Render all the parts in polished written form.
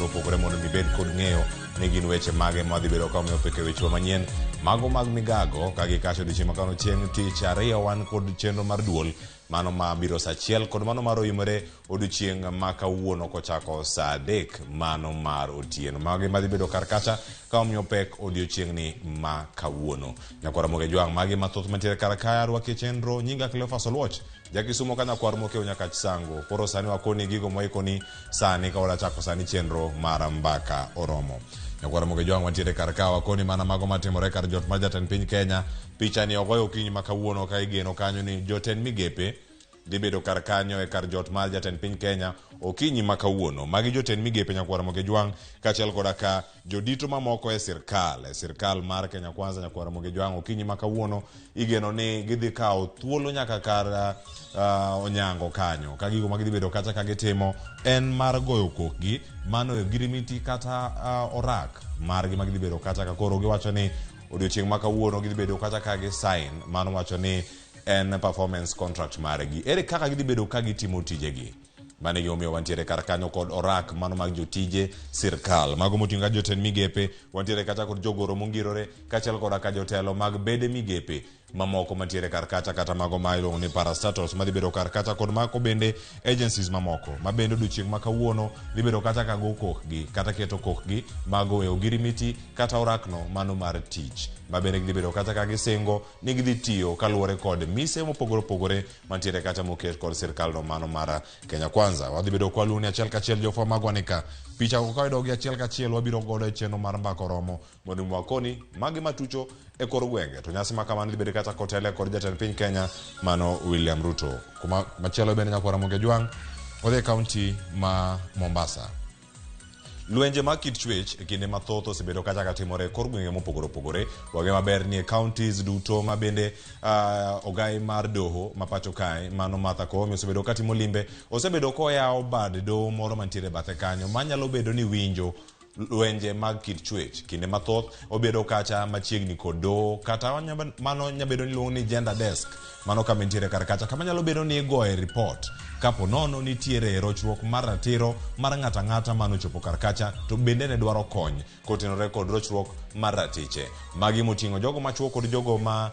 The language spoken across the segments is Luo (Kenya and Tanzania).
opogore mondo mibed kod ng'eyo ni gin weche mage ma dhi bedo ka omiyo peke weche manyien mago mag migago ka gikacho odiochieng' makano chieng' tich ariyo wan kod chenro mar duol mano ma biro saa achiel kod mano mar oyimore odiochieng' ma kawuono kochako saa 3 mano mar otieno mage madhi bedo kar kacha ka omiyo pek odiochieng'ni ma kawuono nyakwara moge jwang' mage mathoth mantiere kar kaya rwake chenro nyinga Cleophas Oluoch jakisumo ka nyakwar moke nyaka sango koro sani wakoni gigo moikoni sani ka wala chako sani chenro mar mbaka oromo nyakwara moge jwang' wantiere kar ka wakoni mana mago matimore kar jot mar jatend piny Kenya picha ni ogoyo okinyi ma kawuono ka igeno kanyo ni jotend migepe dhi bedo kar kanyo e kar jot mar jatend piny Kenya okinyi ma kawuono magi jotend migepe nyakwara moge jwang' kaachiel koda ka jodito mamoko e sirkal mar Kenya Kwanza nyakwara moge jwang' okinyi ma kawuono igeno ni gidhi kawo thuolo nyaka kar onyango kanyo ka gigo magidhi bedo kata ka gitimo en mar goyo kokgi mano e girimiti kata orak margi magidhi bedo kata ka koro giwacho ni odiochieng' ma kawuono gidhi bedo kata ka gi sign mano wacho ni en performance contract margi ere kaka gidhi bedo ka gitimo tijegi mane gimomiyo wantiere kar kanyo kod orak mano mag jotije sirkal mago moting'o jotend migepe wantiere kata kod jogoro mongirore kaachiel koda ka jotelo mag bede migepe mamoko mantiere kar kacha kata mago ma iluongo ni parastatals madhi bedo kar kacha kod mako bende agencies mamoko ma bende odiochieng' ma kawuono dhi bedo kata ka go kokgi kata keto kokgi mago e ogirimiti kata orakno mano mar tich ma bende gidhi bedo kata ka gisingo ni gidhi tiyo kaluwore kod mise mopogore opogore mantiere kata moket kod sirkal no mano mar Kenya Kwanza wadhi bedo kwa luni achiel kachiel jofwa magwanika picha ko kawedogi achiel kachiel wabiro godo e chenro mar mbaka oromo mondo mwakoni magi matucho e kor gwenge to nyasi makamano dhi bedo kata kotele kod jatend piny Kenya mano William Ruto kuma machielo bende nyakwara moge jwang' odhi kaunti ma Mombasa lwenje mag kit chwech e kinde mathoth osebedo kata ka timore kor gwenge mopogore opogore wage maber ni e counties duto ma bende ogai mar doho ma pacho kae mano Martha Koome osebedo ka timo limbe osebedo koyawo bad doho moro mantiere bathe kanyo manyalo bedo ni winjo lwenje mag kit chwech kinde mathoth obedo kacha machiegni kod doho kata mano nyabedo ni luongo ni gender desk mano kama nitiere kar kacha kama nyalo bedo ni igoye report kapo nono nitiere rochruok mar ratiro mar ng'ata ng'ata mano chopo kar kacha to bende ne dwaro kony kotenore kod rochruok mar ratiche magi moting'o jogo machuo kod jogo ma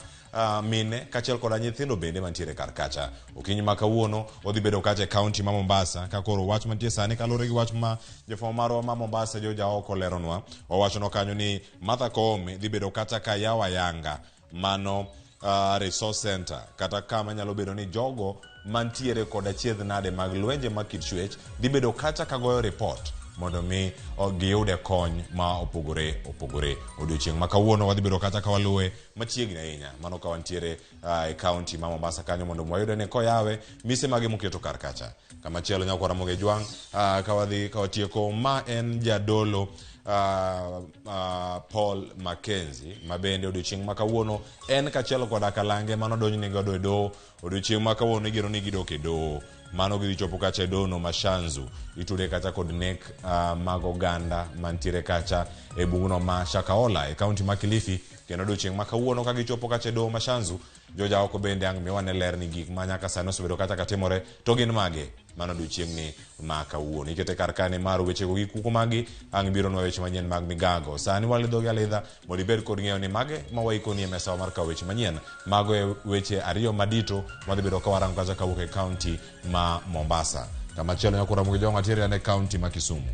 mine kaachiel koda nyithindo bende mantiere kar kacha okinyi ma kawuono odhi bedo kacha e kaunti ma Mombasa ka koro wach mantie sani kaluwore gi wach ma jofwambo marwa ma Mombasa joja oko leronwa owachono kanyo ni Martha Koome dhi bedo kata ka yawo ayanga mano resource center kata kama nyalo bedo ni jogo mantiere kod achiedh nade mag lwenje mag kit chwech dhi bedo kata ka goyo report mondo mi giyude kony ma opogore odiochieng' ma kawuono wadhi bedo kata ka waluwe machiegni ahinya mano ka wantiere e kaunti ma Mombasa kanyo mondo wayude ni koyawe mise mage moketo kar kacha kama chielo nyakwara moge jwang' ka wadhi ka watieko ma en jadolo Paul Mackenzie ma bende odiochieng' ma kawuono en kachielo koda kalange mano donjne godo e doho odiochieng' ma kawuono igeno ni gidok e doho mano gidhi chopo kacha e dono Mashanzu itude kacha kod nek mag oganda mantiere kacha e bugno ma Shakahola e kaunti ma Kilifi kendo odiochieng' ma kawuono ka gichopo kacha e doho Mashanzu joja oko bende ang' miwane ler ni gik ma nyaka sani osebedo kata ka timore to gin mage mano odiochieng' ni ma kawuono ikete kar kane mar wechego gi kuko magi ang' biro nwa weche manyien mag migago sani walidhogi alidha mondo ibed kod ng'eyo ni mage ma waikoni e mesa mar kawo weche manyien mago e weche ariyo madito madhi bedo ka warango kacha kawuok e kaunti ma Mombasa kama chielo nyakwara moge jwang' atiere ne kaunti ma Kisumu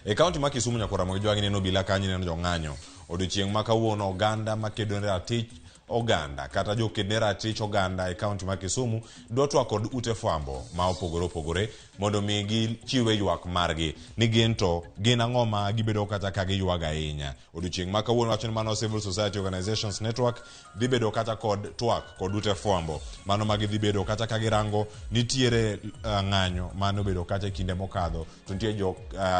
e kaunti ma Kisumu nyakwara moge jwang' neno bila kanyi neno jong'anyo odiochieng' ma kawuono oganda makedo ne ratich oganda kata jokedne ratich oganda e kaunti ma Kisumu dwa twak kod ute fwambo ma opogore mondo mi gichiwe ywak margi ni gin ang'o ma gibedo kata ka giywaga ahinya odiochieng' ma kawuono wacho ni mano Civil Society Organizations Network dhi bedo kata kod twak kod ute fwambo mano ma gidhi bedo kata ka girango nitiere ng'anyo mano bedo kata e kinde mokadho to nitie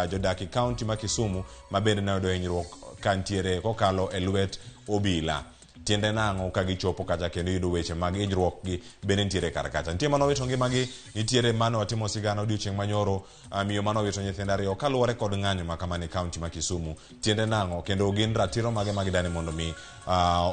jodak e kaunti ma Kisumu ma bende ne oyudo hinyruok kantiere kokalo e lwet obila tiende nang'o ka gichopo kata kendo yudo weche mag hinyruok gi bende nitiere kar kacha nitie mano wito ngimagi nitiere mano watimo sigana odiochieng' manyoro miyo mano wito nyithindo ariyo kaluwore kod ng'anyo ma kamane kaunti ma Kisumu tiende nang'o kendo gin ratiro mage magidani mondo mi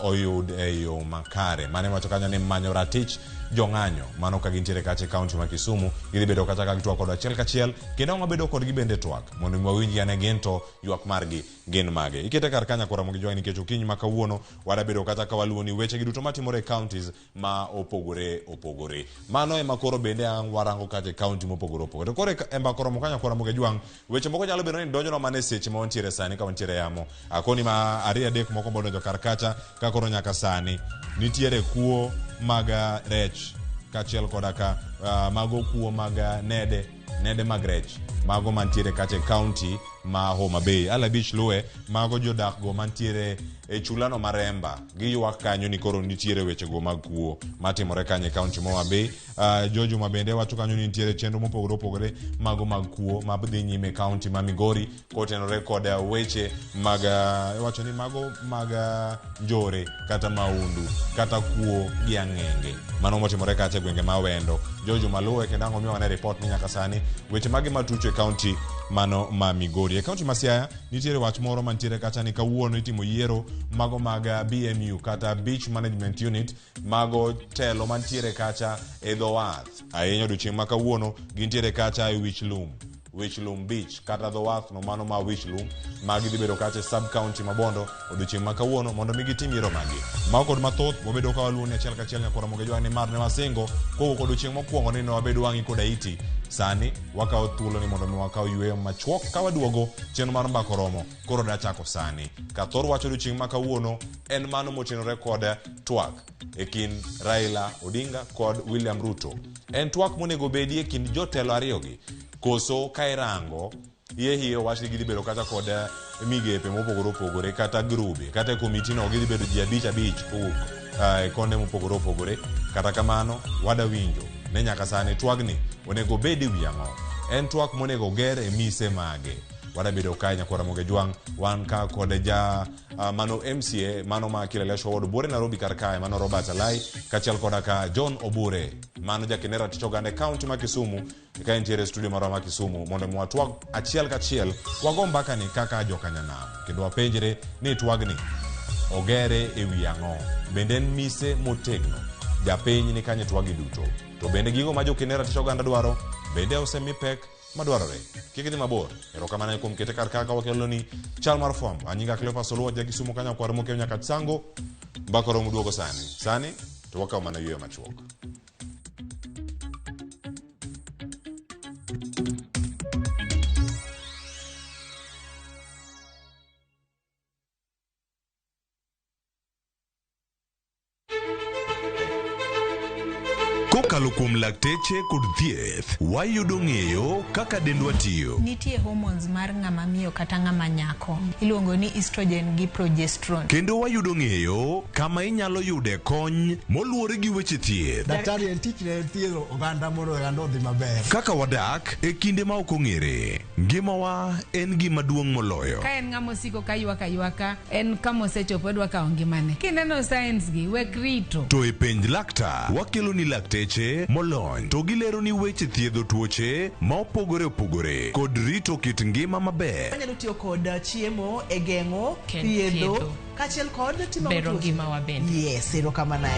oyud e yo makare mane wacho kanyo ni manyo ratich jong'anyo mano ka gintiere kache kaunti ma Kisumu gidhi bedo kata ka gitwak kod achiel kachiel kendo ang' wabedo kod gibende twak mondo mwawinji ane gin to ywak margi gin mage ikete kar kanya kora mogi jwang nikech okinyi ma kawuono wadabedo kata ka waluoni weche giduto matimore e counties ma opogore mano ema koro bende ang' warango kache kaunti mopogore opogore koro emba koro mokanya kora mogi jwang weche moko nyalo bedo ni donjono mane seche ma wantiere sani ka wantiere yamo akoni ma ariyo adek moko bodonjo kar kacha ka koro nyaka sani nitiere kuo mag rech kachiel koda ka mago kuo mag nede mag rech mago mantiere kache county ma Homa Bay Ala Beach Lue mago jodak go mantiere e chulano maremba giyuak kanyo ni koro nitiere weche go mag kuo matimore kanye county Homa Bay jojo mabende wacho kanyo ni nitiere chenro mopogore mago mag kuo mabdhi nyime county ma Migori kotenore kod weche mag wacho ni mago mag njore kata maundu kata kuo gi ang'enge mano motimore kache gwenge ma Wendo jojo malue kendo ang'o miwa ne report ni nyaka sani weche mage matucho e county mano ma Migori e county ma Siaya nitiere wach moro mantiere kacha ni kawuono itimo yiero mago mag BMU kata Beach Management Unit mago telo mantiere kacha e dho wath ahinya odiochieng' ma kawuono gintiere kacha e Wichlum Beach kata dho wath no mano ma Wichlum magi dhi bedo kacha sub county ma Bondo odiochieng' ma kawuono mondo mi gitim yiero magi ma kod mathoth wabedo ka waluoni achiel kachiel nyakora moge jwang ni mar ne wasingo kowuok odiochieng' mokwongo ni ne wabedo wang'i koda iti sani wakawo thuolo ni mondo mi wakaw yweyo machuok ka waduogo chenro mar mbako romo koro da chako sani ka thor wacho odiochieng' ma kawuono en mano motenore kod twak e kind Raila Odinga kod William Ruto en twak monego bedie kind jotelo ariyogi koso ka irango hiyo wach ni gidhi bedo kata kod migepe mopogore opogore kata grube kata komiti no gidhi bedo ji abich kowuok e konde mopogore opogore kata kamano wadawinjo ne nyaka sani twagni onego bed e wi ang'o en twak monego ger e mise mage wadabedo kae nyakora moge jwang wan ka kod mano MCA mano ma Kileleshwa Ward Bore Nairobi kar kae mano Robert Alai kachiel koda ka John Obure mano jakinera tich oganda county ma Kisumu ka entiere studio maro ma Kisumu mondo mwatwag achiel kachiel wago mbaka ni kaka jokanyanam kendo wapenjre ni twagni ogere e wi ang'o bende en mise motegno japiny ni kanye twagi duto to bende gigo ma jokinera tich oganda dwaro bende osemi pek madwarore kik dhi mabor erokamano kuom kete kar kaka wakelo ni chal mar fwambo anyinga Cleophas Oluoch Kisumu kanya kwar mokew nyaka Tsango mbaka romo duogo sani to wakaw mana yweyo machuok kokalo kuom lakteche kod thieth wayudo ng'eyo kaka dendwa tiyo nitie hormones mar ng'ama miyo kata ng'ama nyako iluongo ni estrogen gi progesterone kendo wayudo ng'eyo kama inyalo yude kony moluwore gi weche thieth daktari en tich ne thiedho oganda mondo oganda odhi maber kaka wadak e kinde ma ok ong'ere ngimawa en gima duong' moloyo ka en ng'ama osiko ka ywaka en kama osechopo dwa kawo ngimane kineno science gi wek rito to e penj laktar wakelo ni lakteche molony to gilero ni weche thiedho tuoche ma opogore kod rito kit ngima maber anyalo tiyo kod chiemo e geng'o thiedho kachiel kod timo bero ngima wa bende yes erokamano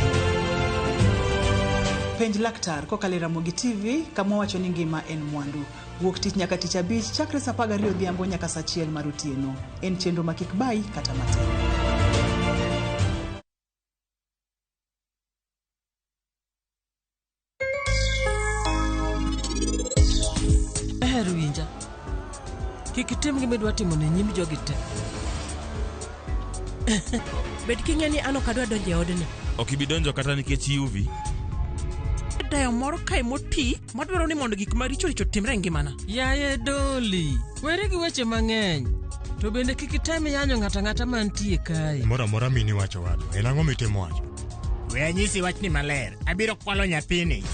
penj laktar kokalo Ramogi TV kama wacho ni ngima en mwandu wuok tich nyaka tich abich chakre saa 12 odhiambo nyaka saa 1 mar otieno en chenro ma kik bai kata matin winja kik tim gima idwa timo ne nyim jogi te bed king'e ni an ok adwa donjo e odni ok ibi donjo kata nikech yuvi dayo moro kae moti madwaro ni mondo gik maricho timre e ngimana yaye Doli were gi weche mang'eny to bende kik item yanyo ng'ata mantie kae moro amora mini wacho wadu en ang'o mitimo wacho we anyisi wachni maler abiro kwalo nyathini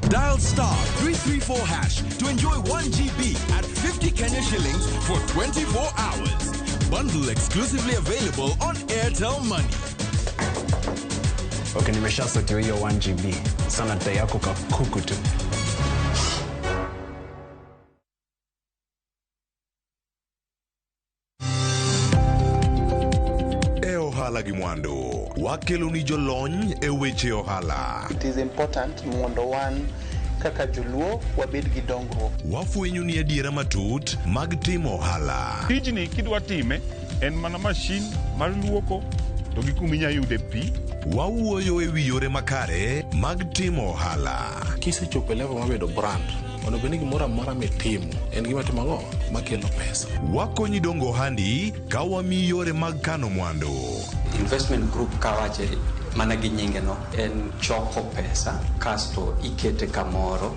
Dial *334# to enjoy 1 GB at 50 Kenya shillings for 24 hours. Bundle exclusively available on Airtel Money. Okay, nimeshasetiwa hiyo 1 GB. Sana data yako kakuku tu. Ohala gi mwandu wakelo ni jolony e weche ohala. It is important mondo wan kaka joluo wabed gi dongruok. Wafwenyo ni adiera matut mag timo ohala. Tijni kidwa time en mana mashin mar luoko to gi kuminya yude pi. Wawuoyo e wi yore makare mag timo ohala. Kisechopo level mabedo brand, ono beni gimoro amora mitimo en gima timo ang'o makelo pesa. Wakonyi dongo handi ka wami yore mag kano mwandu. Investment group kawache mana gi nyinge no en choko pesa kasto ikete kamoro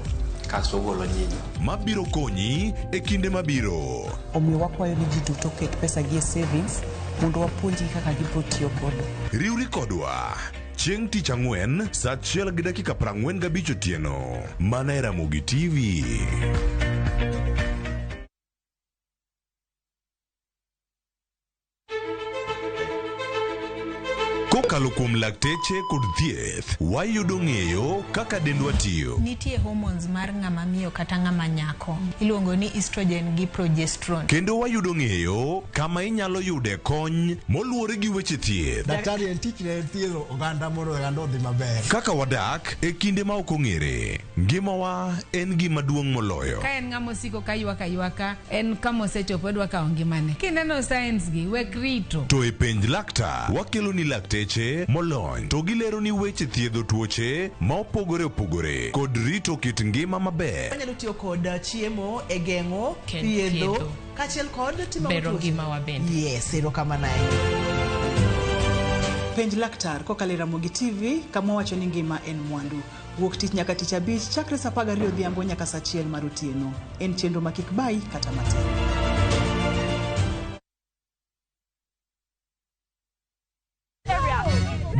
kasto golo nyinyo mabiro konyi e kinde mabiro. Omiyo wakwayo ni ji duto ket pesa gi e savings mondo wapuonji kaka gibiro tiyo godo. Riwri kodwa chieng' tich ang'wen saa 1:45 otieno mana e Ramogi TV. Kokalo kuom lakteche kod thieth, wayudo ng'eyo kaka dendwa tiyo. Nitie hormones mar ng'ama miyo kata ng'ama nyako. Iluongo ni estrogen gi progesterone. Kendo wayudo ng'eyo kama inyalo yude kony moluwore gi weche thieth. Daktari en tich ne thiedho oganda mondo oganda odhi maber. Kaka wadak e kinde ma ok ong'ere. Ngimawa en gima duong' moloyo. Ka en ng'ama osiko ka ywaka en kama osechopo odwa kawo ngimane. Kineno science gi wek rito. To e penj laktar wakelo ni lakteche molony to gilero ni weche thiedho tuoche ma opogore opogore kod rito kit ngima maber. Wanyalo tiyo kod chiemo e geng'o thiedho kachiel kod timo bero ngima waben. Yes, erokamano. Penj laktar kokalo e Ramogi TV kama wacho ni ngima en mwandu. Wuok tich nyaka tich abich chakre saa 12 odhiambo nyaka saa 1 mar otieno. En chenro ma kik bai kata matin.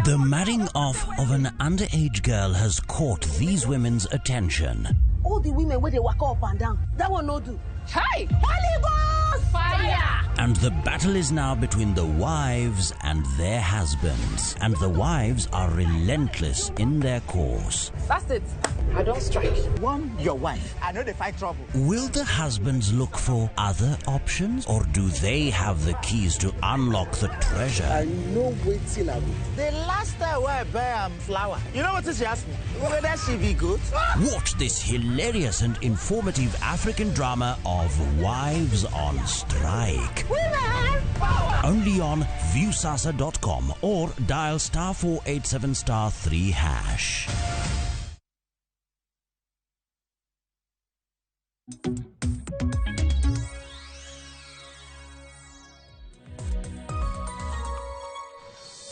The marrying off of an underage girl has caught these women's attention. All the women where they walk up and down, that one no do. Hey, Holy Ghost! Fire! And the battle is now between the wives and their husbands. And the wives are relentless in their course. That's it. I don't strike. One, your wife. I know they fight trouble. Will the husbands look for other options, or do they have the keys to unlock the treasure? I know waiting I do. The last time I buy flour, you know what she asked me? Whether she be good? Watch this hilarious and informative African drama of Wives on Strike. Women power! Only on viewsasa.com or dial *487*3#.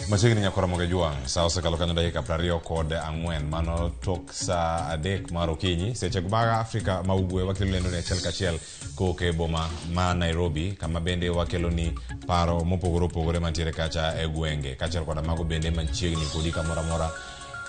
Machiegni nyakora Ramogi Juang, saa osekalo kanyo dakika 24 mano tok saa 3 mar okinyi seche mag Afrika ma ugwe. Wakelo lendo ne achiel kachiel koke boma ma Nairobi, kama bende wakelo ni paro mopogore opogore mantiere kacha e gwenge kachiel kod mago bende machiegni kodi kamoro amora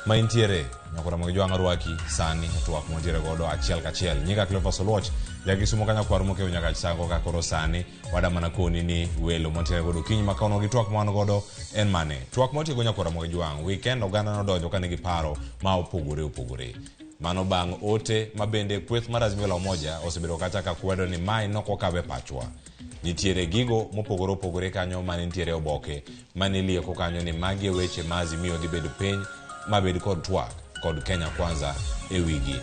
ma intiere. Nyakora Ramogi Juang arwaki sani twak montiere godo achiel kachiel. Nyinga Cleophas Oluoch jagisumo kanya kwar mokeyo nyaka chango ka koro sani wada mana koni ni welo montiere godo kiny makono gi twak man godo en mane. Twak motiego Nyakora Ramogi Juang weekend oganda nodonjo kane gi paro ma opogore opogore. Mano bang' ote ma bende kweth mar Azimio la Umoja osebedo kacha ka kwedo ni mai nokokabe pachwa. Nitiere gigo mopogore opogore kanyo mane nitiere oboke mane lieko kanyo ni magi weche ma Azimio dhi bedo piny mabed kod twak kod Kenya Kwanza e wigi.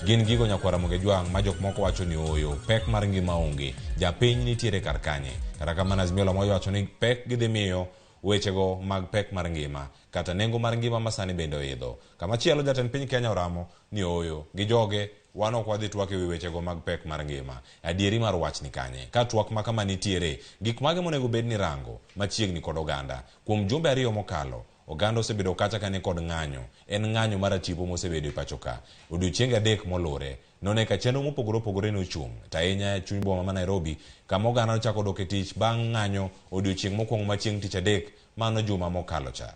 Gin gigo Nyakora Ramogi Juang ma jok moko wacho ni oyo pek mar ngima onge, japiny nitiere kar kanye. Kata kamano Azimio la Umoja wacho ni pek gidhi miyo wechego mag pek mar ngima kata nengo mar ngima masani bende oidho. Kama chielo jatend piny Kenya oramo ni oyo gi joge wan ok wadhi twak e wechego mag pek mar ngima. Adieri mar wach ni kanye ka twak ma kama nitiere gik mage monego bed ni rango machiegni kod oganda. Kuom jumbe 2 mokalo oganda osebedo kacha kane kod ng'anyo. En ng'anyo mar atipo mosebedo e pacho ka. Odiochienge 3 molure none ka chenro mopogore opogore no chung tainya chuny boma ma Nairobi kama oganda nochako dok e tich bang' ng'anyo odiochieng' mokwongo machieng' tich 3 mano juma mokalo cha.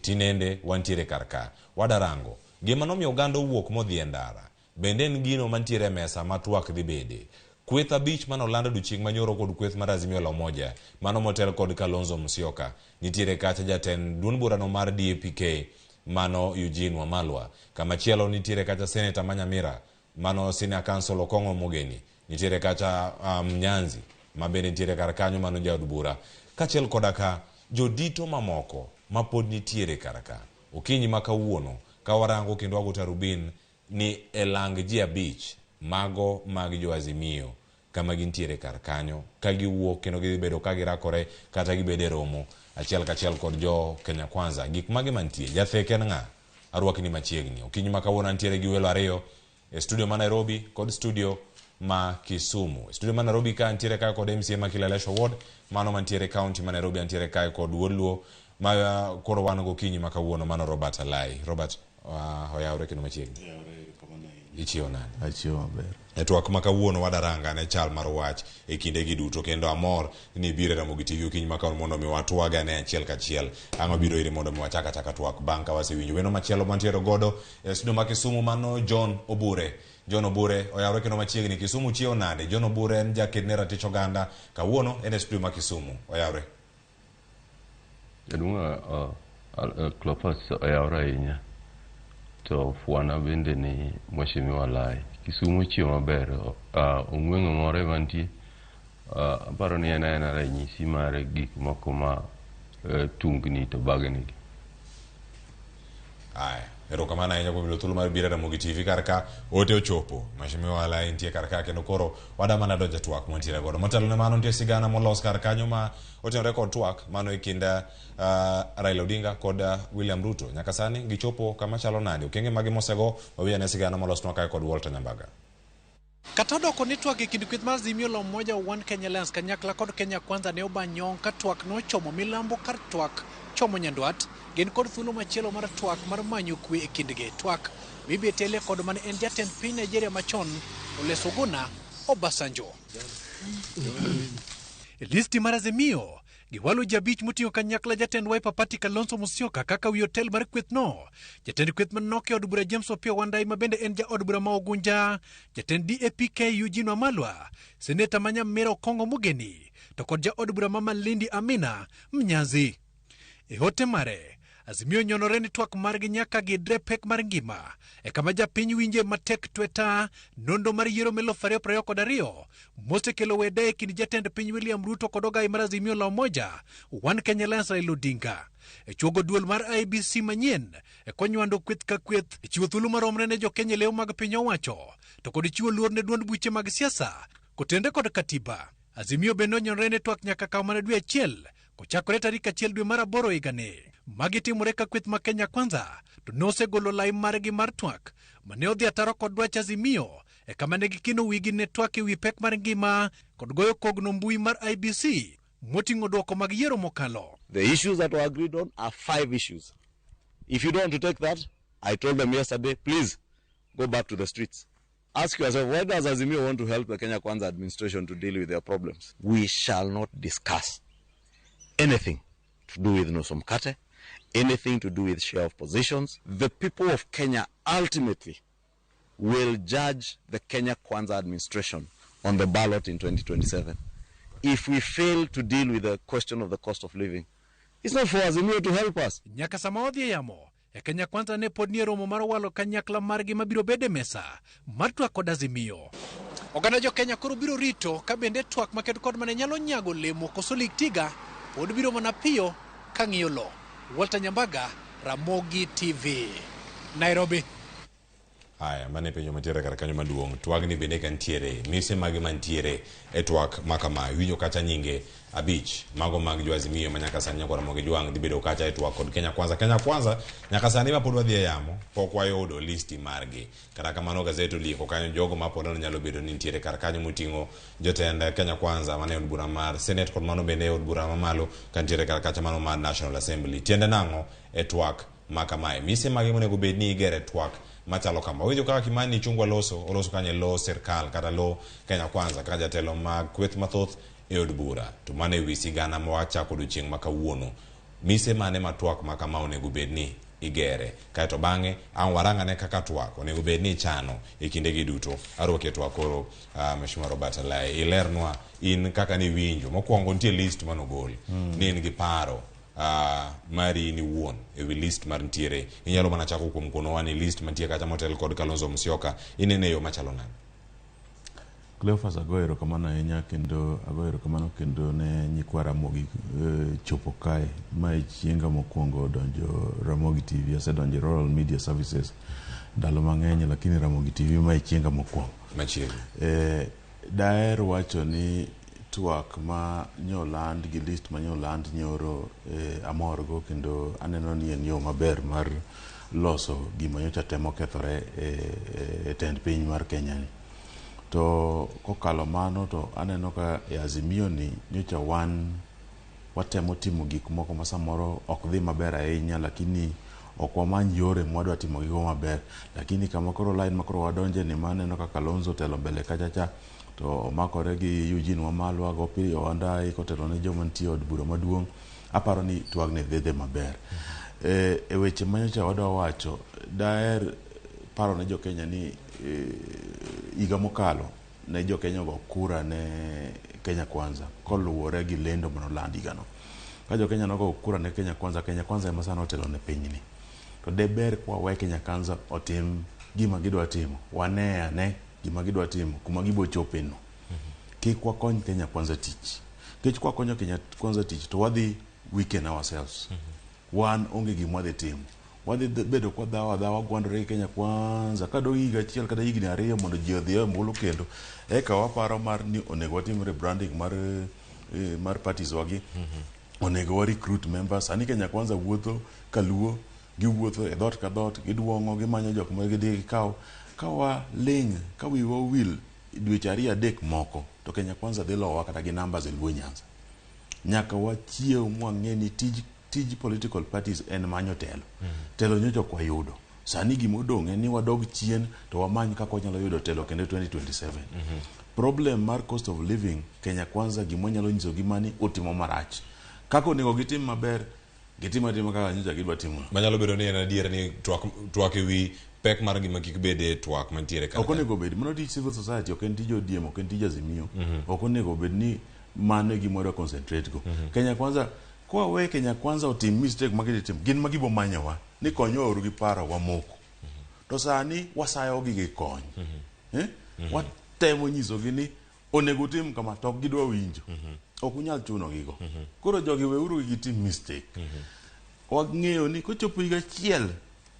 Tinende wantiere karka wadarango gima nomiyo oganda owuok modhi e ndara bende en gino mantiere e mesa ma twak dhi bede. Kweth 5 manolando odiochieng' manyoro kod kweth mar Azimio la Umoja mano motel kod Kalonzo Musyoka. Nitiere kacha jatend duond burano mar DAPK mano Eugene Wamalwa. Kama chielo nitiere kacha Senator Manyamira mano Senior Counsel Okong'o Mogeni. Nitiere kacha Nyanzi mabende nitiere kar kanyo mano jaod bura. Kachiel kodaka jodito mamoko mapod nitiere karaka. Okinyi ma kawuono ka warango kendo wago tarubin ni elang ji abich mago mag jo Azimio kama gintiere kar kanyo ka giwuok kendo gibedo ka girakore kata gibede romo achiel kachiel kod jo Kenya Kwanza. Gik mage mantie jatheken nga arwakni machiegni. Okinyi ma kawuono ntiere gi welo ariyo e studio ma Nairobi kod studio ma Kisumu. Studio ma Nairobi ka ntiere ka kod MCA ma Kilelesho Ward, mano mantiere county ma Nairobi ntiere ka kod Woluo ma koro wan go kinyi ma kawuono mano Robert Alai. Robert oyawre kendo machiegni. Ichio nani? Achio maber. Twak ma kawuono wadaranga ne chal mar wach e kinde gi duto kendo amor ni bire Ramogi TV okinyi ma kawuono mondo mi watwaga ne achiel kachiel. Ang'o biro ire mondo mi wachaka twak bang' ka wasewinjo weno machielo mantiere godo e studio ma Kisumu mano John Obure. John Obure oyawre kendo machiegni. Kisumu chio nade? John Obure en jaked ne ratich oganda kawuono en e studio ma Kisumu. Oyawre. Jadunga Clopas oyawre ahinya. To fuana bende ni Mheshimiwa Lai. Kisumu chio maber. Ong'weng'o more mantie. Aparo ni en ranyisi mar gik moko ma tungni to bagni. Aya. Erokamano ahinya kuom bilo thuolo mar biro Ramogi TV karka ote ochopo. Mheshimiwa Alai nitie karka kendo koro wada mana donjo twak mantiere godo. Motelo ne mano nitie sigana molos kar kanyo ma otenore kod twak mano e kind Raila Odinga kod William Ruto. Nyaka sani gichopo kama chalo nade. Okenge magi mosego wawiya ne sigana molos twak kod Walter Nyambaga. Kata doko ni twak e kind kweth mar Azimio la Umoja One Kenya Alliance kanyakla kod Kenya Kwanza ne obanyong ka twak no chomo milambo kar twak chomo nyandwat gen kod thuolo machielo mar twak mar manyo kwe e kindgi. Twak Bibi Tele kod man en jatend piny Nigeria machon Olusegun Obasanjo. Listi mar Azimio giwalo jabich motiyo kanyakla jatend Wiper Party Kalonzo Musyoka kaka wi hotel mar kweth no. Jatend kweth manoke od bura James Opiyo Wandayi mabende en ja od bura ma Ogunja, jatend DAPK Eugene Wamalwa, seneta ma Nyamira Okongo Mugeni, to kod ja od bura ma Malindi Amina Mnyazi. E hote mare Azimio nyonore ni twak margi nyaka gidre pek mar ngima e kama japiny winje matek tweta nondo mar yiero melo 2022 mosekelo wede e kind jatend piny William Ruto kod ogai mar Azimio la Umoja One Kenya Alliance Raila Odinga. E chuogo duol mar IBC manyien e konywando kweth ka kweth e chiwo thuolo maromre ne jokenya leo mag piny owacho to kod chiwo luor ne duond buche mag siasa kotende kod katiba. Azimio bende nyonore ne twak nyaka kaw mana dwe achiel kochakore tarik 1 dwe mar 8 higani. Magi timore ka kweth ma Kenya Kwanza to nosegolo lai margi mar twak mane odhi ataro kod dwach Azimio e kama ne gikino wigi ne twak e wi pek mar ngima kod goyo kogno mbui mar IBC moting'o dwoko mag yiero mokalo. The issues that were agreed on are 5 issues. If you don't want to take that, I told them yesterday, please go back to the streets. Ask yourself, why does Azimio want to help the Kenya Kwanza administration to deal with their problems? We shall not discuss anything to do with Nusu Mkate, anything to do with share of positions. The people of Kenya ultimately will judge the Kenya Kwanza administration on the ballot in 2027. If we fail to deal with the question of the cost of living, it's not for Azimio to help us. Nyaka sama odhi yamo e Kenya Kwanza ne pod nie romo mar walo kanyakla margi mabiro bede mesa mar twak kod Azimio. Oganda jo Kenya koro biro rito ka bende twak maked kod mane nyalo nyago lemo koso lig tiga pod biro mana piyo ka ng'iyo lo. Walter Nyambaga, Ramogi TV, Nairobi. Aya, mane penjo mantiere kar kanyo maduong'. Twagni bende kantiere, mise mage mantiere e twak makama. Winjo kacha nyinge abich, mago mag jo Azimio manyaka sani nyakwa Ramogi Jwang dhi bedo kacha e twak kod Kenya Kwanza. Kenya Kwanza nyaka sani ma pod wadhi e yamo, pok wayudo listi margi. Kata kamano gazeto lieko kanyo jogo ma pod nyalo bedo ni nitiere kar kanyo moting'o jotend Kenya Kwanza mane od bura mar Senate kod mano bende od bura mamalo kantiere kar kacha mano mar National Assembly. Tiende nang'o e twak makamae. Mise mage monego bed ni igere twak machalo kama. Winjo kaka Kimani Ichung'wa oloso kanye lo sirkal kata lo Kenya Kwanza kaka jatelo mag kweth mathoth e od bura. To mane wi sigana ma wachako odiochieng' ma kawuono. Mise mane ma twak ma kama onego bed ni igere. Kaeto bang'e an warang'ane kaka twak onego bed ni ichano e kindegi duto. Arwake twak koro Mheshimiwa Robert Alai. Ilernwa in kaka ni winjo. Mokwongo nitie list manogol. Ni in gi paro mari ni wuon ewi list mar ntiere. Inyalo mana chako kuom kono wani list mantie kacha motel kod Kalonzo Musyoka. Inene yo machalo nani? Cleophas agoyo erokamano ahinya kendo agoyo erokamano kendo ne nyikwa Ramogi chopo kae. Mae chienga mokwongo donjo Ramogi TV, asedonjo Rural Media Services ndalo mang'eny, lakini Ramogi TV mae chienga mokwongo. Daer wacho ni twak ma nyoland gi list ma nyoland nyoro amorgo, kendo aneno ni en yo maber mar loso gima nyocha temo kethore e tend piny mar Kenya ni. To kokalo mano to aneno ka e Azimio ni nyocha watemo timo gik moko ma samoro ok dhi maber ahinya, lakini ok wamany yore mwadwa timo gigo maber. Lakini kama koro line makoro wadonje ni maneno ka Kalonzo telo mbele kachacha, to makore gi Eugene Wamalwa go Opiyo Wandayi kotelo ne joma nitie od bura maduong', aparo ni twagne dhedhe maber. E weche manyocha wadwa wacho, daer paro ne jo Kenya ni higa mokalo ne jo Kenya go kura ne Kenya Kwanza koluwore gi lendo manoland higano. Ka jo Kenya nogo kura ne Kenya Kwanza ema sano otelo ne pinyni. To deber kwa we Kenya Kwanza otim gima gidwa timo, wane ane gima gidwa timo kuma gibo chopeno. Kik wakony Kenya Kwanza tich. Kech kwa konyo Kenya Kwanza tich to wadhi weaken ourselves. Wan onge gima wadhi timo. Wadhi bedo kwa dhawa gwandore Kenya Kwanza kado higa achiel kata higni ariyo mondo ji odhi mbulu kendo eka waparo mar ni onego watim rebranding mar parties wagi. Onego wa recruit members. Ani Kenya Kwanza wuotho kaluo, giwuotho e dhot ka dhot, giduongo gimanyo jok ma gidhi kaw kawa ling ka wiwa wil dweche ariyo adek moko to Kenya Kwanza dhi lowa kata gi numbers e Luo Nyanza. Nyaka wachiew mwang'e ni tij political parties en manyo telo. Telo nyocho kwa yudo. Sani gimodong' en ni wadog chien to wamany kaka wanyalo yudo telo kendo 2027. Problem mar cost of living Kenya Kwanza gimonyalo nyiso gimani utimo marach. Kako onego gitim maber, gitimo kaka nyocha gidwa timo. Manyalo bedo ni en adier ni twak ewi pek mar gima kik bede twak mantiere kaka. Ok onego bed, mano tij civil society, ok en tij ODM, ok en tij Azimio. Ok onego bed ni mano e gima wadwa concentrate go. Kenya Kwanza kwa we Kenya Kwanza otim mistake magitimo, gin magibo manyowa ni konyo oru gi paro wamoko. To sani wasayo gi kony. Watemo nyiso gi ni onego tim kama to gidwa winjo. Ok unyal chuno gigo. Koro jogi weuru gitim mistake. Wang'eyo ni kochopo higa achiel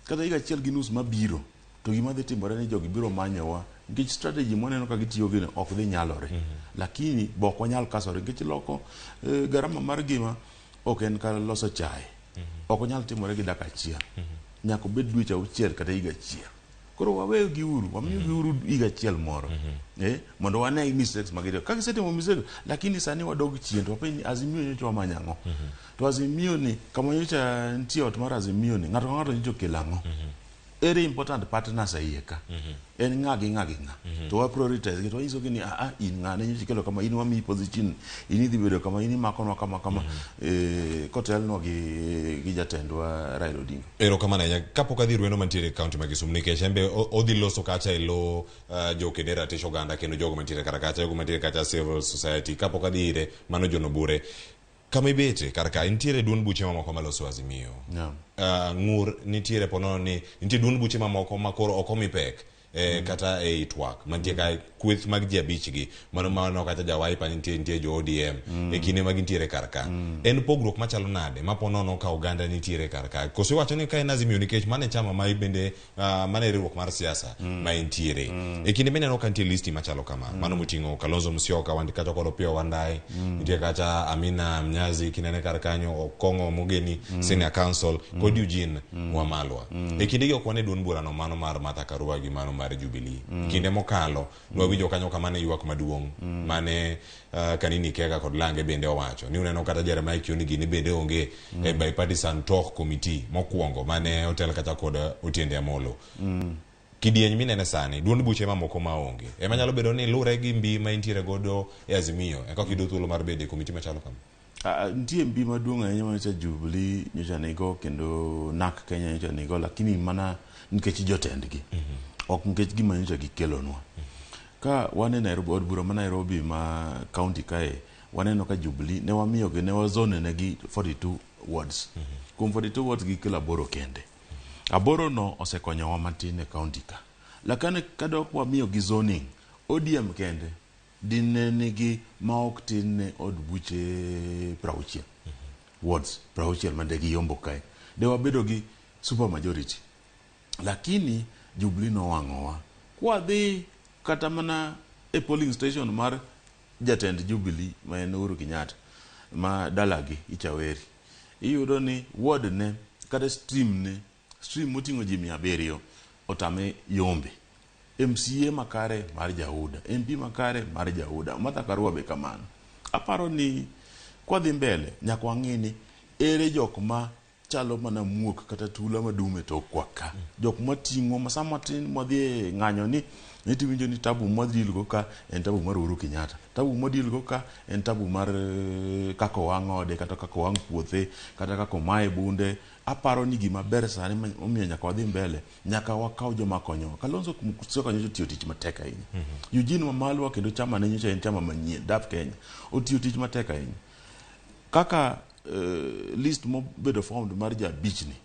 kata higa achiel gi nus mabiro to gima dhi timore ni jogi biro manyowa, nikech strategy mwaneno ka gitiyo gini ok dhi nyalore. Lakini bok wanyal kasore nikech loko garama mar gima ok en ka loso chae. Ok onyal timore gi dakika achiel. Nyaka bed dweche auchiel kata higa achiel. Koro waweyo gi uru, wamiyo gi uru higa achiel moro. Mondo wane mistakes magitimo. Ka gisetimo mistakes, lakini sani wadog chien to wapenj ni Azimio nyocha wamanya ang'o. To Azimio ni kama nyocha nitie ot mar Azimio ni ng'ato ka ng'ato nyocha okelo ang'o. Very important partners iye ka. En ng'a gi ng'a. To wa prioritize gi to wanyiso gi ni in ng'a ne nyocha kelo kama, in wamiyi position, in idhi bedo kama, in imakonwa kama kotelnwa gi jatendwa Raila Odinga. Erokamano ahinya. Kapok adhi Rwendo mantiere kaunti ma Kisumu nikech en be odhi loso kacha e lo jokende ratich oganda kendo jogo mantiere kar kacha, jogo mantiere kacha civil society. Kapok adhi ire mano jono bure. Kama ibete karka nitiere duond buche mamoko maloso Azimio. Ng'ur nitiere pono ni nitie duond buche mamoko makoro ok omi pek kata e twak mantie ka kweth mag ji abich gi mano kata ja Wiper nitie jo ODM e kinde mag nitiere karka. En pogruok machalo nade maponono ka oganda nitiere karka. Koso wacho ni ka en Azimio nikech mane chama mai bende mane riwruok mar siasa ma nitiere. E kinde bende no kantie listi machalo kama. Mano moting'o Kalonzo Musyoka, kata kod Opiyo Wandayi, nitie kacha Amina Mnyazi kinene karkanyo, Okongo Mogeni Senior Council kod Eugene Wamalwa. E kinde gi ok wane duond burano mano mar Martha Karua gi mano mar Jubilee. Kinde mokalo nwawinjo kanyo kamane ywak maduong' mane Kanini Kega kod Lange bende owacho ni uneno kata Jeremiah Kioni gini bende onge e bipartisan talk committee mokwongo mane otel kata kod Otiende Amollo. Kidieny minene sani duond buche mamoko maonge ema nyalo bedo ni lure gi mbi ma intiere godo e Azimio e kaka ido thuolo mar bede komiti machalo kama. Nitie mbi maduong' ahinya manyocha Jubilee nyocha nigo kendo NAK Kenya nyocha nigo, lakini mana nikech jotendgi. Ok nikech gima nyocha gikelonwa. Ka wane Nairobi, od bura ma Nairobi ma county kae, waneno ka Jubilee ne wamiyo gi ne wazone negi 42 wards. Kuom 42 wards gikelo 8 kende. 8 no osekonyowa matin e county ka. Lakini kadok wamiyo gi zoning, ODM kende dine nigi maok tin od buche 60 wards 60 mande gi yombo kae de wabedo gi super majority, lakini Jubilee no wang'owa. Kwa dhi kata mana e polling station mar jatend Jubilee ma en Uhuru Kenyatta ma dalagi Ichaweri, iyudo ni ward ne kata stream moting'o ji 700 otame yombe. MCA makare mar Jauda, MP makare mar Jauda, Martha Karua be kamano. Aparo ni kwa dhi mbele nyaka wang'ini ere jok ma chalo mana muok kata tula madume to kwaka, jok mating'o masama tin modhi ng'anyo ni nitiwinjo ni tabu modhilgo ka en tabu mar Uhuru Kenyatta, tabu modhilgo ka en tabu mar kako wang'ode kata kako wang' puothe kata kako mae bunde. Aparo ni gima ber sani omiyo nyaka wadhi mbele, nyaka wakaw joma konyo. Kalonzo Musyoka nyocha tiyo tich matek ahinya. Eugene Wamalwa kendo chama ne nyocha en chama manyien, DAP Kenya, otiyo tich matek ahinya. Kaka list mobedo formed mar jabich ni,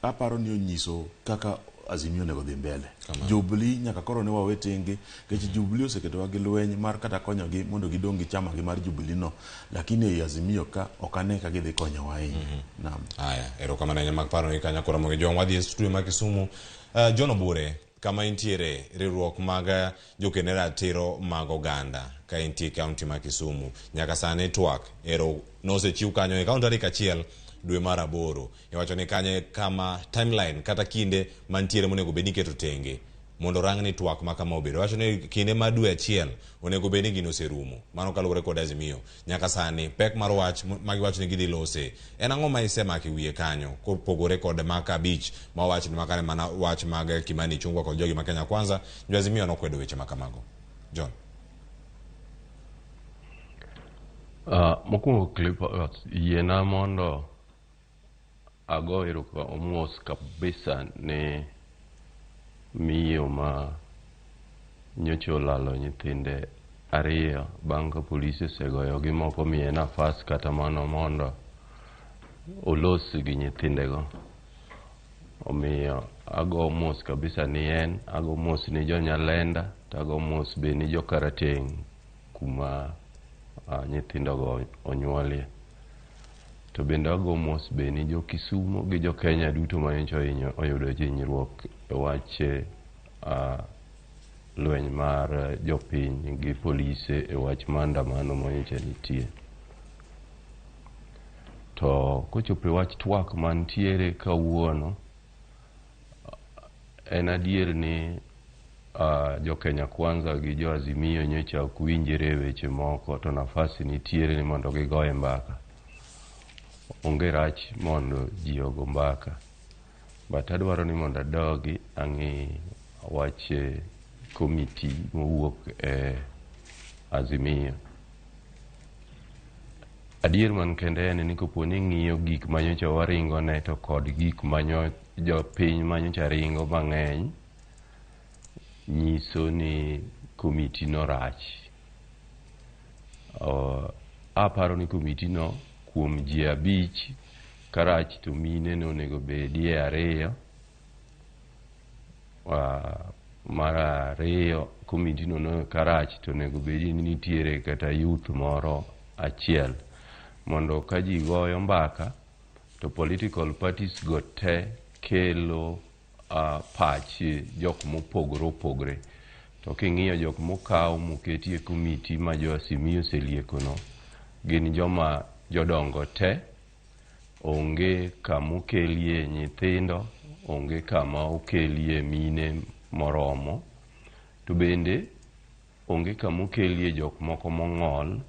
aparo ni onyiso kaka Azimio nego dhi mbele. Jubilee nyaka koro ne wawe tenge, kech Jubilee oseketowa gi lweny mar kata konyogi mondo gidong gi chama gi mar Jubilee no, lakini ei Azimio ka okane ka gidhi konyowa ahinya. Naam. Haya, erokamano mag paro ni kanya koro mogi jong wadhi e studio ma Kisumu. John Obure, kama intiere riwruok mag jokene ratiro mag oganda ka intie kaunti ma Kisumu, nyaka sani twak ero nosechiw kanyo e kaunti tarik 1 dwe mar 8. Iwacho ni kanye kama timeline kata kinde mantiere monego bedi keto tenge mondo rang ni twak ma kama obedo. Iwacho ni kinde mar dwe 1 onego bedi gino serumo. Mano kaluwore kod Azimio. Nyaka sani pek mar wach magiwacho ni gidhi lose. En ang'o ma isemaki wiye kanyo kopogore kod maka beach ma wach ni makane mana wach mag Kimani Ichung'wah kod jogi ma Kenya Kwanza, jo Azimio nokwedo weche makamago. John. Mokwongo clip yiena mondo ago mos kabisa ne miyo ma nyocha olalo nyithinde 2 bang' ka polisi osegoyogi moko miye nafas kata mano mondo olos gi nyithindego. Omiyo ago mos kabisa ni en, ago mos ni jonyalenda, tago mos be ni jokarateng' kuma nyithindogo onyuolie. To bende ago mos be ni jo Kisumu gi jo Kenya duto ma nyocha oyudo hinyruok e wach lweny mar jopiny gi polise e wach maandamano ma nyocha nitie. To kochopo e wach twak mantiere kawuono, en adier ni jo Kenya Kwanza gi jo Azimio nyocha ok winjre weche moko, to nafasi nitiere ni mondo gigoye mbaka. Onge rach mondo ji ogo mbaka, but adwaro ni mondo adogi ang'i wach komiti mowuok e Azimio. Adier man kende en ni kopo ni ng'iyo gik manyocha waringo ne to kod gik jo piny manyocha ringo mang'eny, nyiso ni komiti no rach. Aparo ni komiti no kuom ji 5 karach to mine no onego bedie 2. Mar 2 komiti no karach to onego bedie ni nitiere kata youth moro 1 mondo ka ji goyo mbaka to political parties go te kelo pach jok mopogore opogore. To king'iyo jok mokaw moketie komiti ma jo Azimio oselieko no, gin joma jodongo te, onge kama okelie nyithindo, onge kama okelie mine moromo, to bende onge kama okelie jok moko mong'ol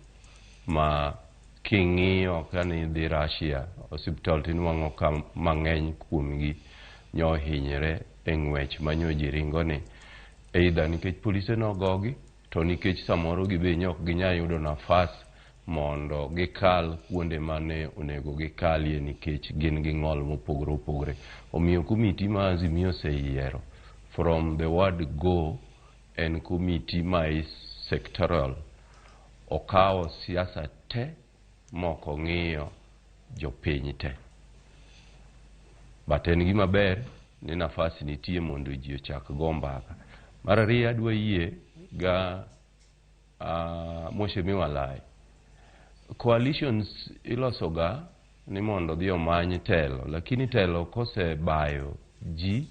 ma king'iyo kani dhi Russia osiptal tinwang'o ka mang'eny kuomgi nyohinyre e ng'wech manyoji ringo ni, either nikech polise nogogi to nikech samoro gibe nyok ginya yudo nafas mondo gikal kuonde mane onego gikalie nikech gin gi ng'ol mopogore opogore. Omiyo komiti ma Azimio oseyiero from the word go en komiti ma sectoral, okawo siasa te moko ng'iyo jopiny te. But en gima ber ni nafasi nitie mondo ji ochak go mbaka. Mar 2 adwa yie ga Mheshimiwa Lai, coalitions ilosoga ni mondo dhi omany telo, lakini telo kose bayo ji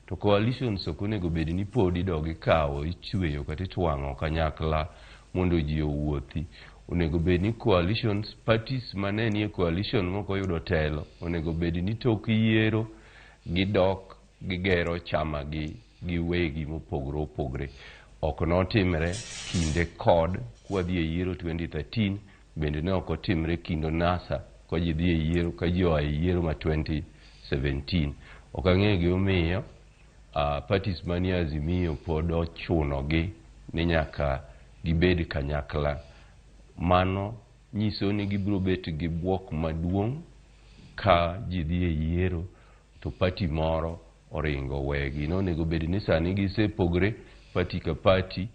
to coalitions ok onego bed ni pod idog ikawo ichweyo kata itwang'o kanyakla mondo ji owuothi. Onego bed ni coalitions, parties mane nie coalition moko yudo telo, onego bed ni tok yiero gidok gigero chama gi wegi mopogore opogore. Ok notimre kinde kod kwa dhi e yiero 2013, bende ne ok otimre kindo NASA kwa ji dhi e yiero ka ji oa e yiero ma 2017. Ok ang'eyo gimomiyo parties manie Azimio pod ochunogi ni nyaka gibed kanyakla. Mano nyiso ni gibiro bet gi buok maduong' ka ji dhi e yiero to party moro oringo wegi. Onego bed ni sani gisepogre, party ka party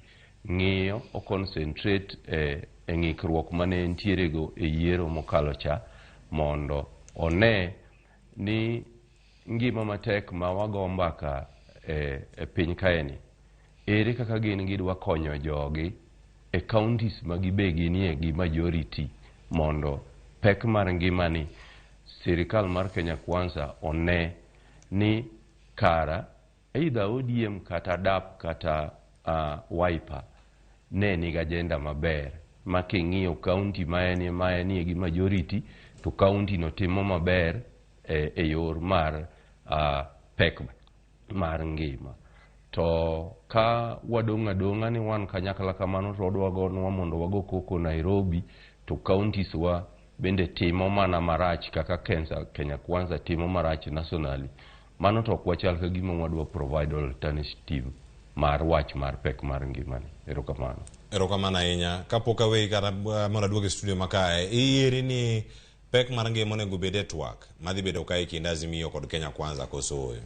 ng'iyo o concentrate e ng'ikruok mane ntiere go e yiero mokalo cha, mondo one ni ngima matek ma wago mbaka e piny kaeni, ere kaka gin gidwa konyo jogi e counties ma gibeginie gi majority, mondo pek mar ngimani sirikal mar Kenya Kwanza one ni kara either ODM kata DAP kata Wiper ne niga agenda maber ma king'iyo county maenie gi majority to county no timo maber e yor mar pek mar ngima. To ka wadong' adong'a ni wan kanyakla kamano to wadwagonwa mondo wago koko Nairobi, to counties wa bende timo mana marach kaka Kenya Kwanza timo marach nationally, mano to ok wachal ka gima wadwa provide alternative mar wach mar pek mar ngimani. Erokamano. Erokamano ahinya. Kapok aweyi kata mondo aduog e studio makae, iyieri ni pek mar ngima onego bed e twak madhi bedo ka e kind Azimio kod Kenya Kwanza koso oyo?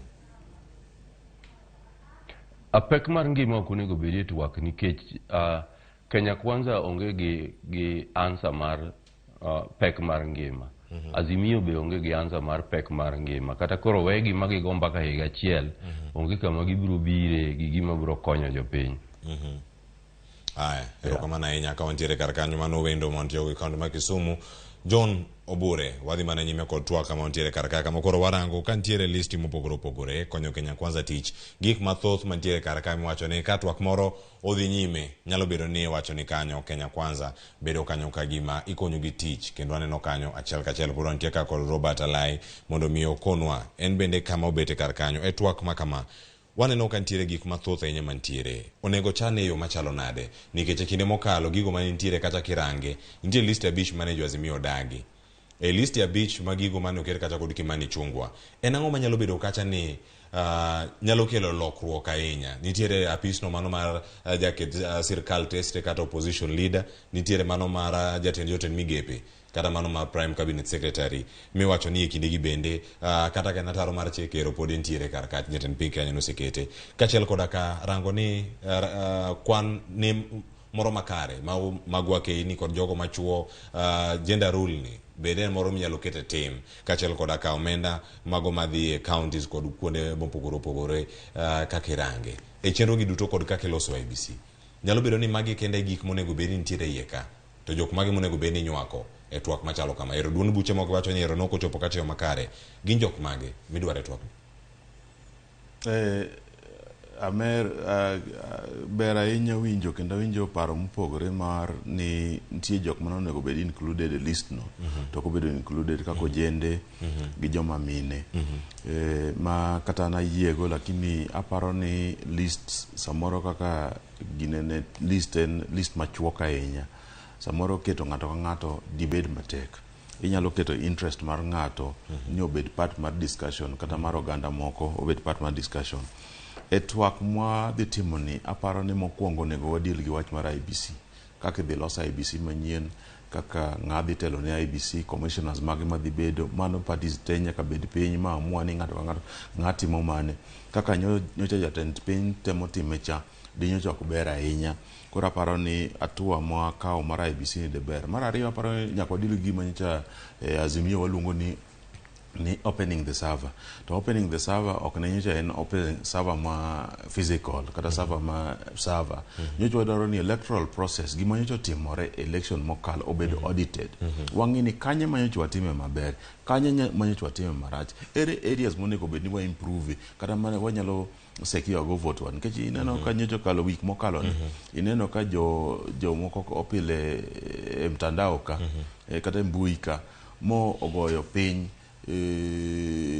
Pek mar ngima ok onego bed e twak nikech Kenya Kwanza onge gi answer mar pek mar ngima. Azimio be onge gi answer mar pek mar ngima. Kata koro wegi magigo mbaka higa achiel, onge kama gibiro bire gi gima biro konyo jopiny. Aya, erokamano ahinya. Ka wantiere kar kanyo mano wendo montiyo gi kaunti ma Kisumu, John Obure, wadhi mana nyime kod twak kama wantiere kar ka kama koro warango ka ntiere listi mopogore opogore konyo Kenya Kwanza tich. Gik mathoth mantiere kar ka miwacho ni ka twak moro odhi nyime, nyalo bedo ni wacho ni kanyo Kenya Kwanza bedo kanyo ka gima ikonyo gi tich, kendo aneno kanyo achiel kachiel pod wantie ka kod Robert Alai mondo mi okonwa en bende kama obete kar kanyo e twak ma kama. Waneno ka ntiere gik mathoth ahinya mantiere. Onego chane yo machalo nade nikech kinde mokalo gigo mane ntiere kata kirange ntie list ya beach mane jo Azimio dagi. E list ya beach ma gigo mane oket kata kod Kimani Chungwa. En ang'o manyalo bedo kacha ni nyalo kelo lokruok ahinya? Nitiere apisno mano mar jaket sirkal teste kata opposition leader, nitiere mano mar jatend jotend migepe, kata mano mar prime cabinet secretary miwacho ni e kinde gi bende kata kana taro mar chekero pod ntiere kar ka jatend piny Kenya nosekete. Kachiel koda ka rango ni kwan ni moro makare magwa keini kod jogo machuo gender rule ni bende moro minyalo kete tim, kachiel koda ka omenda mago madhi e counties kod kuonde mopogore opogore kaka irange e chenro gi duto kod kaka iloso IBC. Nyalo bedo ni magi kende gik monego bed ni ntiere iye ka, to jok magi monego bed ni nywako e twak machalo kama. Ero duond buche moko wacho ni ero nokochopo kata yo makare. Gin jok mage midwaro e twak? Ber ahinya winjo kendo winjo paro mopogore mar ni nitie jok ma onego bed included e list no, to ko bedo included kaka ojende gi joma mine, ma kata na yiego, lakini aparo ni list samoro kaka ginene list en list machuok ahinya. Samoro keto ng'ato ka ng'ato dibed matek. Inyalo keto interest mar ng'ato ni obed part mar discussion, kata mar oganda moko obed part mar discussion. E twak mwa dhi timo ni, aparo ni mokwongo nego wadil gi wach mar IBC, kaka idhi los IBC manyien, kaka ng'a dhi telo ne IBC, commissioners mage madhi bedo, mano parties te nyaka bed piny ma amua ni ng'ato ka ng'ato ng'a timo mane. Kaka nyocha jatend piny temo time cha, di nyocha ok ber ahinya. Koro aparo ni atua mwa kao mar IBC ni de ber. Mar ariyo aparo ni nyaka wadil gi nyocha Azimio waluongo ni ni opening the server. To opening the server ok ne nyocha en opening server ma physical kata server ma server. Nyocha wadwaro ni electoral process gima nyocha timore election mokalo obed audited. Wang'ini kanye ma nyocha watime maber, kanye ma nyocha watime marach. Ere areas monego bed ni wa improve kata mana wanyalo secure go vote one. Nikech ineno ka nyocha kalo week mokalo ni ineno ka jo moko opile mtandao ka kata mbui ka mo ogoyo piny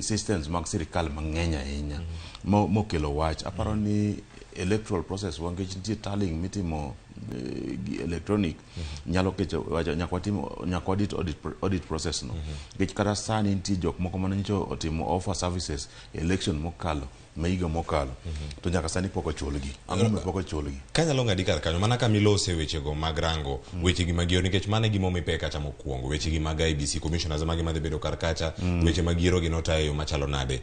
systems mag sirikal mang'eny ahinya mokelo wach. Aparo ni electoral process wangech nitie tallying mitimo electronic nyalo kecho nyaka audit process no. Nikech kata sani nitie jok moko manencho otimo offer services election mokalo maiga mokalo to nyaka sani pok ochulgi. Ang'o pok ochulgi? Kanyalo ng'adi kar kanyo mana ka milose wechego mag rango wechegi mag yiero nikech mane gimo mipe kacha mokwongo wechegi mag IBC commissioners magi madhi bedo kar kacha weche mag yiero gi notayo yo machalo nade.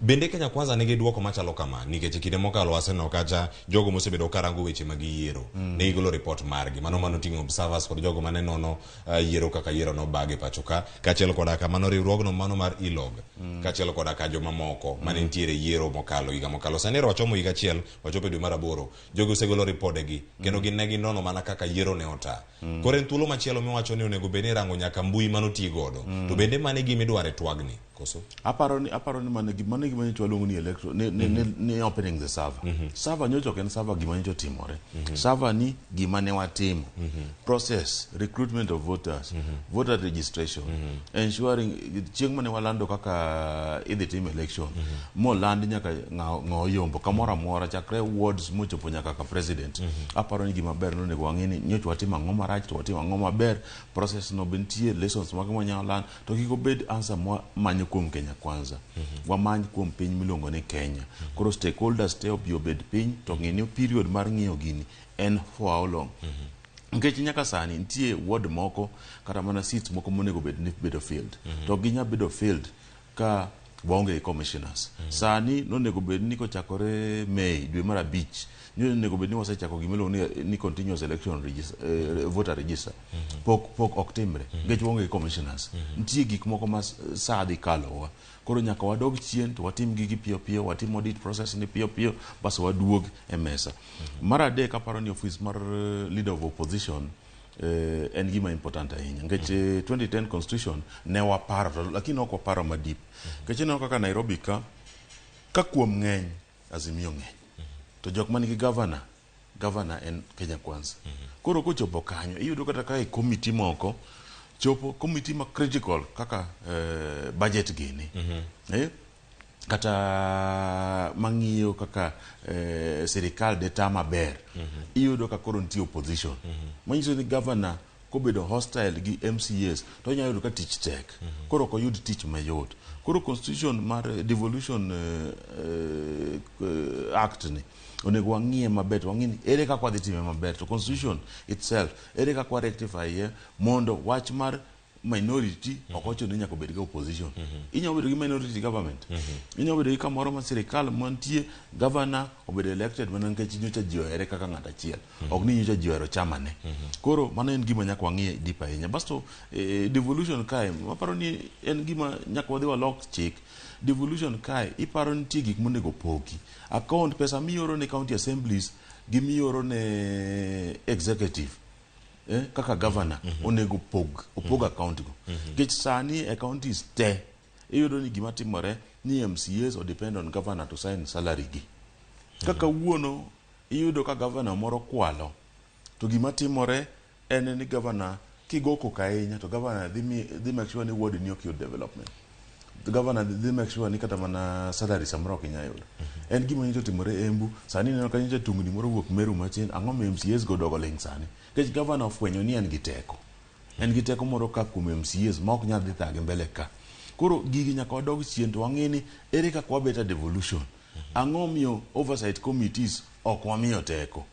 Bende Kenya Kwanza nigi duoko machalo kama nikech kinde mokalo waseno kacha jogo mosebedo karango weche mag yiero ne igolo report margi mano ting'o observers kod jogo mane nono yiero kaka yiero no bage pacho ka kachiel koda ka mano riwruogno mano mar ilog kachiel koda ka joma moko mane nitiere yiero mokalo higa mokalo sanero wachomo higa achiel wachopo dwe mar 8 jogo osegolo ripodegi kendo gin ne ginono mana kaka yiero ne ota. Koro en thuolo machielo miwacho ni onego bed ni rango nyaka mbui mano ti godo to bende mane gima idware twagni koso aparo ni mane gima nyocha waluongo ni electro ni opening the server. Server nyocha ok en server gima nyocha timore. Server ni gima ne watimo process recruitment of voters, voter registration, ensuring chieng' mane walando kaka idhi tim election mo land nyaka ng'o yombo kamoro amora chakre wards mochopo nyaka ka president. Aparo ni gima ber nonego wang'ini nyocha watimo ang'o marach to watimo ang'o maber. Process no bentie lessons mag mwanyalo land to kiko bed answer manyo kuom Kenya Kwanza. Wamany kuom piny miluongo ni Kenya. Koro stakeholders te obed piny to ng'ini period mar ng'iyo gini en for how long. Nikech nyaka sani nitie ward moko kata mana seats moko monego bed ni bedo field. To ginya bedo field ka waonge commissioners. Sani nonego bed ni kochakore May dwe mar 5 nego bed ni wasechako gimiluongo ni continuous election voter register. Pok ok timre nikech waonge commissioners. Nitie gik moko ma saa dhi kalowa. Koro nyaka wadog chien to watim gigi piyo piyo, watim audit process ni piyo piyo bas waduog e mesa. Mar adek aparo ni office mar leader of opposition en gima important ahinya. Nikech 2010 constitution ne waparo lakini ok waparo madip. Nikech ino kaka Nairobi ka kuom ng'eny Azimio ng'eny. To jok manigi governor en Kenya Kwanza. Koro kochopo kanyo iyudo kata ka committee moko chopo committee ma critical kaka budget gini kata mang'iyo kaka sirikal deta maber iyudo ka koro nitie opposition manyiso ni governor kobedo hostile gi MCAs to nyalo yudo ka tich tek koro ko yud tich mayot. Koro constitution mar devolution act ni onego wang'iye maber wang'ini ere kaka wadhi time maber to constitution itself ere kaka wa rectify mondo wach mar minority ok ochuno ni nyaka bed gi opposition. Inyalo bedo gi minority government. Inyalo bedo gi kamoro ma sirikal mantie governor obedo elected mana nikech nyocha ji ohere kaka ng'at achiel ok ni nyocha ji ohero chama ne. Koro mano en gima nyaka wang'iye deep ahinya. Basto devolution kae aparo ni en gima nyaka wadhi walok chik. Devolution kae iparo nitie gik monego pogi account pesa mioro ne county assemblies gi mioro ne executive kaka governor onego opog account go. Nikech sani e counties te iyudo ni gima timore ni MCAs o depend on governor to sign salary gi. Kaka wuono iyudo ka governor moro kwalo to gima timore en ni governor kigoko kainya to governor dhi make sure ni ward ni ok development. The governor dhi make sure ni kata mana salary samoro ok inya yudo. En gima nyocha timore Embu sani neno ka nyocha tungni moro wuok Meru machin ang'o ma MCAs go dogo ling sani. Nikech governor ofwenyo ni en gi teko. En gi teko moro ka kuom MCAs ma ok nyal dhi thage mbele ka. Koro gigi nyaka wadog chien to wang'ini ere kaka wabeta devolution. Ang'o miyo oversight committees ok wamiyo teko.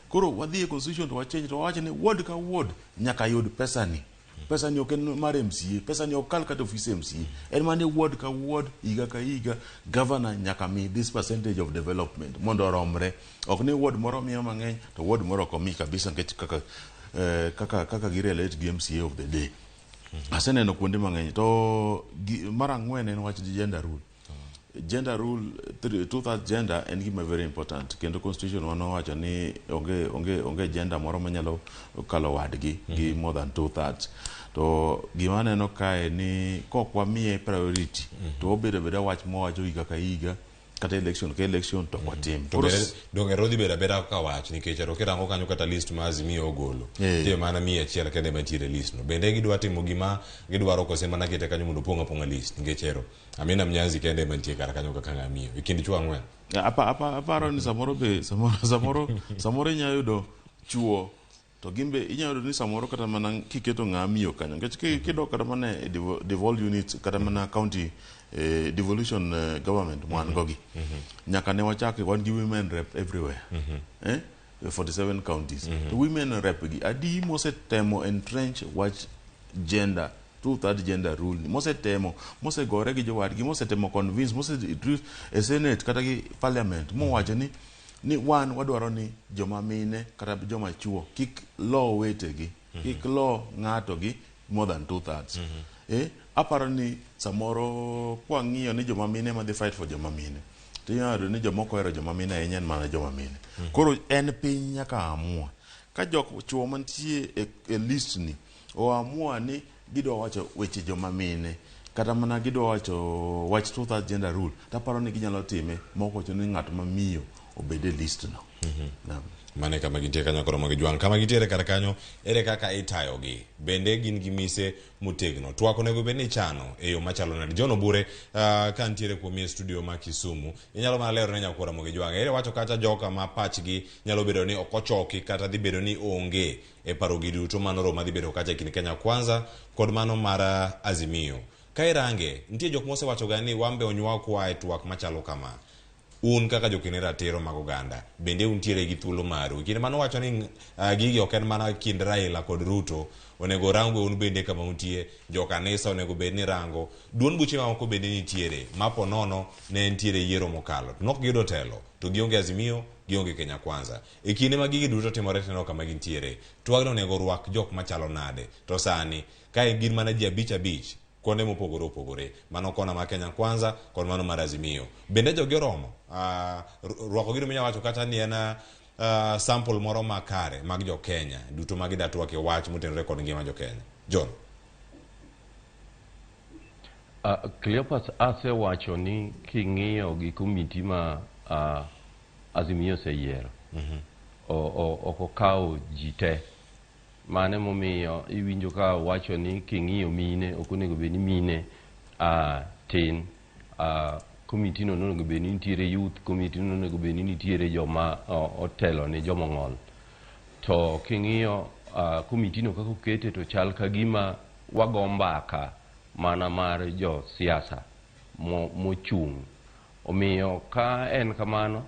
Koro wadhi e constitution to wachange to wawacho ni ward ka ward nyaka yud pesani. Pesani ok en mar MCA, pesani ok kal kata office MCA. En mane ward ka ward, higa ka higa, governor nyaka mi this percentage of development mondo oromre. Ok ni ward moro miyo mang'eny to ward moro ok omi kabisa nikech kaka girelate gi MCA of the day. aseneno kuonde mang'eny to mar ang'wen en wach gender rule. Gender rule, 2/3 gender en gima very important, kendo constitution wanowacho ni onge gender moro manyalo kalo wadgi gi more than 2/3. To gima aneno kae ni kok wamiye priority to obedo beda wach mowacho higa ka higa kata election ka election to watim. Donge rodhi beda ka wach nikech kirango kanyo kata list ma Azimio ogolo. Tie mana 100 kende mantiere list no. Bende gidwa timo gima gidwaro kose mana kete kanyo mondo ponga list nikech Amina Mnyanzi kende mantie kara kanyo kaka ng'amiyo. Ikindi chuo ang'wen. Aparo ni samoro inyayudo chuo to gimbe inyayudo ni samoro kata mana kiketo ng'amiyo kanyo. Nikech kidok kata mana devolved unit kata mana county devolution government mwan gogi. Nyaka ne wachake wan gi women rep everywhere. 47 counties. The women rep gi adi mosetemo entrench watch gender 2/3 gender rule mosetemo gore gi jowadgi mosetemo convince introduce a senate kata gi parliament mowacho ni wan wadwaro ni joma mine kata joma chuo kik law wetegi kik law ng'ato gi more than 2/3. Aparo ni samoro kwa ng'iyo ni joma mine ma dhi fight for joma mine tiyaro ni jomoko hero joma mine ahinya en mana joma mine. Koro en piny nyaka amua ka jok chuo mantie e list ni oamua ni gidwa wacho weche joma mine kata mana gidwa wacho wach 2/3 gender rule, taparo ni ginyalo time moko ni ng'at ma miyo obede list no. Mane kama gintie kanyo koro magijwang kama gintiere kar kanyo ere kaka itayogi bende gin gimise mutegno twako nego beni chano e yo machalo nade John Obure ka ntiere kuomie studio ma Kisumu inyalo mana lero ne nyakora magijwang ere wacho kata joka ma pachgi nyalo bedo ni okochoki kata dhi bedo ni onge e paro gi duto manoro madhi bedo kacha kin Kenya Kwanza kod mano mara Azimio kairange ntie jok mose wacho gani wambe onywa kwa e twak machalo kama un kaka jokinera tero mag oganda bende untiere gi thuolo maru kinde mano wacho ni gigi ok en mana kind Raila kod Ruto onego rango un bende kama untie jokanisa onego bed ni rango duon buche mamoko bende nitiere mapo nono ne ntiere yiero mokalo nok giyudo telo to gionge Azimio gionge Kenya Kwanza e kinde ma gigi duto timore teno kama gintiere twagno onego rwak jok machalo nade to sani kae gin mana ji abich konde mopogore mano kona ma Kenya Kwanza kod mano mar Azimio bende jogi oromo rwako gino minya wacho kata ni en sample moro makare mag jo Kenya duto magida twake wach motenore kod ngima jo Kenya. John Cleopas asewacho ni king'iyo gi komiti ma Azimio seyiero okawo ji te mane momiyo iwinjo ka wacho ni king'iyo mine ok onego bed ni mine tin komiti no onego bed ni nitiere youth komiti no onego bed ni nitiere joma otelo ni joma ng'ol to king'iyo komiti no kaka okete to chal ka gima wago mbaka mana mar jo siasa mochung' omiyo ka en kamano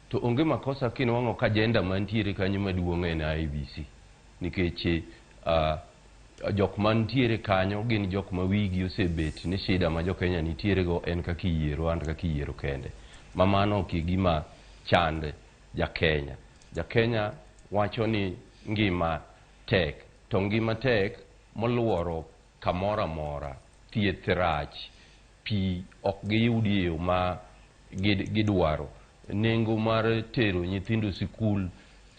to onge makosa kinwang'o ka agenda mantiere kanyo maduong' en IEBC nikech jok mantiere kanyo gin jok ma wigi osebet ni shida ma jo Kenya nitiere go en kaka iyiero and kaka iyiero kende mamano ok gima chande ja Kenya wacho ni ngima tek to ngima tek moluoro kamora mora thieth rach pi ok giyudi e yo ma gidwaro nengo mar tero nyithindo sikul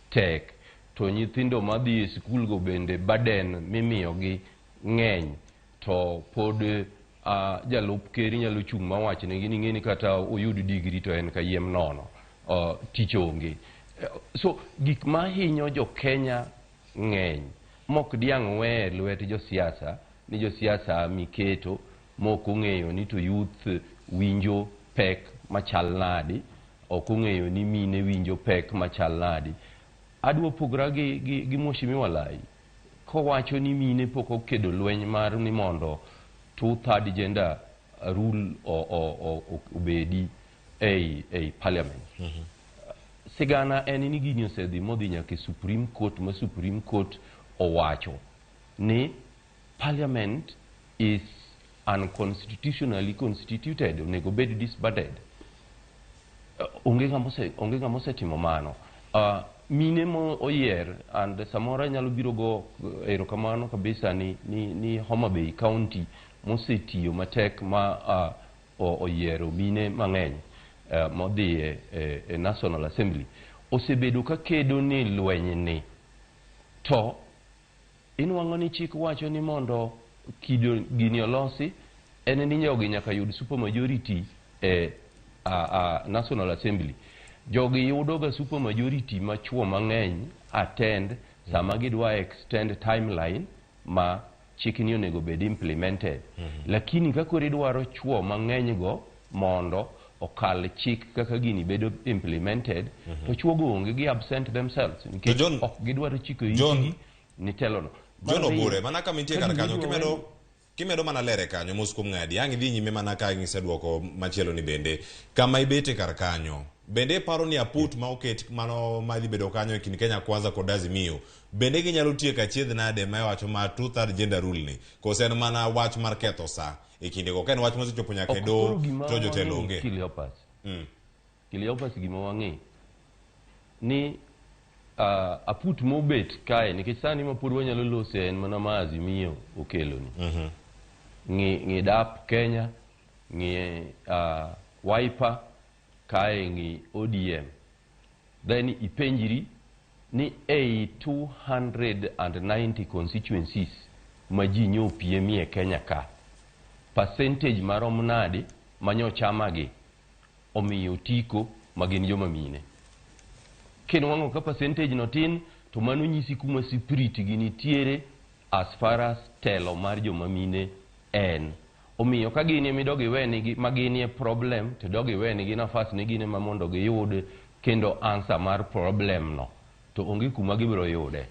tek to nyithindo madhi e sikul go bende baden mimiyogi ng'eny to pod jalup ker nyalo chung' mawachnegi ni ng'eni kata oyud digri to en kayiem nono tich onge so gik ma hinyo jo Kenya ng'eny mok diang' we lwet josiasa ni josiasa miketo mok ong'eyo ni to youth winjo pek machal nadi ok ong'eyo ni mine winjo pek machal nadi adwa pogra gi Mheshimiwa Lai kowacho ni mine pok okedo lweny mar ni mondo 2/3 gender rule obedi ei parliament. Sigana en ni gini osedhi modhi nyaka Supreme Court ma Supreme Court owacho ni parliament is unconstitutionally constituted onego bed disbanded. Onge ng'ama osetimo mano. mine mo oyier and samora nyalo biro go erokamano kabisa ni Homa Bay County mosetiyo matek ma oyiero mine mang'eny modhi e National Assembly osebedo ka kedo ni lweny ni to inwang'o ni chik wacho ni mondo kido gini olosi en ni jogi nyaka yud super majority e National Assembly. Jogi yudo ga super majority ma chuo mang'eny attend sama gidwa extend timeline ma chikni onego bed implemented. Lakini kako ridwaro chuo mang'eny go mondo okal chik kaka gini bedo implemented to chuo go onge gi absent themselves nikech ok gidwaro chiko itgi ni telono. John Obure mana kama nitie kar kanyo kimedo mana lere kanyo moskum ng'adi ang' idhi nyime mana ka ng'iseduoko machielo ni bende kama ibete kar kanyo bende paro ni aput ma oket mano madhi bedo kanyo e kind Kenya Kwanza kod Azimio bende ginyalo tieko achiedh nade ma wacho ma two-third gender rule ni kose en mana wach mar ketho sa e kinde go ken wach mosechopo nyaka do to jotelo onge Kiliopas gima wang'e ni aput mobet kae nikech sani ma pod wanyalo lose en mana ma Azimio okelo ni ng'i DAP Kenya ng'i Wiper kae ng'i ODM then ipenjiri ni 290 constituencies ma ji nyopiemie Kenya ka percentage marom nade manyochama omiyo tiko magin joma mine kinwang'o ka percentage no tin to mano nyisi kuma spirit gi nitiere as far as telo mar joma mine en omiyo ka gini midogi wenigi maginie problem to dogi wenigi nafas ni gine ma mondo giyud kendo answer mar problem no to onge kuma gibiro yude.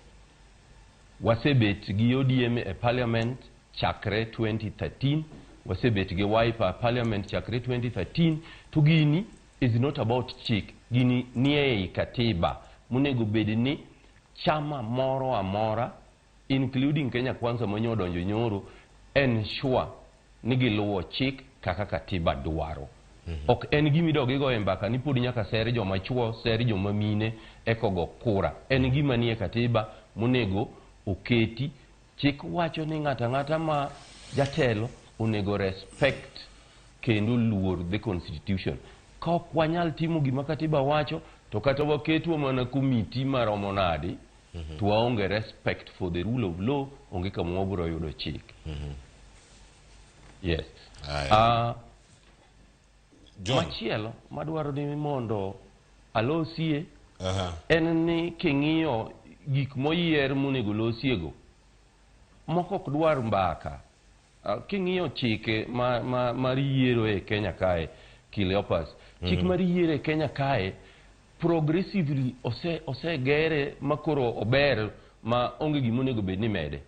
Wasebet gi ODM e parliament chakre 2013 wasebet gi Wiper parliament chakre 2013 to gini is not about chik gini nie katiba monego bed ni chama moro amora including Kenya Kwanza monyodonjo nyoro ensure ni giluwo chik kaka katiba dwaro. Ok en gimi dogi go embaka ni pod nyaka ser joma chuo ser joma mine ekogo kura en gima nie katiba monego oketi chik wacho ni ng'ata ma jatelo onego respect kendo luor the constitution. Kok wanyal timo gima katiba wacho to kata waketwa mana komiti maromo nadi to waonge respect for the rule of law onge kama wabiro yudo chik. Yes. Machielo madwaro ni mondo alosie en ni king'iyo gik moyier monego losiego moko ok dwar mbaka. King'iyo chike mar yiero e Kenya kae Kiliopas chik mar yiero e Kenya kae progressively osegere makoro ober ma onge gima onego bed ni mede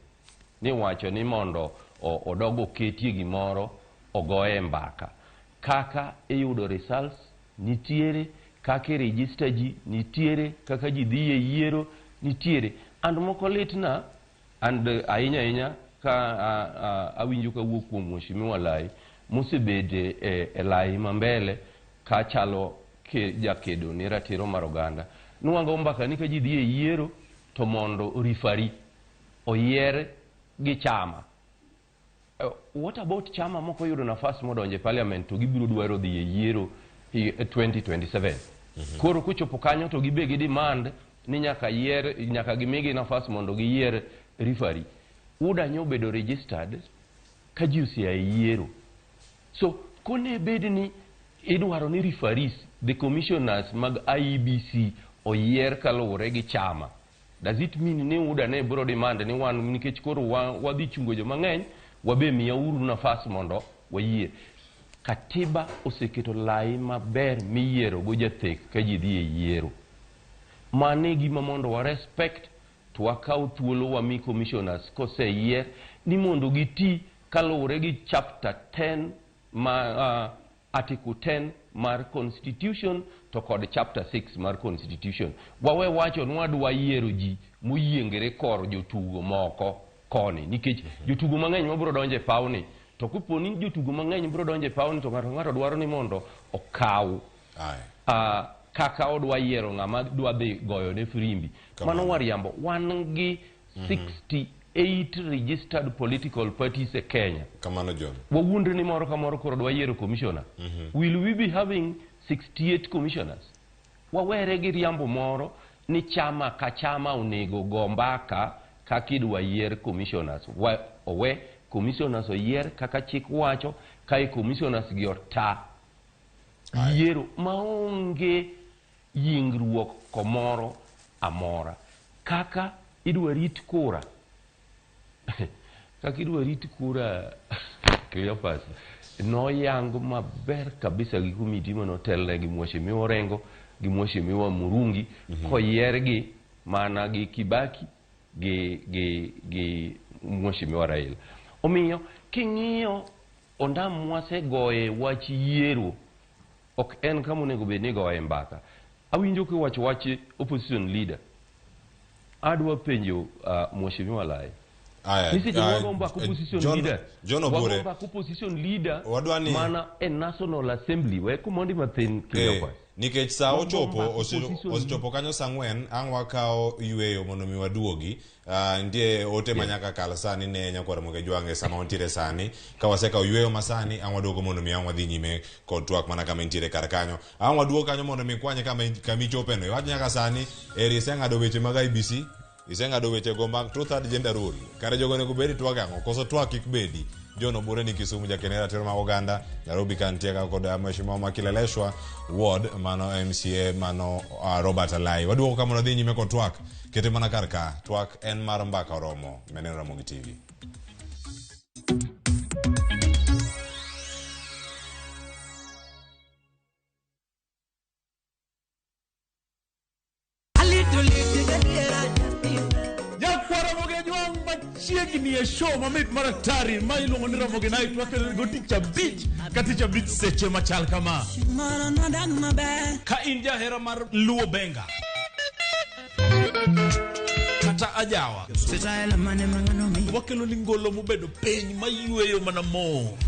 ni wacho ni mondo odogo ketie gimoro ogoye mbaka kaka iyudo results nitiere kaka register ji nitiere kaka ji dhi e yiero nitiere and moko litna and ahinya ka awinjo ka wuok kuom Mheshimiwa Lai mosebede e lai mambele ka chalo jakedo ni ratiro mar oganda nuwango mbaka ni ka ji dhi e yiero to mondo rifari oyier gi chama. What about chama moko yudo nafas modonje parliament to gibiro dwaro dhi e yiero 2027 koro kuchopo kanyo to gibe gi demand ni nyaka gimigi nafas mondo giyier rifari udanyo bedo registered ka ji osia e yiero. So kone bed ni idwaro ni referees the commissioners mag IEBC oyier kaluwore gi chama. Does it mean ni udane bro demand ni wan nikech koro wadhi chungo jo mang'eny wabe miya uru nafas mondo wayier. Katiba oseketo lai maber miyiero go jathek ka ji dhi e yiero. Mane gima mondo wa respect to wakaw thuolo wa mi commissioners koseyier ni mondo giti kaluwore gi chapter 10 article 10 mar constitution to kod chapter 6 mar constitution. Wawe wacho nwadwa yiero ji moyiengere kor jotugo moko koni nikech jotugo mang'eny mabiro donje pawni to kuponi jotugo mang'eny biro donje pawni to ng'ato dwaro ni mondo okaw kaka odwa yiero ng'ama dwa dhi goyo ne firimbi. Mano wariambo. Wan gi 68 registered political parties e Kenya. Kamano John. Wawuondre ni moro ka moro koro dwa yiero commissioner. Will we be having 68 commissioners? Wawere gi riambo moro ni chama ka chama onego go mbaka kaka idwa yier commissioners. Owe commissioners oyier kaka chik wacho, kai commissioners gi ota yiero maonge yingruok komoro amora. Kaka idwa rit kura. Kaka idwa rit kura Cleopas no yango maber kabisa gi komiti mano telne gi Mheshimiwa Orengo gi Mheshimiwa Murungi koyiergi mana gi Kibaki gi Mheshimiwa Raila. Omiyo king'iyo ondam mwase goye wach yiero ok en kama onego bed ni goye mbaka. Awinjo kiwacho wach opposition leader. Adwa penjo Mheshimiwa Lai. John Obure. Opposition leader mana a National Assembly we kumondi mathin Cleopas. Nikech sa ochopo kanyo sang'wen ang' wakao yweyo mondo mi waduogi. Ndie ote manyaka kala sani ne nyakwara moge jwange sama ontire sani. Ka waseka yweyo masani ang' waduogo mondo mi ang' wadhi nyime kod twak mana kama intire kar kanyo. Ang' waduogo kanyo mondo mi kwanye kama ichopeno. Iwach nyaka sani eri iseng'ado weche mag IBC. Iseng'ado weche go mag two-third gender rule. Kare jogo nego bedi twak ang'o. Koso twak kik bedi. John Obure ni Kisumu jakenera tero ma Uganda. Nairobi kantie ka kod Mheshimiwa Makileleshwa Ward mano MCA mano Robert Alai. Waduogo kama dhi nyime kod twak. Kete mana kar ka. Twak en mar mbaka oromo. Menen Ramogi TV. Chiegni e show mamit maraktari ma iluongo ni Ramogi Night wakelo go ticha beach katicha beach seche machal kama. Ka in jahera mar luo benga kata ajawa wakelo ni ngolo mobedo piny mayueyo mana mo.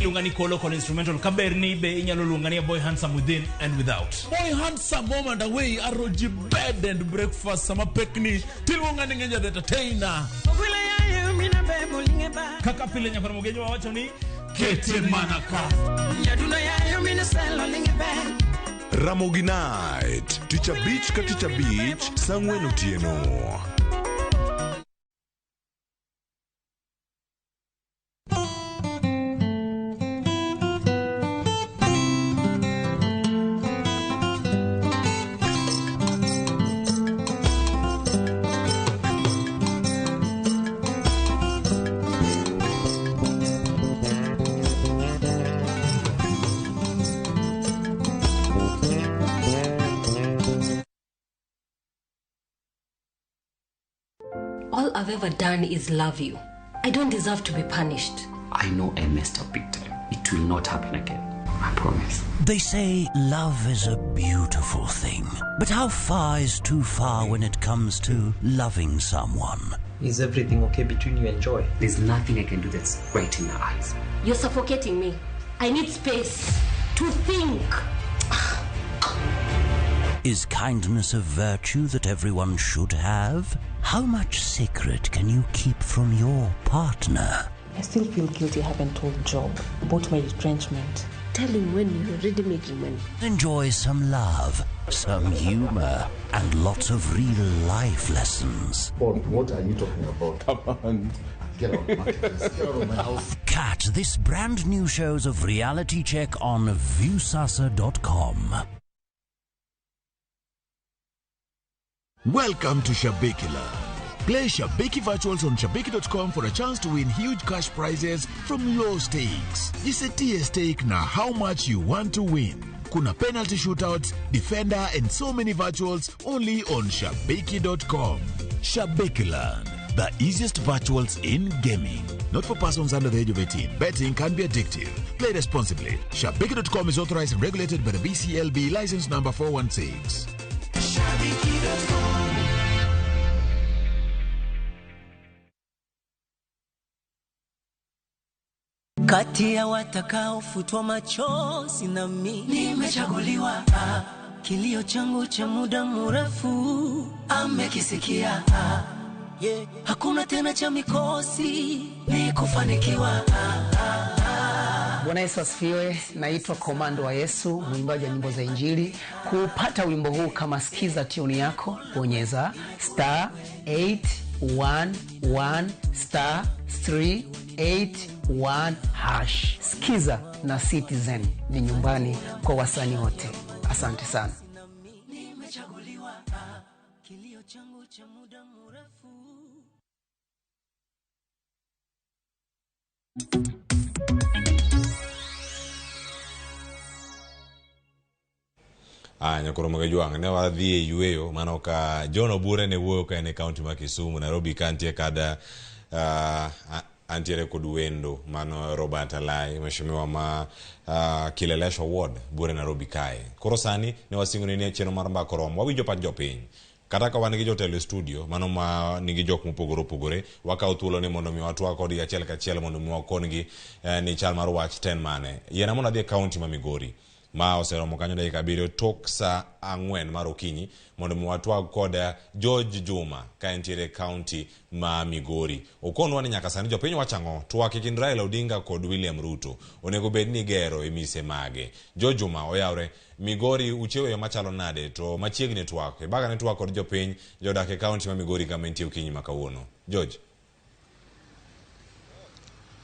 Lungani kolo con instrumental kaberni be inyalo lungani Boy Handsome Within and Without. Boy Handsome moment away aroji bed and breakfast sama pekni tilungani ngenja the entertainer. Kaka pile nyakara mogenyo wacho ni kete manaka. Ramogi Night, Teacher Beach ka Teacher Beach, sang'wen otieno. All I've ever done is love you. I don't deserve to be punished. I know I messed up big time. It will not happen again. I promise. They say love is a beautiful thing. But how far is too far when it comes to loving someone? Is everything okay between you and Joy? There's nothing I can do that's right in her eyes. You're suffocating me. I need space to think. Is kindness a virtue that everyone should have? How much secret can you keep from your partner? I still feel guilty I haven't told Job about my retrenchment. Tell him when you're already making money. Enjoy some love, some humor, and lots of real life lessons. What are you talking about? Come on. Get out of my house. Catch this brand new shows of Reality Check on viewsasa.com. Welcome to Shabikiland. Play Shabiki Virtuals on Shabiki.com for a chance to win huge cash prizes from low stakes. Jisetie stake na how much you want to win. Kuna penalty shootouts, defender, and so many virtuals only on Shabiki.com. Shabikiland, the easiest virtuals in gaming. Not for persons under the age of 18. Betting can be addictive. Play responsibly. Shabiki.com is authorized and regulated by the BCLB license number 416. Shabiki.com. Kati ya watakaofutwa machozi na mimi nimechaguliwa. Kilio changu cha muda mrefu amekisikia. Hakuna tena cha mikosi, ni kufanikiwa. Bwana Yesu asifiwe. Naitwa Komando wa Yesu, mwimbaji wa nyimbo za Injili. Kupata wimbo huu kama sikiza tune yako, bonyeza *811 *381 #. Sikiza na Citizen ni nyumbani kwa wasanii wote. Asante sana. Kilio changu cha muda mrefu. Nyakoro magajwang ne wadhi e yueyo mano ka Jono Bure ne wuoyo ka ne county ma Kisumu. Nairobi kantie kada antiere kod wendo mano Robert Alai mheshimiwa ma Kileleshwa Ward Bure Nairobi kae. Koro sani ne wasingoni ne cheno mar mbako rom wawinjo pat jopiny. Kata ka wan gi jotelo studio mano ma nigi jok mopogore opogore wakaw thuolo ni mondo mi watwa kod achiel kachiel mondo mi wakongi ni chal mar wach 10 mane. Yena mondo adhi e county ma Migori ma oseromo kanyo dakika 7 tok saa 4 mar okinyi mondo mi watwag kod George Juma ka entiere county ma Migori. Okonwa ni nyaka sani jopiny wachango twak kind Raila Odinga kod William Ruto onego bed ni gero e mise mage. George Juma oyawre Migori uchewe yo machalo nade to machiegni twak e baga ne twak kod jopiny jodak e county ma Migori kama entie okinyi ma kawuono. George.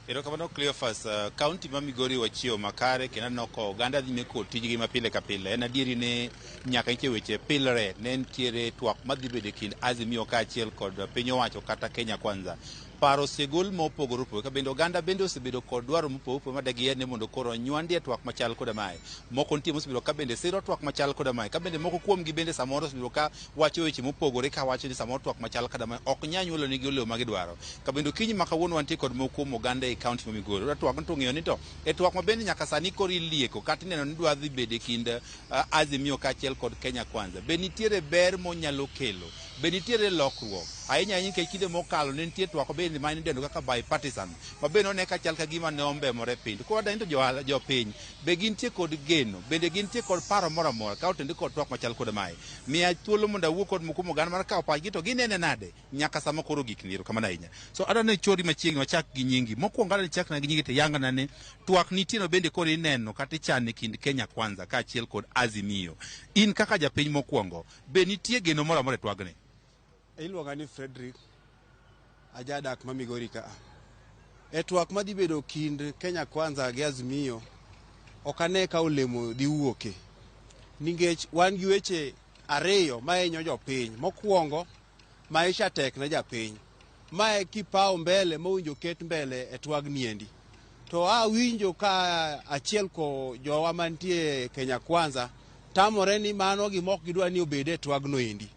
Ero kamano Cleophas, county ma Migori wachio makare kena noko ganda dhi meko tijgi ma pile ka pile. En adieri ne nyaka nitie weche pilre ne ntiere twak madhi bede kind Azimio ka achiel kod piny owacho kata Kenya Kwanza. Paro segol mopogore opogore ka bende oganda bende osebedo kod dwaro mopogore opogore madagi ne mondo koro nywandie twak machal koda mae. Moko nitie mosebedo ka bende siro twak machal koda mae. Ka bende moko kuom gi bende samoro osebedo ka wacho weche mopogore ka wacho ni samoro twak machal koda mae ok nyanyuolo nigi oleo ma gidwaro. Ka bende kinyi ma kawuono wantie kod moko kuom oganda e county ma Migori. Ora twak to ng'iyo ni to e twak ma bende nyaka sani koro ilieko kata neno ni dwa dhi bede kind Azimio ka achiel kod Kenya Kwanza. Be nitiere ber monyalo kelo. Be nitiere lokruok. Ahinya nikech kinde mokalo ne nitie twak bende ma idendo kaka bipartisan ma bende one ka chal ka gima ne ombemore piny. Koro dani to jopiny be gintie kod geno bende gintie kod paro moro amora ka otendi kod twak machal kod mae. Miya thuolo mondo awuo kod moko moganda mar kawo pachgi to ginene nade nyaka sama koro gik niro kamano ahinya. So adwani chori machiegni wachak gi nyingi. Mokwongo adwani chak na gi nyingi to yangana ne twak nitie no bende koro ineno kata ichan e kind Kenya Kwanza ka achiel kod Azimio. In kaka japiny mokwongo be nitie geno moro amora e twagne? Iluonga ni Frederick ajadak ma Migori ka. E twak madhi bedo kind Kenya Kwanza gi Azimio ok ane ka olemo dhi wuoke. Nikech wan gi weche ariyo ma hinyo jopiny. Mokwongo maisha tek na japiny. Mae kipawo mbele mowinjo ket mbele e twag niendi. To awinjo ka achiel ko jowa mantie Kenya Kwanza tamore ni mano gimok gidwa ni obede e twagno endi.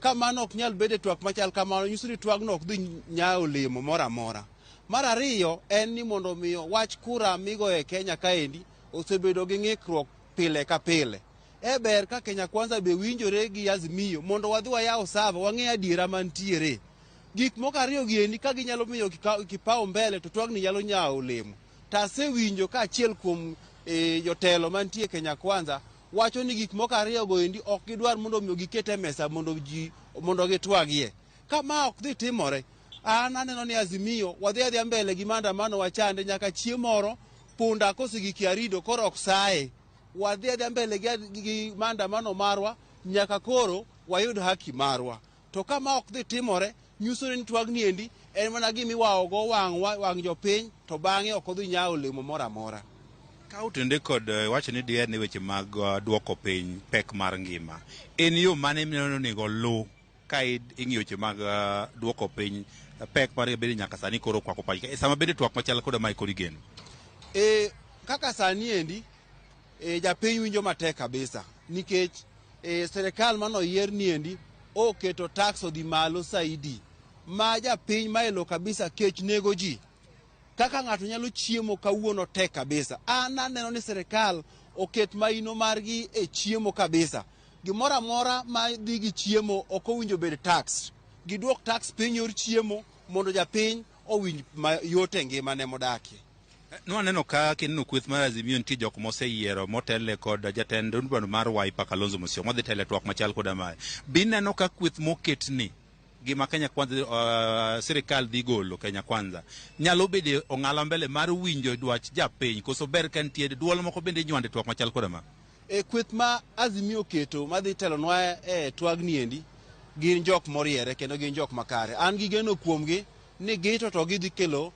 Ka mano ok nyal bede twak machal kamano nyiso ni twagno ok dhi nyawo olemo moro amora. Mar ariyo en ni mondo miyo wach kura migo e Kenya kaendi osebedo gi ng'ikruok pile ka pile. Ber ka Kenya Kwanza be winjore gi Azimio mondo wadhi wayaw sava wang'e adiera mantiere. Gik moko ariyo giendi ka ginyalo miyo kipawo mbele to twagni nyalo nyawo olemo. Tasewinjo ka achiel kuom jotelo mantie Kenya Kwanza wacho ni gik moko ariyo goendi ok gidwar mondo miyo gikete mesa mondo gitwagie. Kama ok dhi timore, an aneno ni Azimio wadhi adhia mbele gi maandamano wachande nyaka chieng' moro punda kosegiki arido koro ok saye. Wadhi adhia mbele gi maandamano marwa nyaka koro wayud haki marwa. To kama ok dhi timore, nyiso ni twagni endi en mana gimiwawogo wang' jopiny to bang'e ok odhi nyawo olemo moro amora. Ka utende kod wacho ni diher ne weche mag duoko piny pek mar ngima. En yo mane mineno nego lu ka ing'iyo weche mag duoko piny pek mar bede nyaka sani koro kwako pachka. Sama bede twak machal koda mae kod igeno. Kaka sani endi japiny winjo matek kabisa nikech serikal mano yier ni endi oketo tax odhi malo saidi ma japiny maelo kabisa kech nego ji. Kaka ng'ato nyalo chiemo kawuono tek kabisa. An aneno ni serikal oket maino margi e chiemo kabisa. Gimoro amora ma dhi gi chiemo ok owinjo bed tax. Giduok tax piny yor chiemo mondo japiny owinj mayot e ngimane modakie. Nwaneno ka kineno kweth mar Azimio nitie jok moseyiero motelle kod jatend dundo mar Wiper Kalonzo Musyoka madhi tele twak machal koda mae. Bineno ka kweth moketni gima Kenya Kwanza sirikal dhi golo Kenya Kwanza nyalo bede ong'ala mbele mar winjo dwach japiny koso ber ka nitie duol moko bende nywande twak machal koda ma. Kweth ma Azimio keto madhi telonwa twagni endi gin jok moriere kendo gin jok makare. An gi geno kuomgi ni gito to gidhi kelo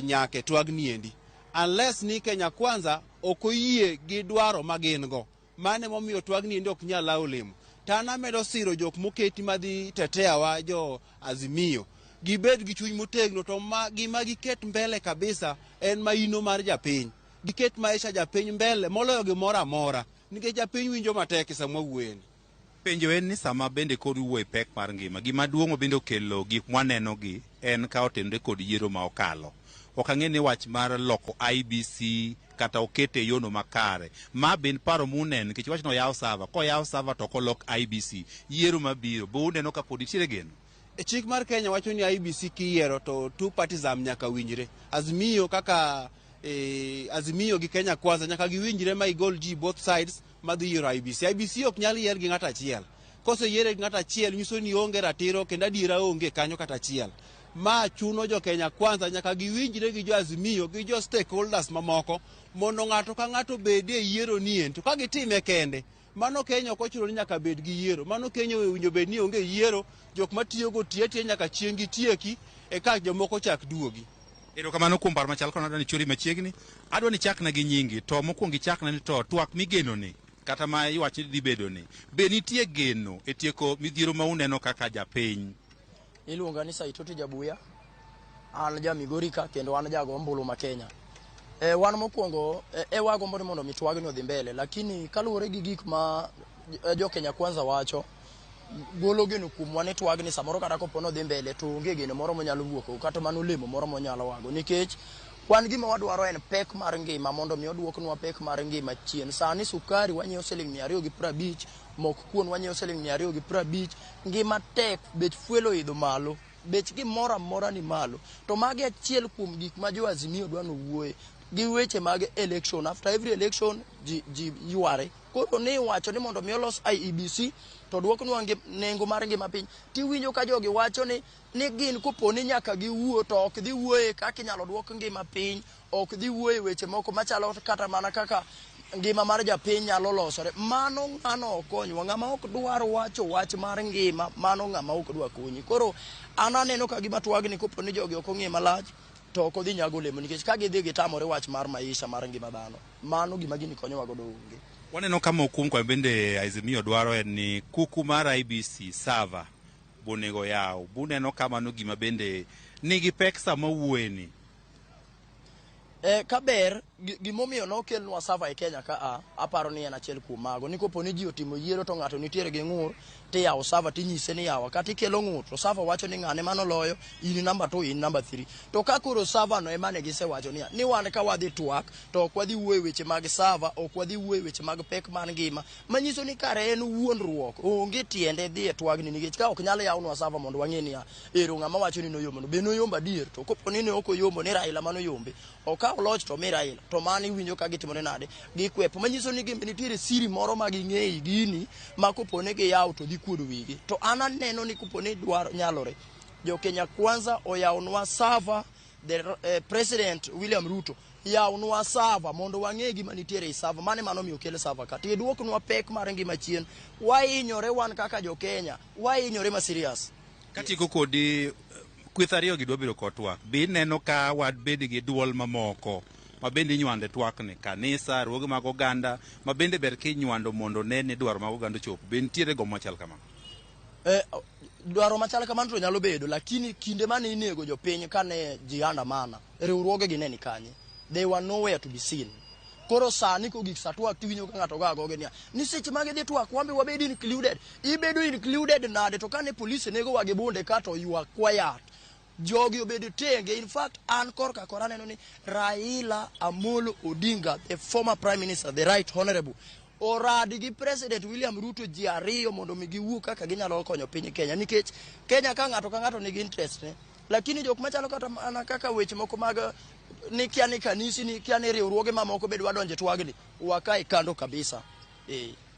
nyake twagni endi. Unless ni Kenya Kwanza okoyie gi dwaro magin go. Mane momiyo twagni endi ok nyal lawo lemo. Tana medo siro jok moketi madhi tetea wa jo Azimio. Gibed gi chuny motegno to gima giket mbele kabisa en maino mar japiny. Giket maisha japiny mbele moloyo gimoro amora. Nikech japiny winjo matek sama wuoyeni. Penjo en ni sama bende kod wuoy pek mar ngima. Gima duong' bende okelo gik mwaneno gi en ka otenore kod yiero ma okalo. Ok ang'e ni wach mar loko IBC kata okete yono makare. Ma bin paro munen nikech wach no yaw sava. Ko yaw sava to kolok IBC. Yiero mabiro. Bo uneno ka pod itiere geno. Chik mar Kenya wacho ni IBC kiyiero to two partism nyaka winjre. Azimio kaka Azimio gi Kenya Kwanza nyaka giwinjre ma igol ji both sides madhi yiero IBC. IBC ok nyal yier gi ng'ato achiel. Kose yiere gi ng'ato achiel nyiso ni onge ratiro kendo adiera onge kanyo kata achiel. Ma chuno jo Kenya Kwanza nyaka giwinjre gi jo Azimio gi jo stakeholders mamoko mondo ng'ato ka ng'ato bedie yiero nien. To ka gitime kende mano Kenya ok ochuno ni nyaka bed gi yiero. Mano Kenya owinjo bed ni onge yiero, jok matiyo go tie nyaka chiengi tieki ka jomoko chak duogi. Erokamano kuom paro machal kono adwani chori machiegni. Adwani chakna gi nyingi to mokwongo ichakna ni to twak migeno ni kata ma iwacho ni dhi bedo ni. Be nitie geno e tieko midhiero ma uneno kaka japiny? Iluonga ni Saitoti Jabuya. An ja Migori ka kendo an jago ombulu ma Kenya. Wan mokwongo wagombo ni mondo mitwagni odhi mbele, lakini kaluwore gi gik ma jo Kenya Kwanza wacho golo geno kuom wane twagni samoro kata kopono dhi mbele to onge geno moro monyalo wuok kata mano lemo moro monyalo wago nikech kwan gima wadwaro en pek mar ngima mondo mi oduoknwa pek mar ngima chien. Sani sukari wanyieo siling 250, mok kuon wanyieo siling 250, ngima tek, bech fuelo idho malo, bech gimoro amora ni malo. To magi achiel kuom gik ma jo Azimio dwano wuoye gi weche mag election. After every election ji yuare. Koro ni wacho ni mondo mi olos IEBC to duoknwa nengo mar ngima piny. Tiwinjo ka jogi wacho ni gin koponi nyaka giwuo to ok dhi wuoye kaka inyalo duok ngima piny, ok dhi wuoye weche moko machalo kata mana kaka ngima mar japiny nyalo losore. Mano ng'ano okonywa. Ng'ama ok dwaro wacho wach mar ngima, mano ng'ama ok dwa konyi. Koro an aneno ka gima twagni koponi jogi ok ong'e malach to ok odhi nyago lemo nikech ka gidhi gitamore wach mar maisha mar ngima dhano, mano gima gini konyowa godo onge. Waneno kama okum kwa bende Azimio dwaro en ni kuku mar IBC sava bonego yaw. Buneno kama no gima bende nigi pek sama wuoyeni. Kaber gimomiyo nokelnwa sava e Kenya ka aparo ni en achiel kuom mago ni koponi ji otimo yiero to ng'ato nitiere gi ng'ur tiyawo sava tinyise ni yawa kata ikelo ng'ur to sava wacho ni ng'ane manoloyo in namba 2 in namba 3 to ka koro sava no ema ne gisewacho ni wan ka wadhi twak to ok wadhi wuoye weche mag sava, ok wadhi wuoye weche mag pek mar ngima, manyiso ni kare en wuondruok onge tiende dhi e twagni nikech ka ok nyal yawnwa sava mondo wang'e ni ero ng'ama wacho ni noyombo no be noyombo adier. To koponi ne ok oyombo ni Raila manoyombe okaw loch to mi Raila to mani winjo ka gitimore nade gikwepo, manyiso ni gimbe nitiere siri moro ma ging'eyi gini ma kopone giyaw to dhi kuodo wigi. To an aneno ni kopone dwaro nyalore jo Kenya Kwanza oyawnwa sava, the President William Ruto yawnwa sava mondo wang'e gima nitiere i sava, mane mano miyo kele sava ka tiduoknwa pek mar ngima chien. Wainyore wan kaka jo Kenya, wainyore ma serious. Katieko kodi kweth ariyo gi dwa biro kod twak. Be neno ka wad bedi gi duol mamoko ma bende nywande twak ni kanisa, ruoge mag oganda ma bende ber kinywando mondo ne dwaro mag oganda chopo. Be nitiere go machal kama? Dwaro machal kamano to nyalo bedo, lakini kinde mane inego jopiny kane ji andamana riwruoge gi ne ni kanye, they were nowhere to be seen. Koro sani ko gik sa twak tiwinjo ka ng'ato gago genia ni seche mage dhi twak wambe wabedi included. Ibedo included nade to kane polisi nego wage bunde ka to you are quiet. Jogi obedo tenge. In fact an korka kora neno ni Raila Amolo Odinga, the former prime minister, the right honorable, oradi gi President William Ruto ji ariyo mondo mi giwuo kaka ginyalo konyo piny Kenya nikech Kenya ka ng'ato nigi interest ne lakini jok machalo kata ana kaka weche moko mag ni kia ni kanisi ni kia ni riwruoge mamoko be dwa donje twagni wakai kando kabisa.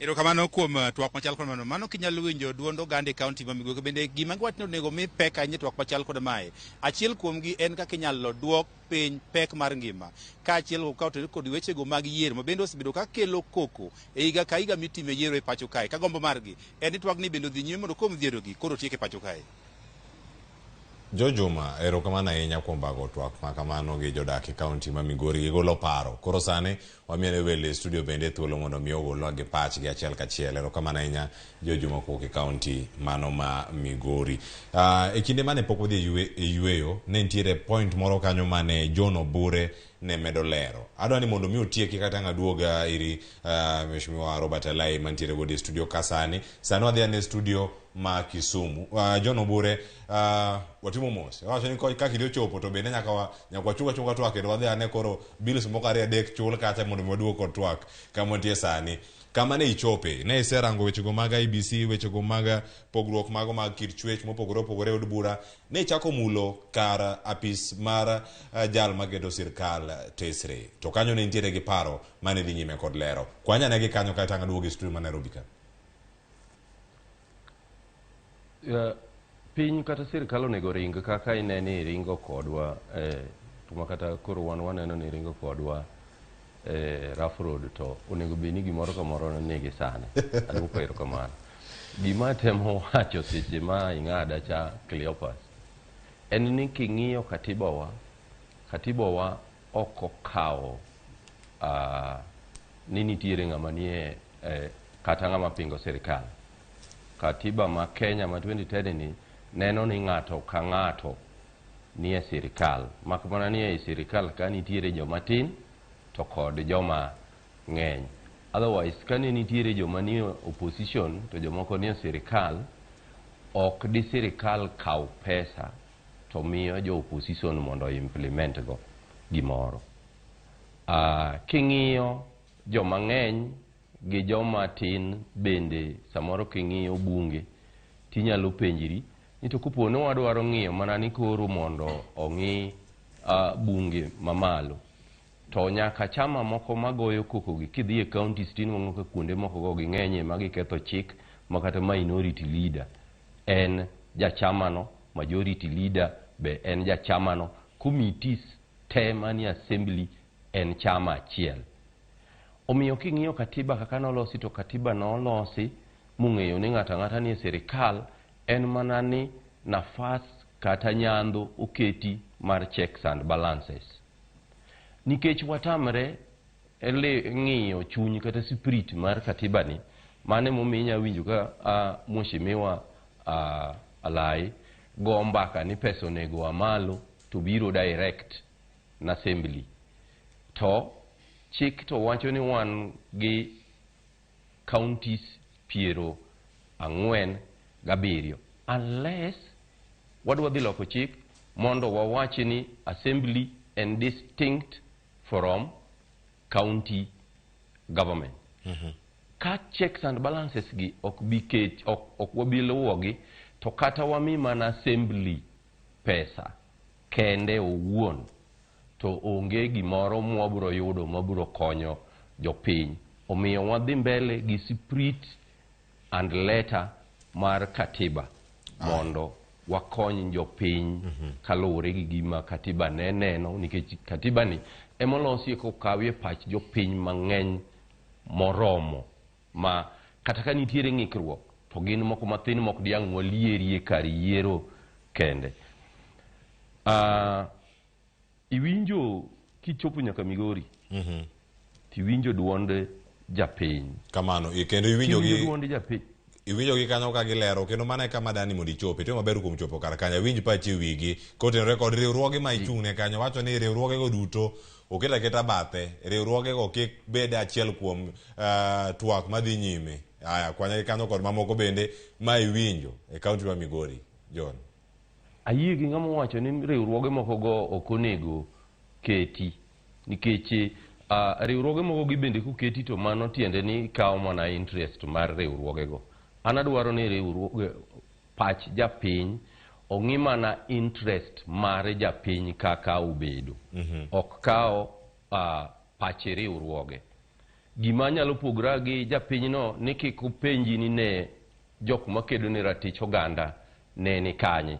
Erokamano kuom twak machal kod mano. Mano kinyalo winjo duond oganda e kaunti ma Migori bende gima giwacho nego mi pek ahinya twak machal kod mae. Achiel kuomgi en kaka inyalo duok piny pek mar ngima. Ka achiel kod wechego mag yiero mabende osebedo ka kelo koko e higa ka higa mitime yiero e pacho kae. Ka gombo margi en ni twagni bende odhi nyime mondo kuom dhierogi koro tieke pacho kae. Jojuma, erokamano ahinya kuom bago twak ma kamano gi jodak e kaunti ma Migori gigolo paro. Koro sani wamiene wele studio bende thuolo mondo mi ogolwa gi pachgi achiel kachiel. Erokamano ahinya Jojuma kuok e kaunti mano ma Migori. E kinde mane pok wadhi e yweyo, ne nitiere point moro kanyo mane John Obure ne medo lero. Adwa ni mondo mi otieki kata ngaduoga iri Mheshimiwa Robert Alai mantiere godi studio kasani. Sani wadhi ane studio ma Kisumu. John Obure watimo mos. Wacho ni kaka kidhi ochopo to bende nyaka chunga twak kendo wadhi ane koro bills moko 2-3 chul kata mondo waduok kod twak kama nitie sani. Kama ne ichope, ne iserango wechego mag IBC, wechego mag pogruok mago mag kit chwech mopogore opogore od bura, ne ichako mulo kar apis mar jal magedo sirkal tesre. To kanyo ne nitiere gi paro mane dhi nyime kod lero. Kwanya ne gi kanyo kata ngaduogi studio ma Nairobi ka. Piny kata sirkal onego ring kaka ineni ringo kodwa tuma kata koro waneno ni ringo kodwa rough road to onego beni gimoro kamoro negi sane. Aduoko erokamano. Gima temo wacho seche ma ing'ada cha Cleopas en ni king'iyo katibawa oko kawo ni nitiere ng'ama nie kata ng'ama pingo sirkal. Katiba ma Kenya ma 2010 ni neno ni ng'ato ka ng'ato nie sirkal. Makmana nie sirkal ka nitiere joma tin to kod joma ng'eny. Otherwise, ka nitiere joma nie opposition to jomoko nie sirkal, ok di sirkal kaw pesa to miyo jo opposition mondo implement go gimoro. King'iyo joma ng'eny gi joma tin bende samoro king'iyo bunge tinyalo penjiri ni to kupo ni wadwaro ng'iyo mana ni koro mondo ong'i bunge mamalo to nyaka chama moko magoyo koko gi kidhi e county stin ka kuonde moko go gi ng'enye magi ketho chik makata minority leader en jachamano, majority leader be en jachamano, committees te mani assembly en chama achiel. Omiyo king'iyo katiba kaka nolosi to katiba nolosi mung'eyo ni ng'ata ni sirkal en mana ni nafas kata nyando oketi mar checks and balances. Nikech watamre ng'iyo chuny kata spirit mar katiba ni mane mominya winjo ka Mheshimiwa Alai go mbaka ni pesa onego amalo to biro direct na assembly. To chik to wacho ni wan gi counties 47 unless wadwa dhi loko chik mondo wawachi ni assembly and distinct from county government. Ka checks and balances gi ok wabiluwogi to kata wami mana assembly pesa kende owuon to onge gimoro mwabro yudo mabro konyo jopiny. Omiyo wadhi mbele gi spirit and letter mar katiba mondo wakony jopiny kaluwore gi gima katiba ne neno, nikech katiba ni emolosi kokawie pach jopiny mang'eny moromo ma kata ka nitiere ng'ikruok to gin moko mathin mok diang' walierie kar yiero kende. Iwinjo kichopo nyaka Migori tiwinjo duonde japiny kamano kendo iwinjo gi kanyo ka gilero kendo mana kama dani mondo ichope to maber kuom chopo kar kanyo winj pachi wigi kotenore kod riwruoge ma ichung'ne kanyo. Wacho ni riwruoge go duto oketa keta bathe, riwruoge go kik bed achiel kuom twak madhi nyime. Aya kwanya kanyo kod mamoko bende ma iwinjo e kaunti ma Migori. John, ayie gi ng'ama wacho ni riwruoge moko go ok onego keti nikech riwruoge moko gi bende kuketi to mano tiende ni kawo mana interest mar riwruoge go. An adwaro ni riwruoge pach japiny ong'i mana interest mare japiny kaka obedo ok kao pach riwruoge. Gima nyalo pogore gi japinyno ni kik upenji ni ne jok makedo ni ratich oganda ne ni kanye.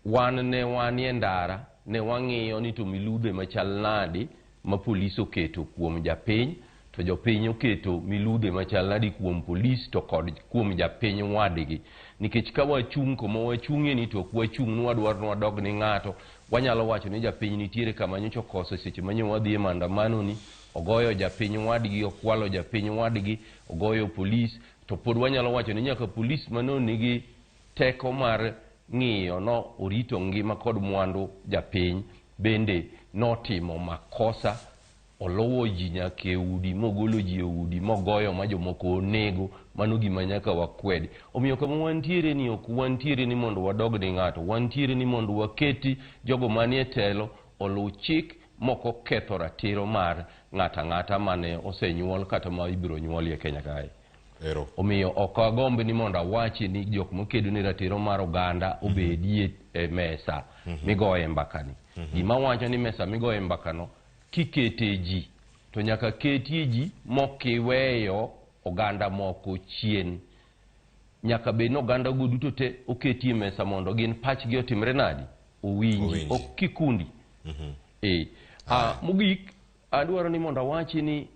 Wan ne wanie ndara ne wang'iyo ni to miludhe machal nadi ma polis oketo kuom japiny, to jopiny oketo miludhe machal nadi kuom polis to kod kuom japiny wadgi. Nikech ka wachung' kuma wachung'ie ni to ok wachung' ni wadwaro ni wadog ni ng'ato, wanyalo wacho ni japiny nitiere kama nyocha koso seche manyo wadhi e maandamano ni, ogoyo japiny wadgi, okwalo japiny wadgi, ogoyo polis, to pod wanyalo wacho ni nyaka polis mano nigi teko mar ng'iyo no orito ngima kod mwandu japiny bende notimo makosa, olowo ji nyaka e udi, mogolo ji e udi, mogoyo ma jomoko onego. Mano gima nyaka wakwedi. Omiyo kama wantiere ni ok wantiere ni mondo wadog ni ng'ato, wantiere ni mondo waketi jogo manie telo oluw chik moko ketho ratiro mar ng'ata mane osenyuol kata ma ibiro nyuol e Kenya kae. Omiyo ok agombi ni mondo awachi ni jok mokedo ni ratiro mar oganda obedie e mesa migoye mbakani. Gima wacho ni mesa migoye mbakano kikete ji to nyaka ketie ji mokiweyo oganda moko chien. Nyaka bed oganda go duto te oketie mesa mondo gin pachgi otimre nadi owinji, ok kikundi. Mogik adwaro ni mondo awachi ni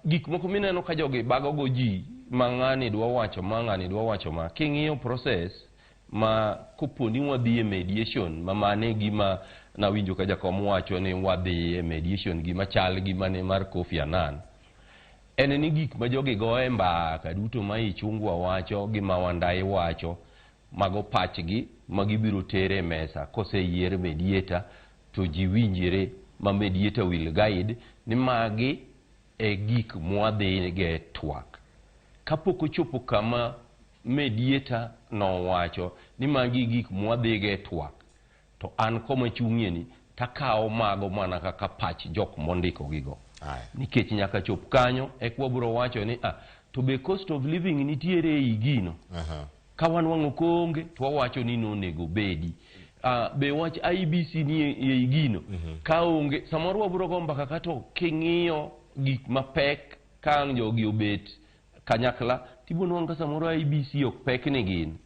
gik moko mineno ka jogi bagogo ji ma ng'ani dwa wacho ma ng'ani dwa wacho ma king'iyo process ma koponi wadhi e mediation ma mane gima nawinjo ka jakom wacho ni wadhi e mediation gima chal gima ne mar Kofi Annan, en ni gik ma jogi goe mbaka duto ma Ichung'wa wacho gima Wandai wacho mago pachgi ma gibiro tere e mesa koseyier mediator to ji winjire ma mediator will guide ni magi e gik mwadhige twak. Kapok ochopo kama mediator no wacho ni magi gik mwadhige twak, to an koma chung'ie ni takao mago mana kaka pach jok mondiko gigo. Nikech nyaka chop kanyo ekwa biro wacho ni to be cost of living nitiere e gino. Ka wan wang'o konge to wawacho ni nonego bedi. Be wach IBC ni e gino. Ka onge samoro wabiro go mbaka kato king'iyo gik mapek kang jogi obet kanyakla tibono wanga samoro IBC ok pek ni gin.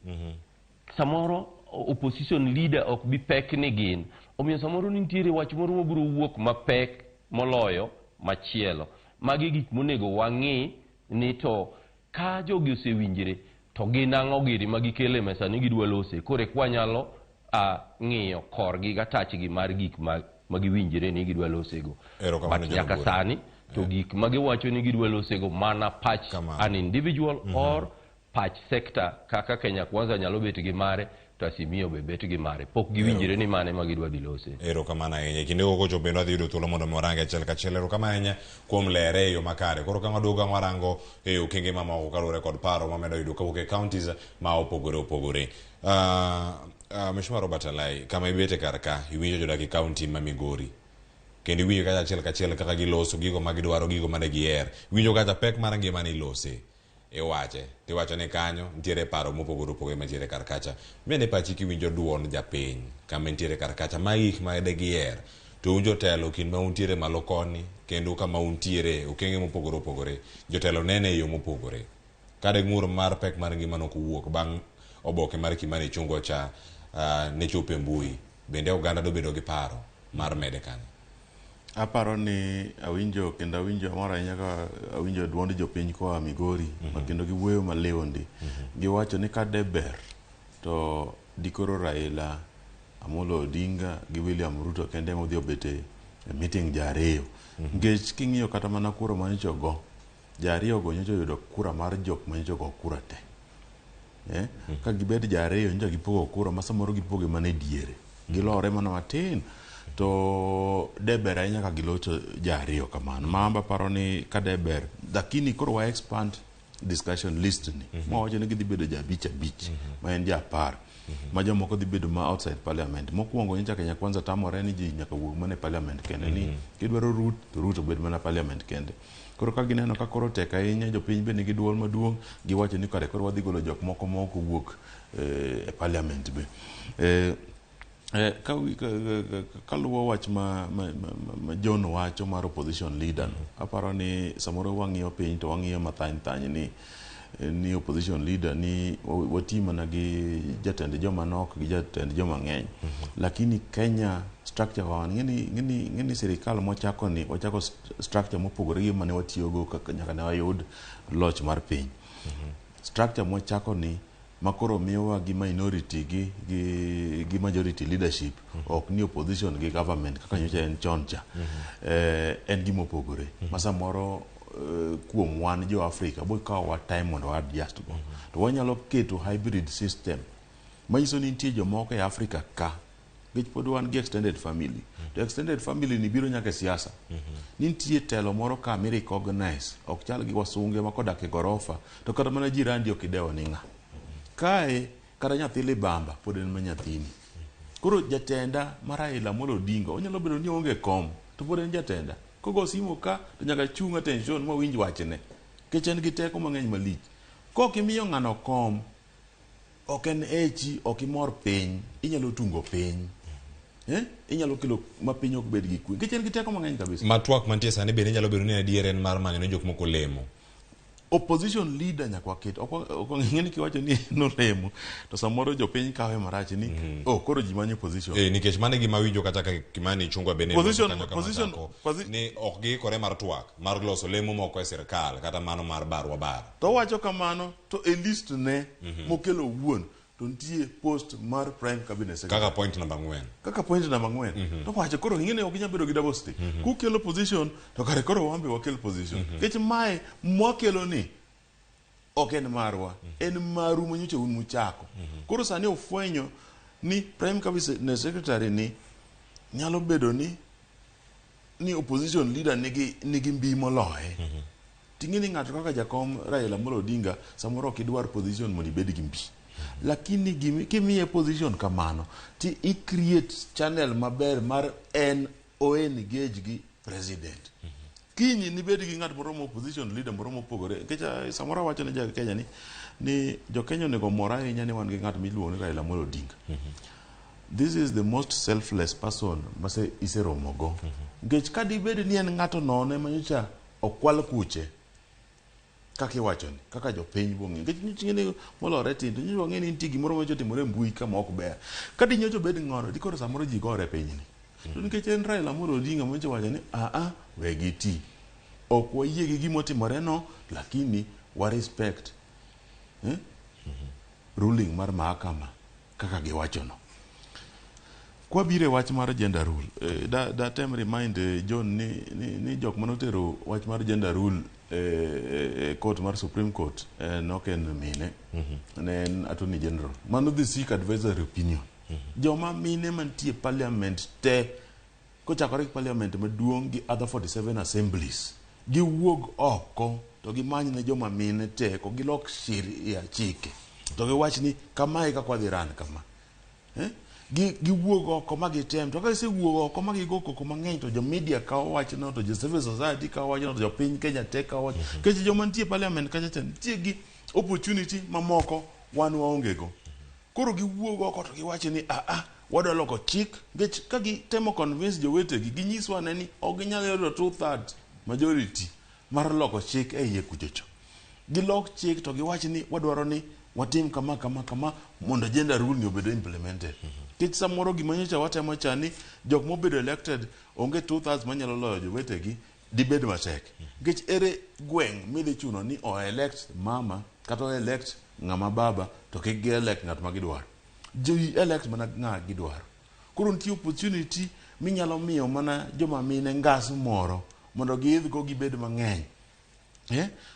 Samoro opposition leader ok bi pek ni gin. Omiyo samoro nitiere wach moro mabiro wuok mapek moloyo machielo. Magi gik monego wang'i ni to ka jogi osewinjire to ginang'o giri magikele mesa ni gidwa lose. Kore kwa nyalo ng'iyo korgi gatachgi mar gik magiwinjire ni gidwa losego. But nyaka sani to gik magiwacho ni gidwa losego mana patch an individual or patch sector kaka Kenya Kwanza nyalo bet gi mare to Azimio be bet gi mare. Pok giwinjire ni mane magidwa dilose. Erokamano ahinya. Kinde gocho bende wadhi yudo thuolo mondo warange achiel kachiel. Erokamano ahinya kuom lere e yo makare. Koro ka waduogo warango e okenge mamoko kaluwore kod paro mamedo yudo kawuok e counties ma opogore opogore. Mheshimiwa Robert Alai, kama ibete kar ka iwinjo jodak e county ma Migori. Kendo iwinjo kaka achiel kachiel kaka giloso gigo magidwaro gigo mane giher. Iwinjo kaka pek mar ngima ni ilose. Iwache tiwacho ni kanyo nitiere paro mopogore opogore mantiere kar kacha. Bende pachi kiwinjo duond japiny kama nitiere kar kacha ma gik ma giher to jotelo kin ma untiere malo koni kendo kama untiere okenge mopogore opogore jotelo nene e yo mopogore. Kade ng'ur mar pek mar ngima no kuwuok bang' oboke mar Kimani Ichung'wa cha ne chope mbui, bende oganda do bedo gi paro mar mede kanyo. Aparo ni awinjo kendo awinjo mara nyaka awinjo duond jopiny koa Migori kendo giwuoyo malewondi. Giwacho ni ka deber to dikoro Raila Amolo Odinga gi William Ruto kende modhi obete meeting jariyo. Ngech king'iyo kata mana kura manyocha go, jariyo go nyocha yudo kura mar jok manyocha go kura te. Ka gibed jariyo nyocha gipogo kura ma samoro gipoge mana e diere. Gilore mana matin. To deber ahinya ka gilocho jariyo kamano. Mamba paro ni ka deber. Lakini koro expand discussion list ni. Mwawacho ni gidhi bedo ja abich ma en ja 10. ma jomoko dhi bedo ma outside parliament. Mokwongo nyicha Kenya Kwanza tamore ni ji nyaka wuog mana e parliament kende, ni kidwaro root to root obed mana parliament kende. Koro ka gineno ka koro tek ahinya, jopiny be nigi duol maduong', giwacho ni kare koro wadhi golo jok moko moko wuok e parliament be. Kaluwo wach ma John wacho mar opposition leader, aparo ni samoro wang'iyo piny to wang'iyo mathany ni opposition leader ni wati mana gi jatend joma nok gi jatend joma ng'eny. Lakini Kenya structure wan ngeni sirikal wachako structure mopogore gi mane watiyogo nyaka ne wayud loch mar piny. Structure mwachako ni makoro miyowa gi minority gi majority leadership, ok ni opposition gi government kaka nyocha en chon cha. En gima opogore ma samoro kuom wan jo Africa boy kawo wa time mondo wa adjust go, to wanyalo keto hybrid system manyiso ni nitie jomoko e Africa ka gich pod wan gi extended family, to extended family ni biro nyaka siasa. Nitie telo moro ka mi recognize, ok chal gi wasunge ma kodak e gorofa to kata mana jirani ok idewo ni ng'a kae, kata nyathi libamba pod en manyathini. Koro jatenda mar Raila Amolo Odinga onyalo bedo ni onge kom to pod en jatenda. Kogo simo ka to nyaka chung attention ma winj wachne, kech en gi teko mang'eny malich. Kok imiyo ng'ano kom, ok en echi, ok imor piny, inyalo tungo piny. Inyalo kelo ma piny ok bed gi kwe, kech en gi teko mang'eny kabisa. Matwak mantie sani bende nyalo bedo ni adier en mar manyo jok moko lemo. Opposition leader nyaka waket, ok ng'eni kiwacho ni nolemo to samoro jopiny kawe marach ni koro ji manyo opposition. Nikech mane gima winjo kata ka Kimani Ichung'wa bende ni ok giikore mar twak mar loso lemo moko e sirkal kata mano mar barwa bar. To wacho kamano to e list ne mokelo wuon to nitie post mar prime cabinet secretary kaka point number 4. Kaka point number 4. To wacho koro ng'eni ok inyalo bedo gi double stick. Kukelo position to kare koro wambe wakel position. Kech mae mwakelo ni ok en marwa, en maru manyocha un muchako. Koro sani ofwenyo ni prime cabinet secretary ni nyalo bedo ni opposition leader nigi mbi moloye. Ting'eni ng'ato kaka jakom Raila Amolo Odinga samoro ok idwar position mondo ibed gi mbi. Lakini kimiye position kamano ti i-create channel maber mar en engage gi president. Kinyi ni bed gi ng'at moro mo opposition leader moro mopogore, nikech samoro wacho ne jo Kenya ni jo Kenya onego mor ahinya ni wan gi ng'at miluongo ni Raila Amolo Odinga. This is the most selfless person mase iseromogo. Nikech ka dibed ni en ng'ato nono manyocha okwal kuche kaka iwacho ni, kaka jopiny bong'e, nikech ng'eni molore tindo, nyocha ng'eni nitie gimoro manyocha timore mbui kama ok ber. Ka di nyocha bed ng'oro, di koro samoro ji gore piny ni. To nikech en Raila Amolo Odinga manyocha wacho ni we giti. Ok wayie gi gimo timore no, lakini wa respect ruling mar mahakama kaka giwacho no. Kwa bire wach mar gender rule, da tem remind John ni jok manotero wach mar gender rule court mar Supreme Court noken mine, ne Attorney General. Mano the seek advisory opinion. Joma mine mantie parliament te, kochakore parliament maduong' gi other 47 assemblies, giwuog oko to gimany ne joma mine te, ko gilok sheria chike to giwach ni kamae kaka wadhi ran kama. Giwuog oko ma gitem, to ka gisewuog oko ma gigo koko mang'eny to jo media kawo wachno, to jo civil society kawo wachno, to jo piny Kenya te kawo wachno. Kech joma nitie parliament kacha cha nitie gi opportunity mamoko wan waongego. Koro giwuog oko to giwacho ni wadwa loko chik, nikech ka gitemo convince jowetegi ginyiswa ni ok ginyalo yudo 2/3 majority mar loko chik e iye kuchocho. Gilok chik to giwach ni wadwaro ni watim kama mondo gender rule ni obed implemented. Kech samoro gimanyocha watemo chani jok mobedo elected onge 2/3 manyalo loyo jowetegi dibed matek. Nikech ere gweng' midhi chuno ni elect mama kata elect ng'ama baba to kik gi-elect ng'at ma gidwaro. Elect mana ng'a gidwaro. Koro nitie opportunity minyalo miyo mana joma mine ngas moro mondo giidhgo gibed mang'eny.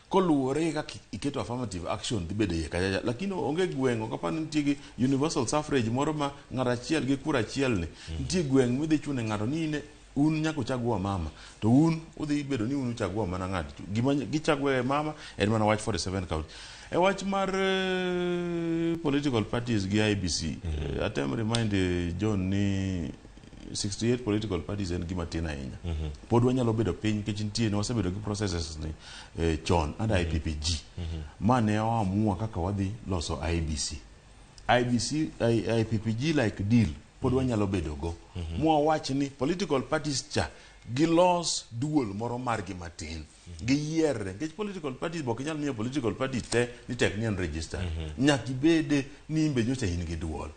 Koluwore kaka iketo affirmative action dhi bedo iye kacha, lakini onge gweng', ok apani nitie gi universal suffrage moro ma ng'ato achiel gi kura achiel ni. Nitie gweng' midhi chune ng'ato ni un nyaka uchagua mama, to un udhi bedo ni un uchagua mana ng'ato. Gima gichagua mama en mana wach 47 county. E wach mar political parties gi IBC, atem remind John ni 68 political parties en gima tin ahinya. Pod wanyalo bedo piny nikech nitie ne wasebedo gi processes ni chon under IPPG. Mane oamua kaka wadhi loso IBC. IPPG like deal pod wanyalo bedo go. Mwawach ni political parties cha gilos duol moro margi matin. Giyiere nikech political parties bok nyalo miyo political party te ni tek ni register. Nyaki bede ni imbe nyocha in gi duol.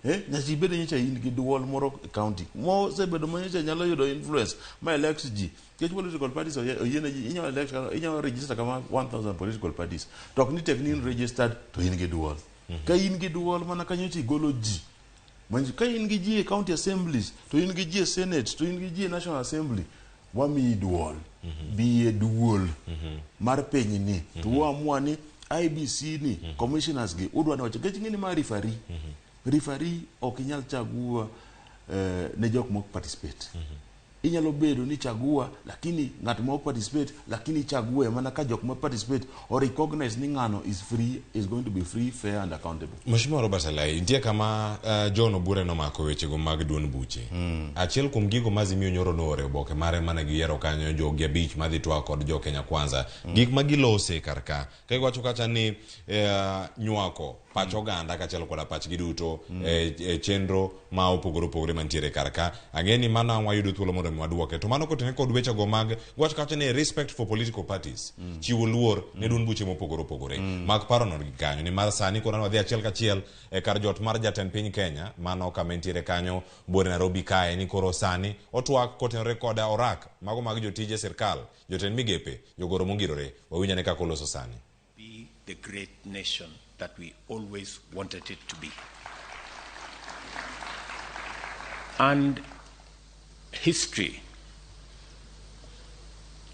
Nyaki bede nyocha in gi duol moro county. Mo sebedo nyocha nyalo yudo influence ma elect ji. Nikech political parties oyiene ji inyalo elect inyalo register kama 1000 political parties. Tok ni tek ni registered to in gi duol. Ka in gi duol mana kanyocha igolo ji. Manji ka in gi ji county assemblies to in gi ji senate to in gi ji national assembly wami duol biye duol mar piny ni to waamua ni IBC ni commissioners gi udwa ni wacho kech ngini ma referee ok inyal chagua ne jok mok participate. Inyalo bedo ni chagua lakini ng'at mok participate lakini chagua mana ka jok mok participate or recognize ni ng'ano is going to be free, fair and accountable. Mheshimiwa Robert Alai, nitie kama John Obure nomako wechego mag duond buche. Achiel kuom gigo mazimiyo nyoro noore oboke mare mana giyiero kanyo jogi abich madhi twak kod jo Kenya Kwanza. Gik magilose karka. Ka iwacho kacha ni nywako pach oganda kachiel koda pach giduto chenro ma opogore mantiere karka. Ang'eni mana wayudo thuolo mondo mwaduoke. To mano kotene kod wechego mag wacho kacha ni respect for political parties. Chiwo luor ne duond buche mopogore. Mag paro no kanyo ni mar sani koro wadhi achiel kachiel kar jot mar jatend piny Kenya mano kama ntiere kanyo bor Nairobi kae ni koro sani otwak kotenore koda orak mago mag jotije sirkal jotend migepe jogoro mongirore wawinjane kaka oloso sani. Be the great nation that we always wanted it to be. And history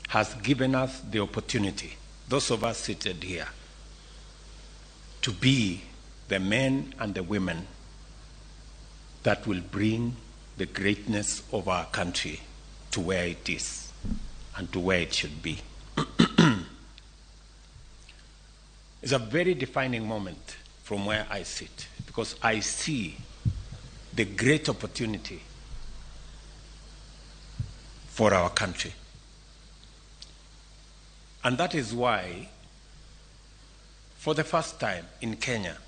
has given us the opportunity, those of us seated here, to be the men and the women that will bring the greatness of our country to where it is and to where it should be. It's a very defining moment from where I sit because I see the great opportunity for our country. And that is why, for the first time in Kenya,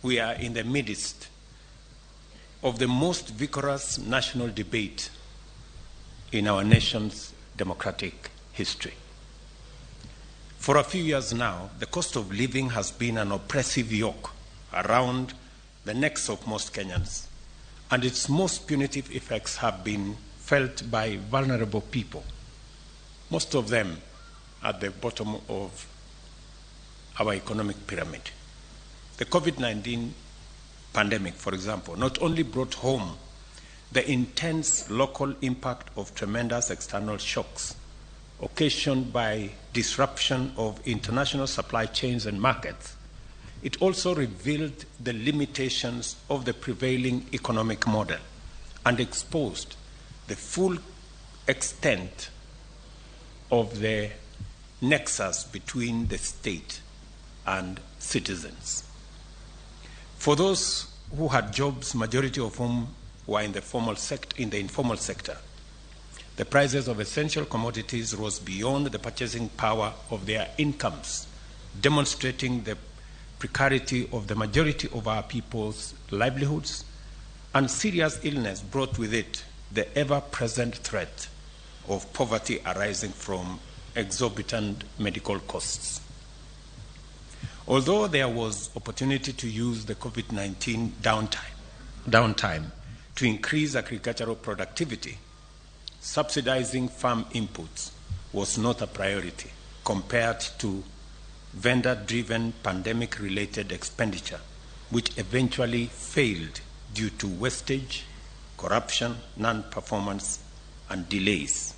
we are in the midst of the most vigorous national debate in our nation's democratic history. For a few years now, the cost of living has been an oppressive yoke around the necks of most Kenyans, and its most punitive effects have been felt by vulnerable people, most of them at the bottom of our economic pyramid. The COVID-19 pandemic, for example, not only brought home the intense local impact of tremendous external shocks occasioned by disruption of international supply chains and markets, it also revealed the limitations of the prevailing economic model and exposed the full extent of the nexus between the state and citizens. For those who had jobs, majority of whom were in the informal sector, the prices of essential commodities rose beyond the purchasing power of their incomes, demonstrating the precarity of the majority of our people's livelihoods, and serious illness brought with it the ever-present threat of poverty arising from exorbitant medical costs. Although there was opportunity to use the COVID-19 downtime to increase agricultural productivity, subsidizing farm inputs was not a priority compared to vendor-driven pandemic-related expenditure, which eventually failed due to wastage, corruption, non-performance, and delays.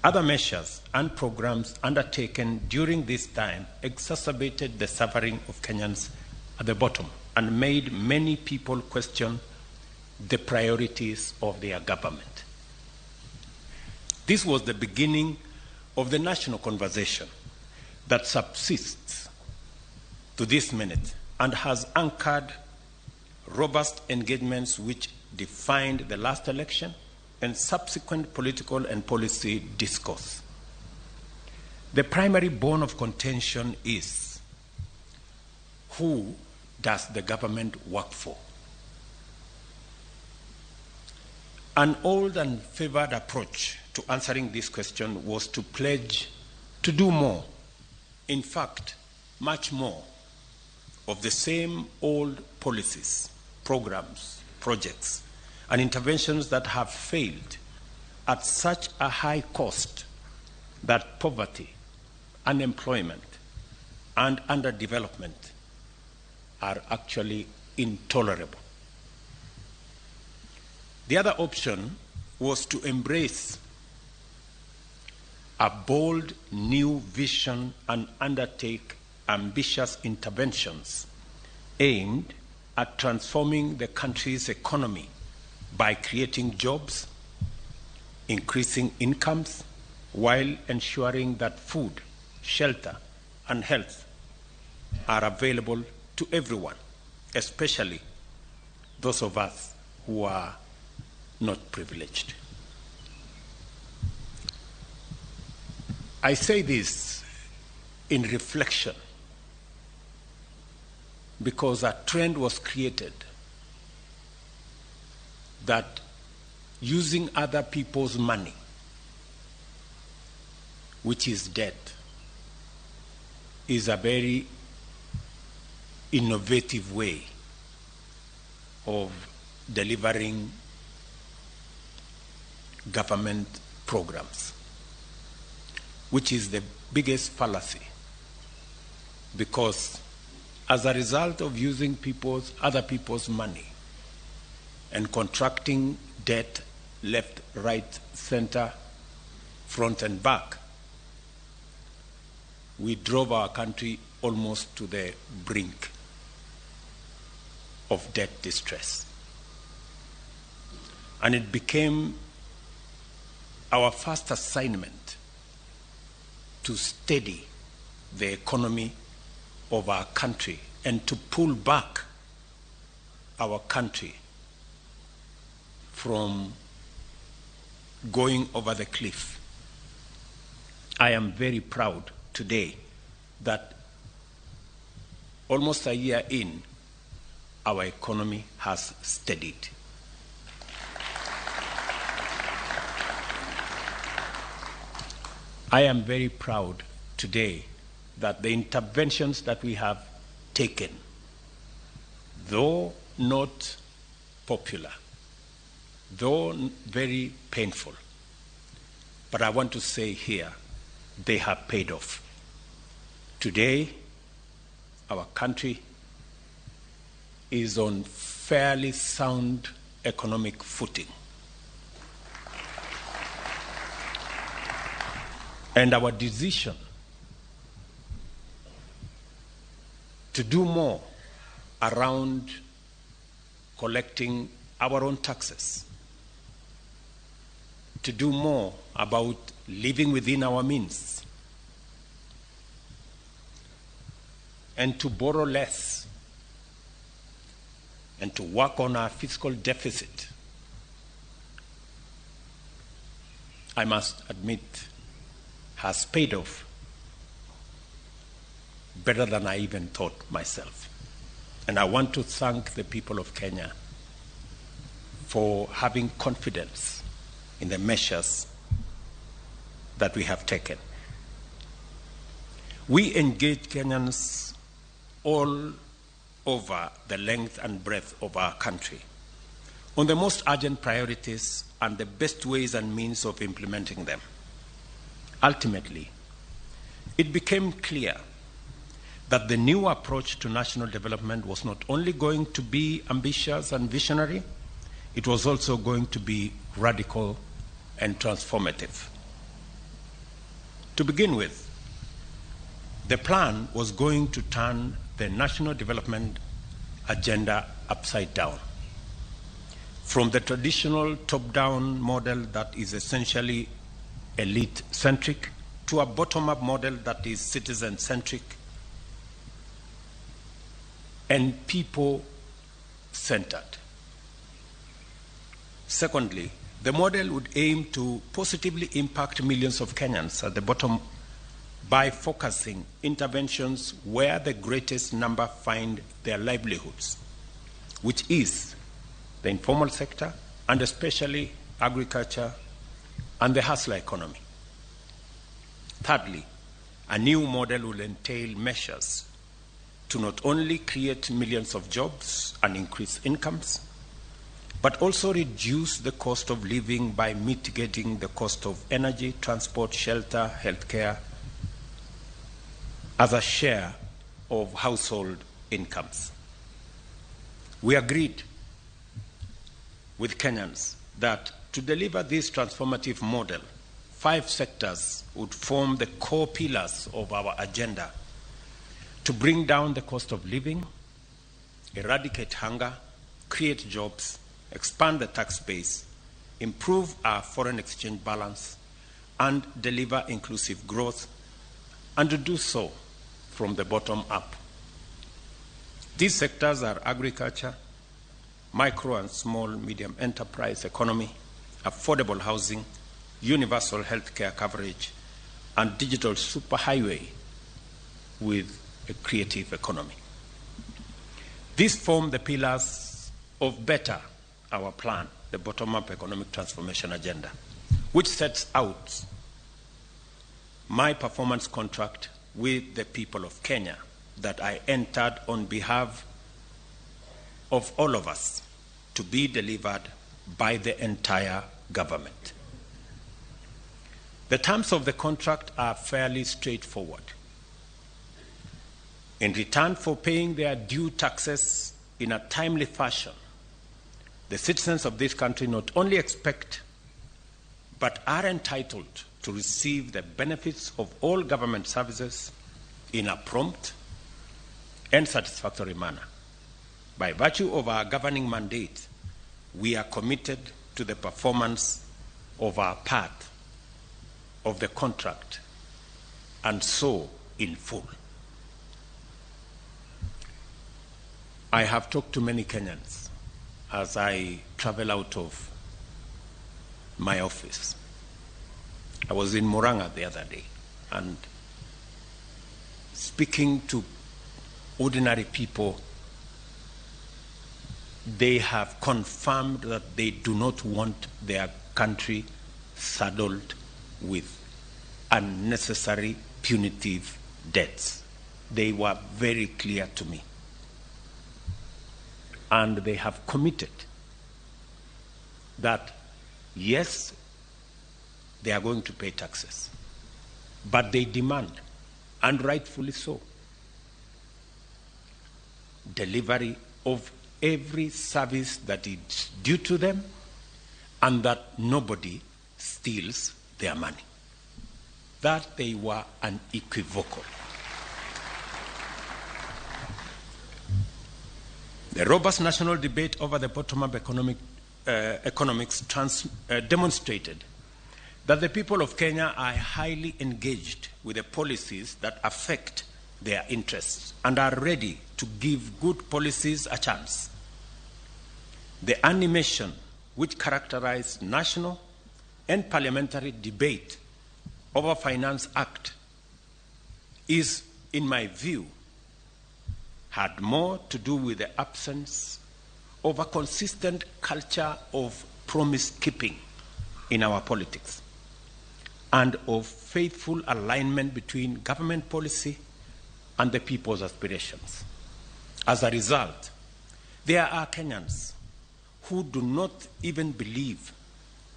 Other measures and programs undertaken during this time exacerbated the suffering of Kenyans at the bottom and made many people question the priorities of their government. This was the beginning of the national conversation that subsists to this minute and has anchored robust engagements which defined the last election and subsequent political and policy discourse. The primary bone of contention is, who does the government work for? An old and favored approach to answering this question was to pledge to do more, in fact, much more, of the same old policies, programs, projects, and interventions that have failed at such a high cost that poverty, unemployment, and underdevelopment are actually intolerable. The other option was to embrace a bold new vision and undertake ambitious interventions aimed at transforming the country's economy by creating jobs, increasing incomes, while ensuring that food, shelter, and health are available to everyone, especially those of us who are not privileged. I say this in reflection because a trend was created that using other people's money, which is debt, is a very innovative way of delivering government programs, which is the biggest fallacy, because as a result of using other people's money and contracting debt left, right, center, front and back, we drove our country almost to the brink of debt distress. And it became our first assignment to steady the economy of our country and to pull back our country from going over the cliff. I am very proud today that almost a year in, our economy has steadied. I am very proud today that the interventions that we have taken, though not popular, though very painful, but I want to say here, they have paid off. Today, our country is on fairly sound economic footing. And our decision to do more around collecting our own taxes, to do more about living within our means, and to borrow less, and to work on our fiscal deficit, I must admit, has paid off better than I even thought myself. And I want to thank the people of Kenya for having confidence in the measures that we have taken. We engage Kenyans all over the length and breadth of our country on the most urgent priorities and the best ways and means of implementing them. Ultimately, it became clear that the new approach to national development was not only going to be ambitious and visionary, it was also going to be radical and transformative. To begin with, the plan was going to turn the national development agenda upside down. From the traditional top-down model that is essentially elite-centric to a bottom-up model that is citizen-centric and people-centered. Secondly, the model would aim to positively impact millions of Kenyans at the bottom by focusing interventions where the greatest number find their livelihoods, which is the informal sector and especially agriculture and the hustler economy. Thirdly, a new model will entail measures to not only create millions of jobs and increase incomes, but also reduce the cost of living by mitigating the cost of energy, transport, shelter, healthcare as a share of household incomes. We agreed with Kenyans that to deliver this transformative model, 5 sectors would form the core pillars of our agenda to bring down the cost of living, eradicate hunger, create jobs, expand the tax base, improve our foreign exchange balance, and deliver inclusive growth, and to do so from the bottom up. These sectors are agriculture, micro and small medium enterprise economy, affordable housing, universal healthcare coverage, and digital superhighway with a creative economy. These form the pillars of Better, our plan, the bottom-up economic transformation agenda, which sets out my performance contract with the people of Kenya that I entered on behalf of all of us to be delivered by the entire government. The terms of the contract are fairly straightforward. In return for paying their due taxes in a timely fashion, the citizens of this country not only expect but are entitled to receive the benefits of all government services in a prompt and satisfactory manner. By virtue of our governing mandate, we are committed to the performance of our part of the contract, and so in full. I have talked to many Kenyans as I travel out of my office. I was in Murang'a the other day, and speaking to ordinary people, they have confirmed that they do not want their country saddled with unnecessary punitive debts. They were very clear to me. And they have committed that, yes, they are going to pay taxes, but they demand, and rightfully so, delivery of every service that is due to them, and that nobody steals their money. That they were unequivocal. The robust national debate over the bottom-up economics demonstrated that the people of Kenya are highly engaged with the policies that affect their interests and are ready to give good policies a chance. The animation which characterized national and parliamentary debate over Finance Act is, in my view, had more to do with the absence of a consistent culture of promise-keeping in our politics and of faithful alignment between government policy and the people's aspirations. As a result, there are Kenyans who do not even believe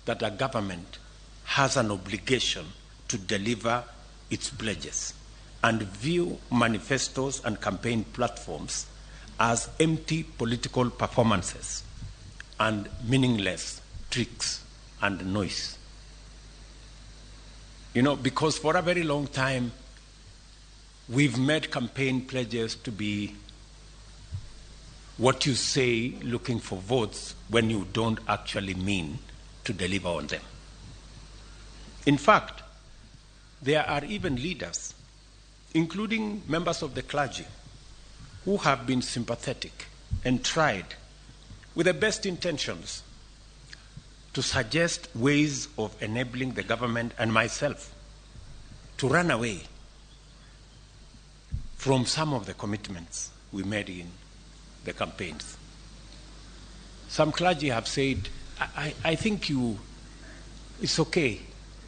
that a government has an obligation to deliver its pledges and view manifestos and campaign platforms as empty political performances and meaningless tricks and noise. You know, because for a very long time, we've made campaign pledges to be what you say looking for votes when you don't actually mean to deliver on them. In fact, there are even leaders, including members of the clergy, who have been sympathetic and tried, with the best intentions, to suggest ways of enabling the government and myself to run away from some of the commitments we made in the campaigns. Some clergy have said, I think it's okay.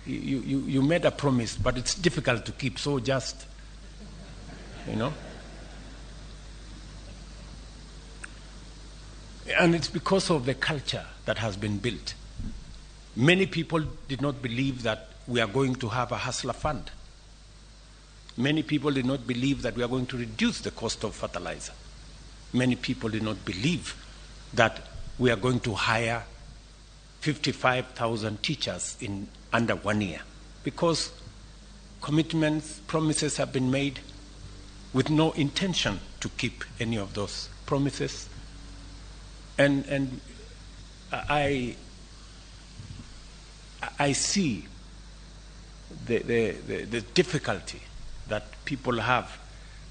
You made a promise, but it's difficult to keep, so just, And it's because of the culture that has been built. Many people did not believe that we are going to have a hustler fund. Many people did not believe that we are going to reduce the cost of fertilizer. Many people did not believe that we are going to hire 55,000 teachers in under 1 year, because commitments, promises have been made with no intention to keep any of those promises. And I see the difficulty that people have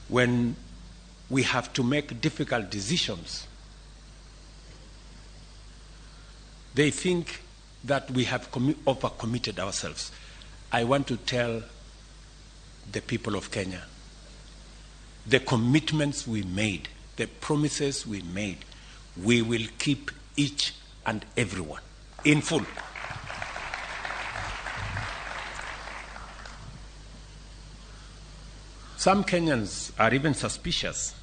when we have to make difficult decisions. They think that we have overcommitted ourselves. I want to tell the people of Kenya, the commitments we made, the promises we made, we will keep each and every one in full. Some Kenyans are even suspicious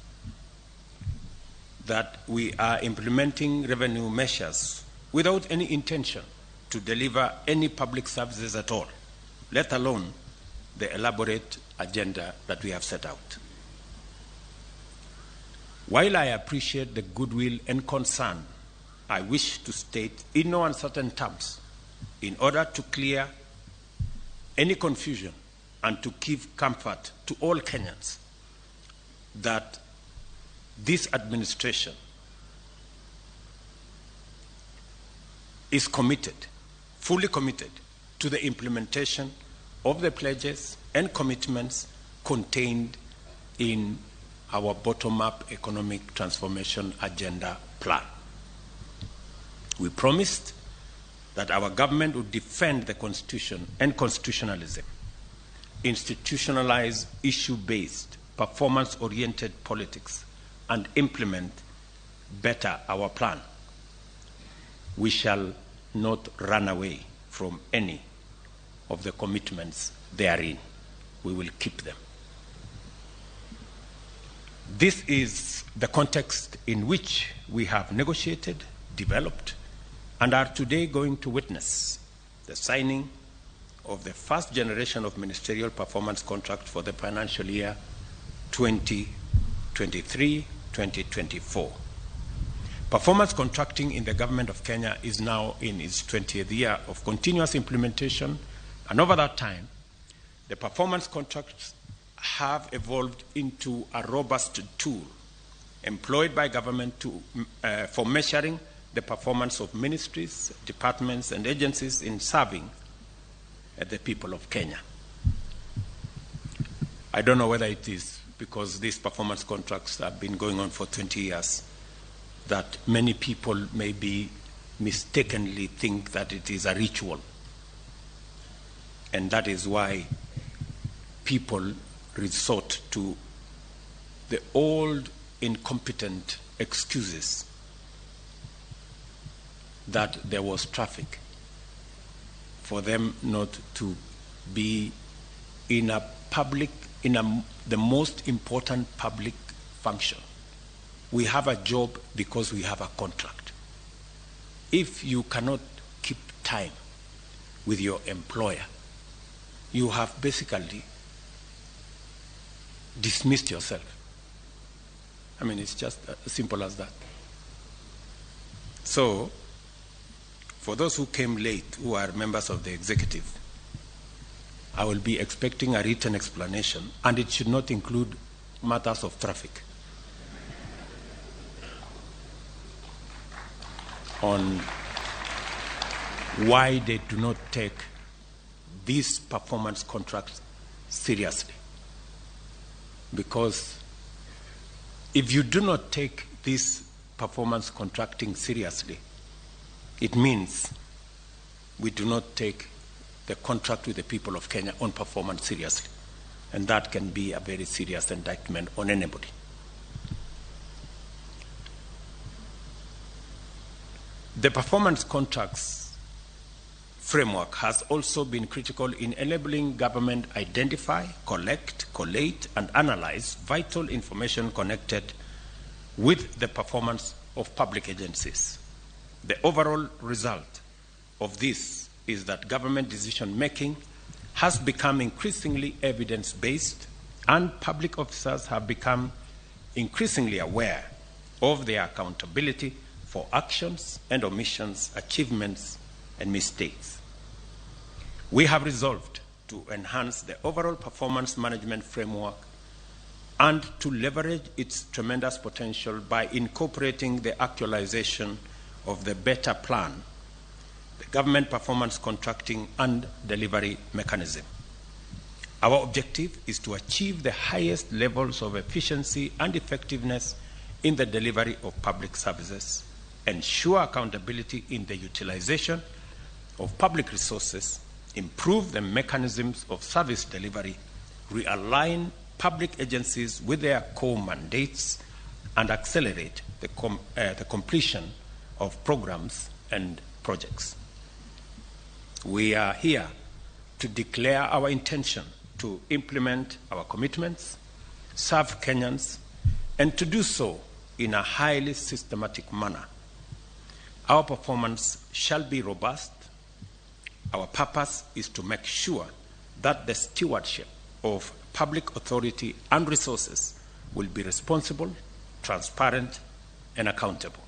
that we are implementing revenue measures without any intention to deliver any public services at all, let alone the elaborate agenda that we have set out. While I appreciate the goodwill and concern, I wish to state in no uncertain terms, in order to clear any confusion and to give comfort to all Kenyans, that this administration is committed, fully committed, to the implementation of the pledges and commitments contained in our bottom-up economic transformation agenda plan. We promised that our government would defend the Constitution and constitutionalism, institutionalize issue-based, performance-oriented politics, and implement better our plan. We shall not run away from any of the commitments therein. We will keep them. This is the context in which we have negotiated, developed, and are today going to witness the signing of the first generation of ministerial performance contract for the financial year 2023-2024. Performance contracting in the government of Kenya is now in its 20th year of continuous implementation, and over that time, the performance contracts have evolved into a robust tool employed by government for measuring the performance of ministries, departments, and agencies in serving the people of Kenya. I don't know whether it is because these performance contracts have been going on for 20 years that many people maybe mistakenly think that it is a ritual. And that is why people resort to the old incompetent excuses that there was traffic, for them not to be in a public, the most important public function. We have a job because we have a contract. If you cannot keep time with your employer, you have basically dismissed yourself. I mean, it's just as simple as that. So, for those who came late, who are members of the executive, I will be expecting a written explanation, and it should not include matters of traffic, on why they do not take these performance contracts seriously. Because If you do not take this performance contracting seriously, it means we do not take the contract with the people of Kenya on performance seriously. And that can be a very serious indictment on anybody. The performance contracts framework has also been critical in enabling government identify, collect, collate, and analyze vital information connected with the performance of public agencies. The overall result of this is that government decision-making has become increasingly evidence-based, and public officers have become increasingly aware of their accountability for actions and omissions, achievements, and mistakes. We have resolved to enhance the overall performance management framework and to leverage its tremendous potential by incorporating the actualization of the better plan, the government performance contracting and delivery mechanism. Our objective is to achieve the highest levels of efficiency and effectiveness in the delivery of public services, ensure accountability in the utilization of public resources, improve the mechanisms of service delivery, realign public agencies with their core mandates, and accelerate the completion of programs and projects. We are here to declare our intention to implement our commitments, serve Kenyans, and to do so in a highly systematic manner. Our performance shall be robust. Our purpose is to make sure that the stewardship of public authority and resources will be responsible, transparent, and accountable.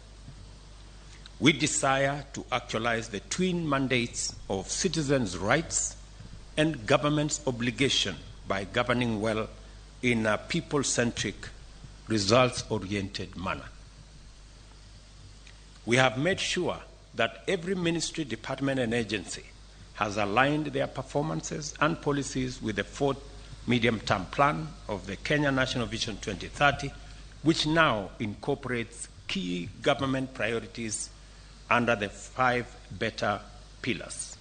We desire to actualize the twin mandates of citizens' rights and government's obligation by governing well in a people-centric, results-oriented manner. We have made sure that every ministry, department, and agency has aligned their performances and policies with the fourth medium-term plan of the Kenya National Vision 2030, which now incorporates key government priorities under the 5 better pillars.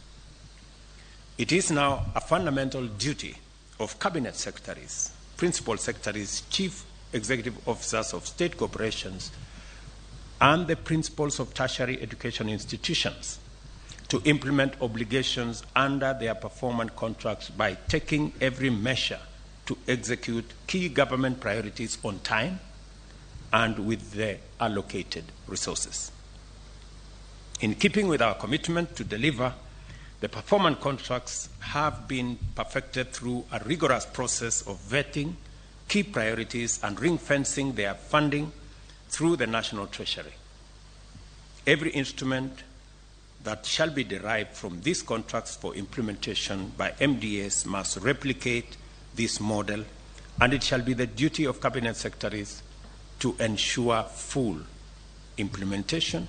It is now a fundamental duty of cabinet secretaries, principal secretaries, chief executive officers of state corporations, and the principals of tertiary education institutions to implement obligations under their performance contracts by taking every measure to execute key government priorities on time and with the allocated resources. In keeping with our commitment to deliver, the performance contracts have been perfected through a rigorous process of vetting key priorities and ring-fencing their funding through the National Treasury. Every instrument that shall be derived from these contracts for implementation by MDS must replicate this model, and it shall be the duty of cabinet secretaries to ensure full implementation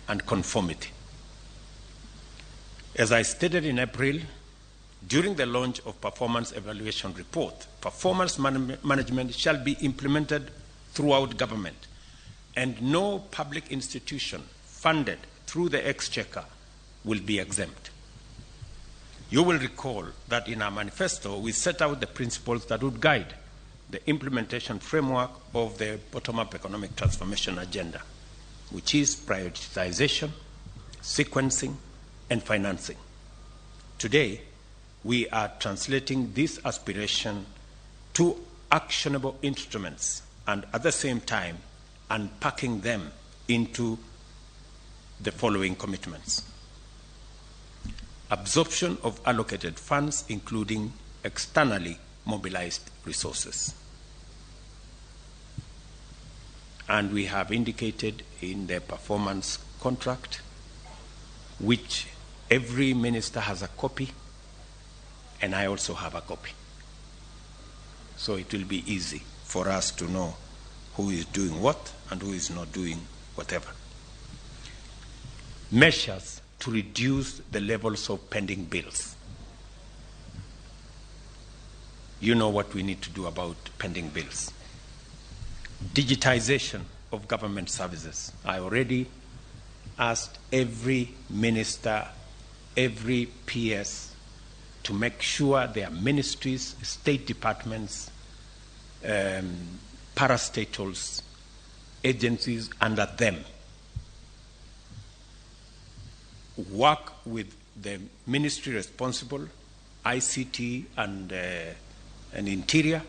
and conformity. As I stated in April, during the launch of Performance Evaluation Report, performance management shall be implemented throughout government, and no public institution funded through the Exchequer will be exempt. You will recall that in our manifesto, we set out the principles that would guide the implementation framework of the bottom-up economic transformation agenda, which is prioritization, sequencing, and financing. Today, we are translating this aspiration to actionable instruments and at the same time unpacking them into the following commitments. Absorption of allocated funds, including externally mobilized resources. And we have indicated in the performance contract, which every minister has a copy, and I also have a copy. So it will be easy for us to know who is doing what and who is not doing whatever. Measures to reduce the levels of pending bills. You know what we need to do about pending bills. digitization of government services. I already asked every minister, every PS to make sure their ministries, state departments, parastatals, agencies under them work with the ministry responsible, ICT and Interior,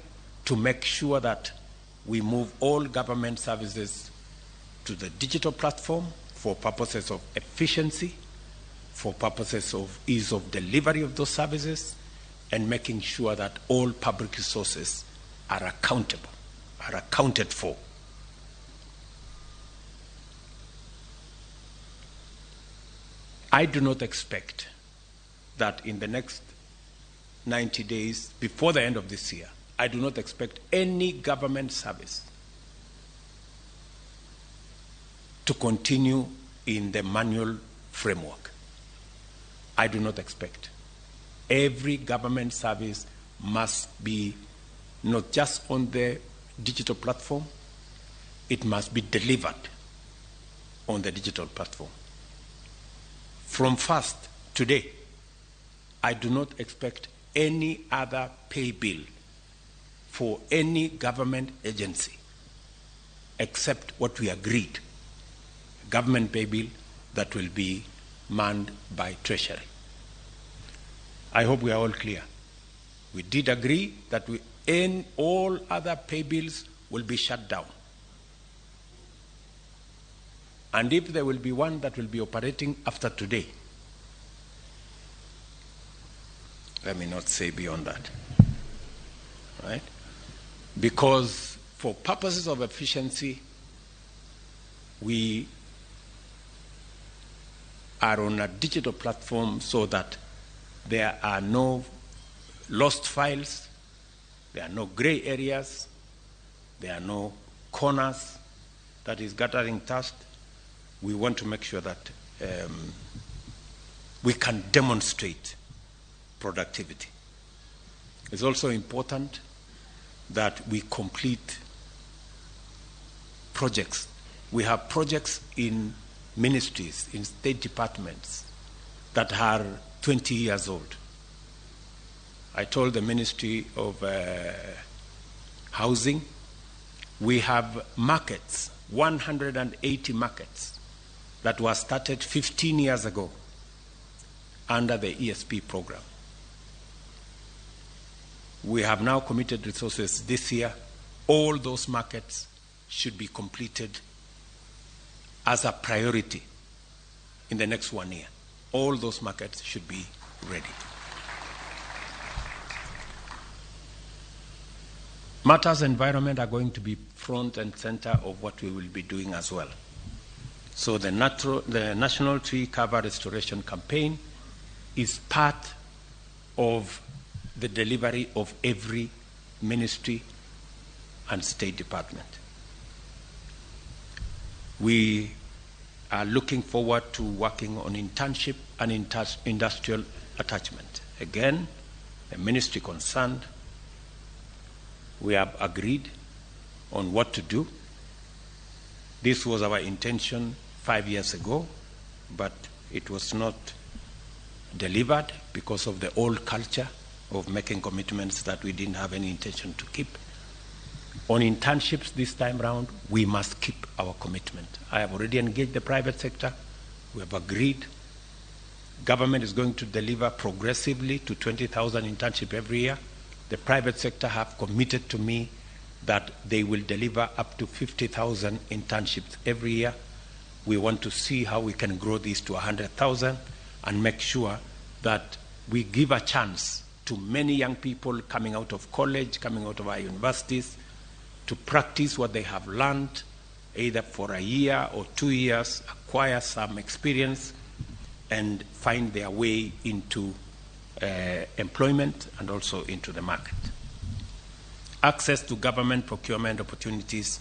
to make sure that we move all government services to the digital platform for purposes of efficiency, for purposes of ease of delivery of those services, and making sure that all public resources are accountable, are accounted for. I do not expect that in the next 90 days, before the end of this year, I do not expect any government service to continue in the manual framework. I do not expect. Every government service must be not just on the digital platform, it must be delivered on the digital platform. From first, today, I do not expect any other pay bill for any government agency except what we agreed, government pay bill that will be manned by Treasury. I hope we are all clear. We did agree that all other pay bills will be shut down. And if there will be one that will be operating after today, let me not say beyond that, right? Because for purposes of efficiency, we are on a digital platform so that there are no lost files, there are no gray areas, there are no corners that is gathering dust. We want to make sure that we can demonstrate productivity. It's also important that we complete projects. We have projects in ministries, in state departments that are 20 years old. I told the Ministry of Housing, we have markets, 180 markets that were started 15 years ago under the ESP program. We have now committed resources this year. All those markets should be completed as a priority in the next 1 year. All those markets should be ready. Matters environment are going to be front and center of what we will be doing as well. So the National Tree Cover Restoration Campaign is part of the delivery of every ministry and state department. We are looking forward to working on internship and industrial attachment. Again, the ministry concerned, we have agreed on what to do. This was our intention 5 years ago, but it was not delivered because of the old culture of making commitments that we didn't have any intention to keep. On internships this time round, we must keep our commitment. I have already engaged the private sector. We have agreed. Government is going to deliver progressively to 20,000 internships every year. The private sector have committed to me that they will deliver up to 50,000 internships every year. We want to see how we can grow this to 100,000 and make sure that we give a chance to many young people coming out of college, coming out of our universities, to practice what they have learned, either for a year or 2 years, acquire some experience, and find their way into employment and also into the market. Access to government procurement opportunities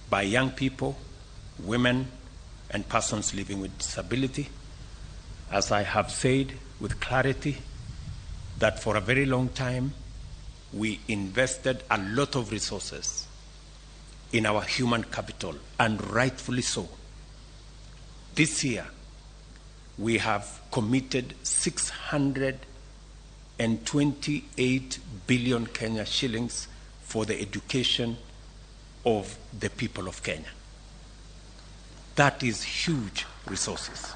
by young people, women, and persons living with disability. As I have said with clarity, that for a very long time we invested a lot of resources in our human capital, and rightfully so. This year, we have committed 628 billion Kenya shillings for the education of the people of Kenya. That is huge resources.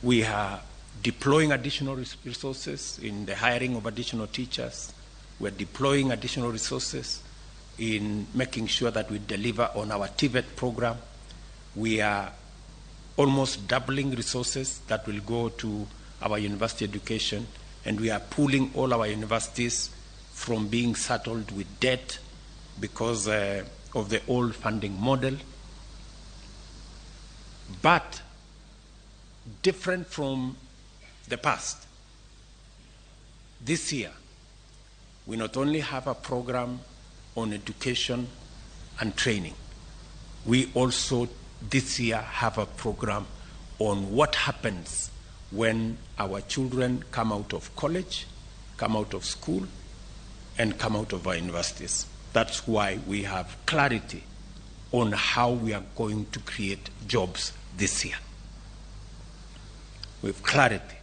We are deploying additional resources in the hiring of additional teachers. We're deploying additional resources in making sure that we deliver on our TVET program. We are almost doubling resources that will go to our university education, and we are pulling all our universities from being saddled with debt because of the old funding model. But different from the past, this year, we not only have a program on education and training, we also this year have a program on what happens when our children come out of college, come out of school, and come out of our universities. That's why we have clarity on how we are going to create jobs this year. We have clarity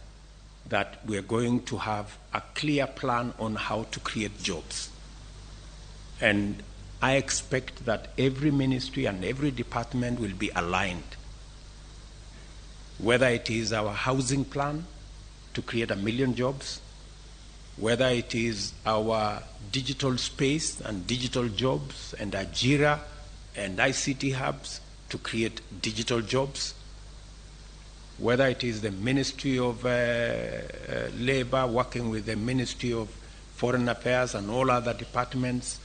that we are going to have a clear plan on how to create jobs. And I expect that every ministry and every department will be aligned. Whether it is our housing plan to create 1 million jobs, whether it is our digital space and digital jobs and Ajira and ICT hubs to create digital jobs, whether it is the Ministry of Labor working with the Ministry of Foreign Affairs and all other departments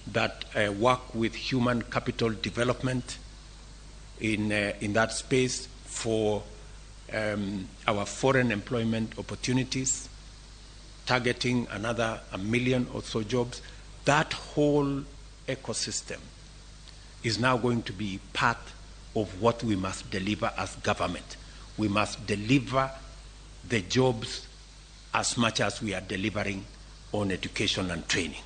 that work with human capital development in that space for our foreign employment opportunities, targeting another 1 million or so jobs. That whole ecosystem is now going to be part of what we must deliver as government. We must deliver the jobs as much as we are delivering on education and training.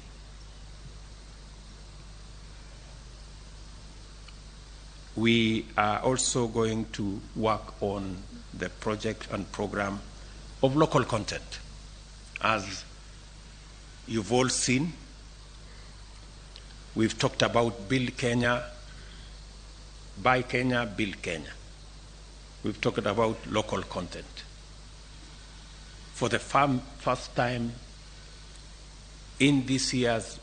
We are also going to work on the project and program of local content. As you've all seen, we've talked about Build Kenya, Buy Kenya, Build Kenya. We've talked about local content. For the first time in this year's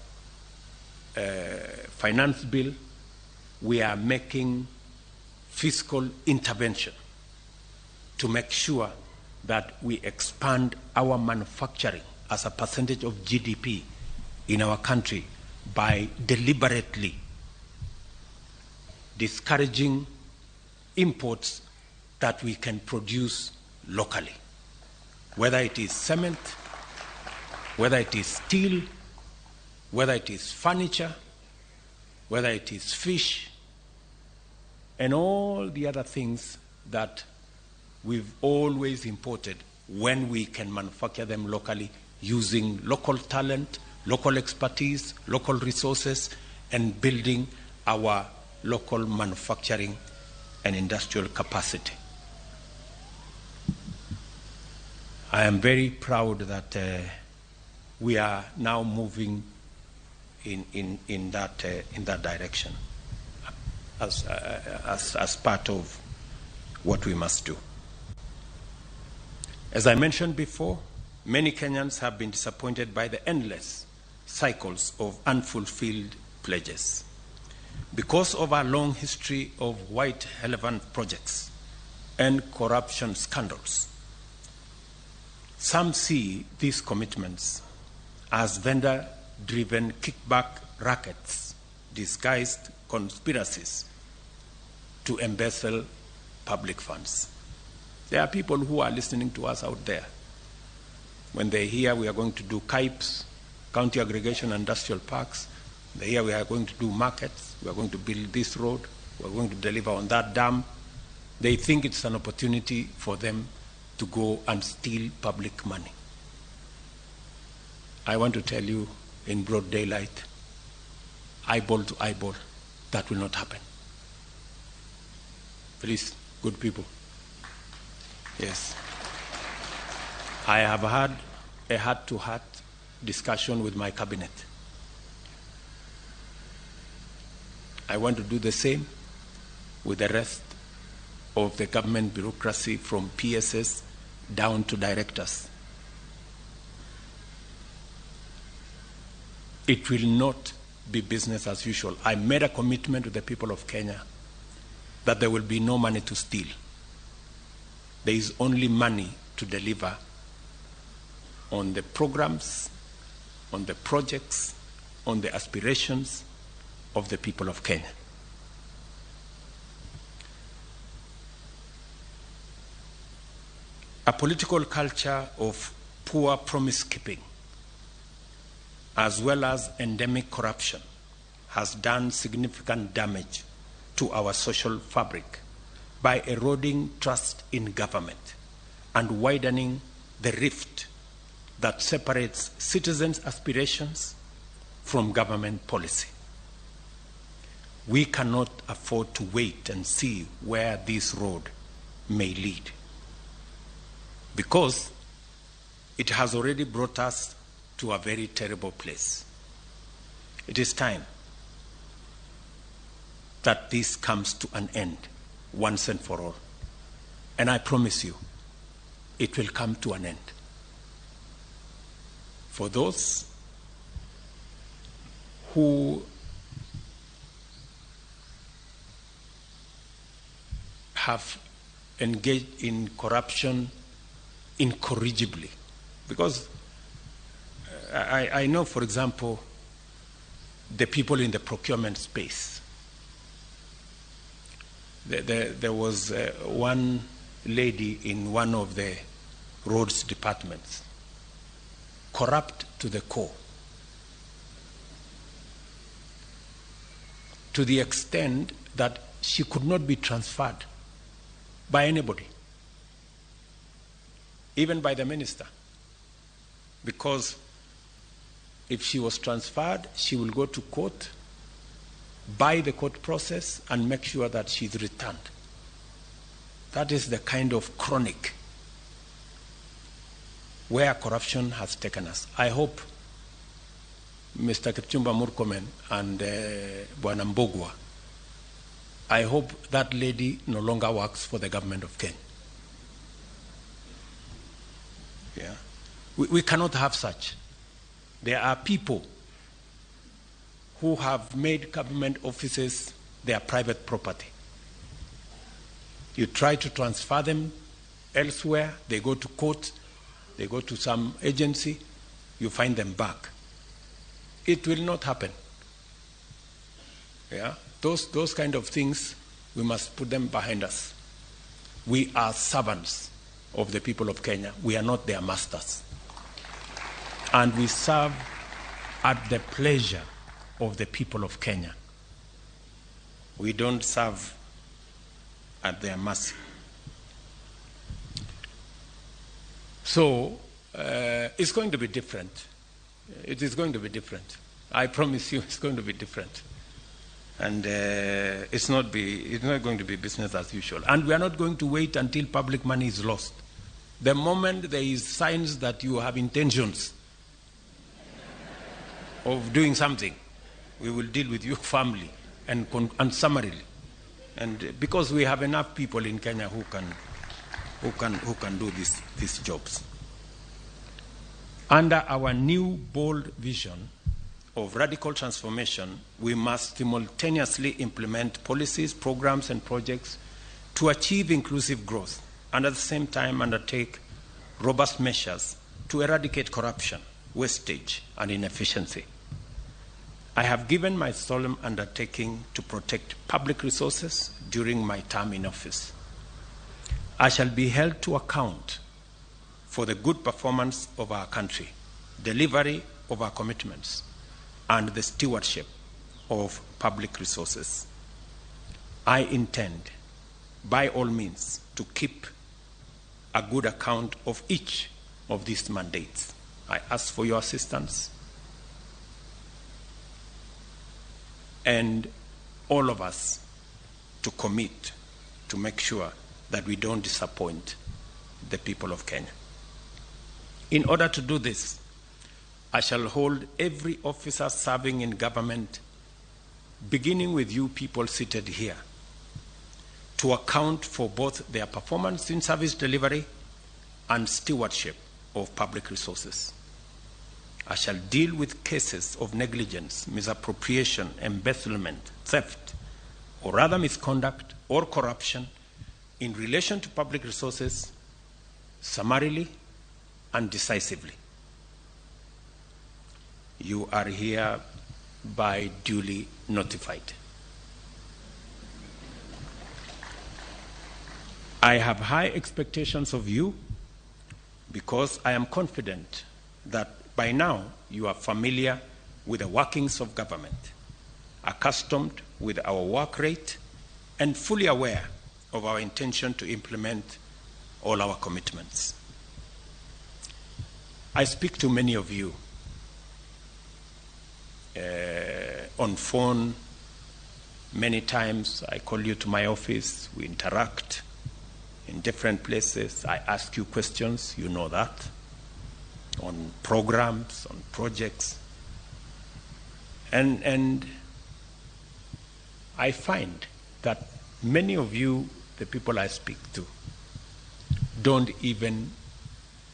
finance bill, we are making fiscal intervention to make sure that we expand our manufacturing as a percentage of GDP in our country by deliberately discouraging imports that we can produce locally, whether it is cement, whether it is steel, whether it is furniture, whether it is fish, and all the other things that we've always imported when we can manufacture them locally using local talent, local expertise, local resources, and building our local manufacturing and industrial capacity. I am very proud that we are now moving in that direction as part of what we must do. As I mentioned before, many Kenyans have been disappointed by the endless cycles of unfulfilled pledges. Because of our long history of white elephant projects and corruption scandals, some see these commitments as vendor-driven kickback rackets, disguised conspiracies to embezzle public funds. There are people who are listening to us out there. When they hear we are going to do CAIPs, County Aggregation Industrial Parks, they hear we are going to do markets, we are going to build this road, we are going to deliver on that dam, they think it's an opportunity for them to go and steal public money. I want to tell you in broad daylight, eyeball to eyeball. That will not happen. Please, good people. Yes. I have had a heart-to-heart discussion with my cabinet. I want to do the same with the rest of the government bureaucracy, from PSS down to directors. It will not be business as usual. I made a commitment to the people of Kenya that there will be no money to steal. There is only money to deliver on the programs, on the projects, on the aspirations of the people of Kenya. A political culture of poor promise-keeping, as well as endemic corruption, has done significant damage to our social fabric by eroding trust in government and widening the rift that separates citizens' aspirations from government policy. We cannot afford to wait and see where this road may lead, because it has already brought us to a very terrible place. It is time that this comes to an end once and for all. And I promise you, it will come to an end. For those who have engaged in corruption incorrigibly, because I know, for example, the people in the procurement space. There was one lady in one of the roads departments, corrupt to the core, to the extent that she could not be transferred by anybody, even by the minister, because if she was transferred, she will go to court, buy the court process, and make sure that she's returned. That is the kind of chronic where corruption has taken us. I hope Mr. Kipchumba Murkomen and Bwana Mbogwa, I hope that lady no longer works for the government of Kenya. Yeah. We cannot have such. There are people who have made government offices their private property. You try to transfer them elsewhere, they go to court, they go to some agency, you find them back. It will not happen. Yeah? Those kind of things, we must put them behind us. We are servants of the people of Kenya. We are not their masters. And we serve at the pleasure of the people of Kenya. We don't serve at their mercy. So it's going to be different. It is going to be different. I promise you, it's going to be different. And it's not going to be business as usual. And we are not going to wait until public money is lost. The moment there is signs that you have intentions of doing something, we will deal with you firmly and summarily. And because we have enough people in Kenya who can do these jobs. Under our new bold vision of radical transformation, we must simultaneously implement policies, programs, and projects to achieve inclusive growth, and at the same time undertake robust measures to eradicate corruption, wastage, and inefficiency. I have given my solemn undertaking to protect public resources during my term in office. I shall be held to account for the good performance of our country, delivery of our commitments, and the stewardship of public resources. I intend, by all means, to keep a good account of each of these mandates. I ask for your assistance and all of us to commit to make sure that we don't disappoint the people of Kenya. In order to do this, I shall hold every officer serving in government, beginning with you people seated here, to account for both their performance in service delivery and stewardship of public resources. I shall deal with cases of negligence, misappropriation, embezzlement, theft, or other misconduct or corruption in relation to public resources summarily and decisively. You are hereby duly notified. I have high expectations of you because I am confident that by now you are familiar with the workings of government, accustomed with our work rate, and fully aware of our intention to implement all our commitments. I speak to many of you on phone. Many times I call you to my office, we interact in different places. I ask you questions, you know that, on programs, on projects. And I find that many of you, the people I speak to, don't even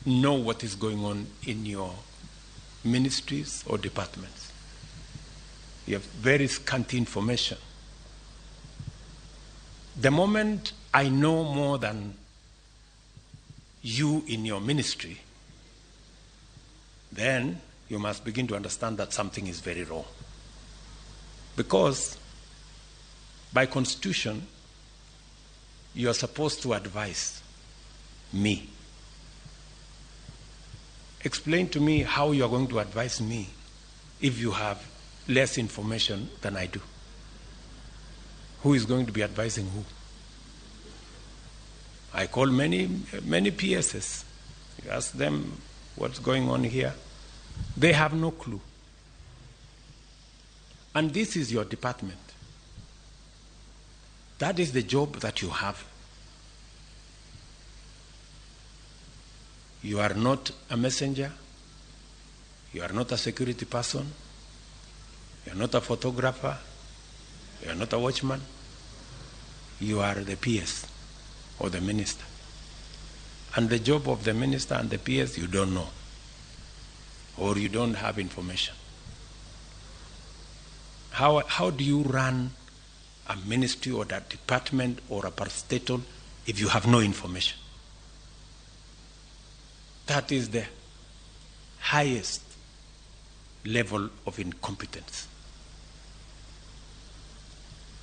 know what is going on in your ministries or departments. You have very scanty information. The moment I know more than you in your ministry, then you must begin to understand that something is very wrong. Because by constitution, you are supposed to advise me. Explain to me how you are going to advise me if you have less information than I do. Who is going to be advising who? I call many PSs. You ask them what's going on here. They have no clue. And this is your department. That is the job that you have. You are not a messenger. You are not a security person. You are not a photographer. You are not a watchman. You are the PS or the minister. And the job of the minister and the PS you don't know, or you don't have information. How do you run a ministry or that department or a parastatal if you have no information? That is the highest level of incompetence.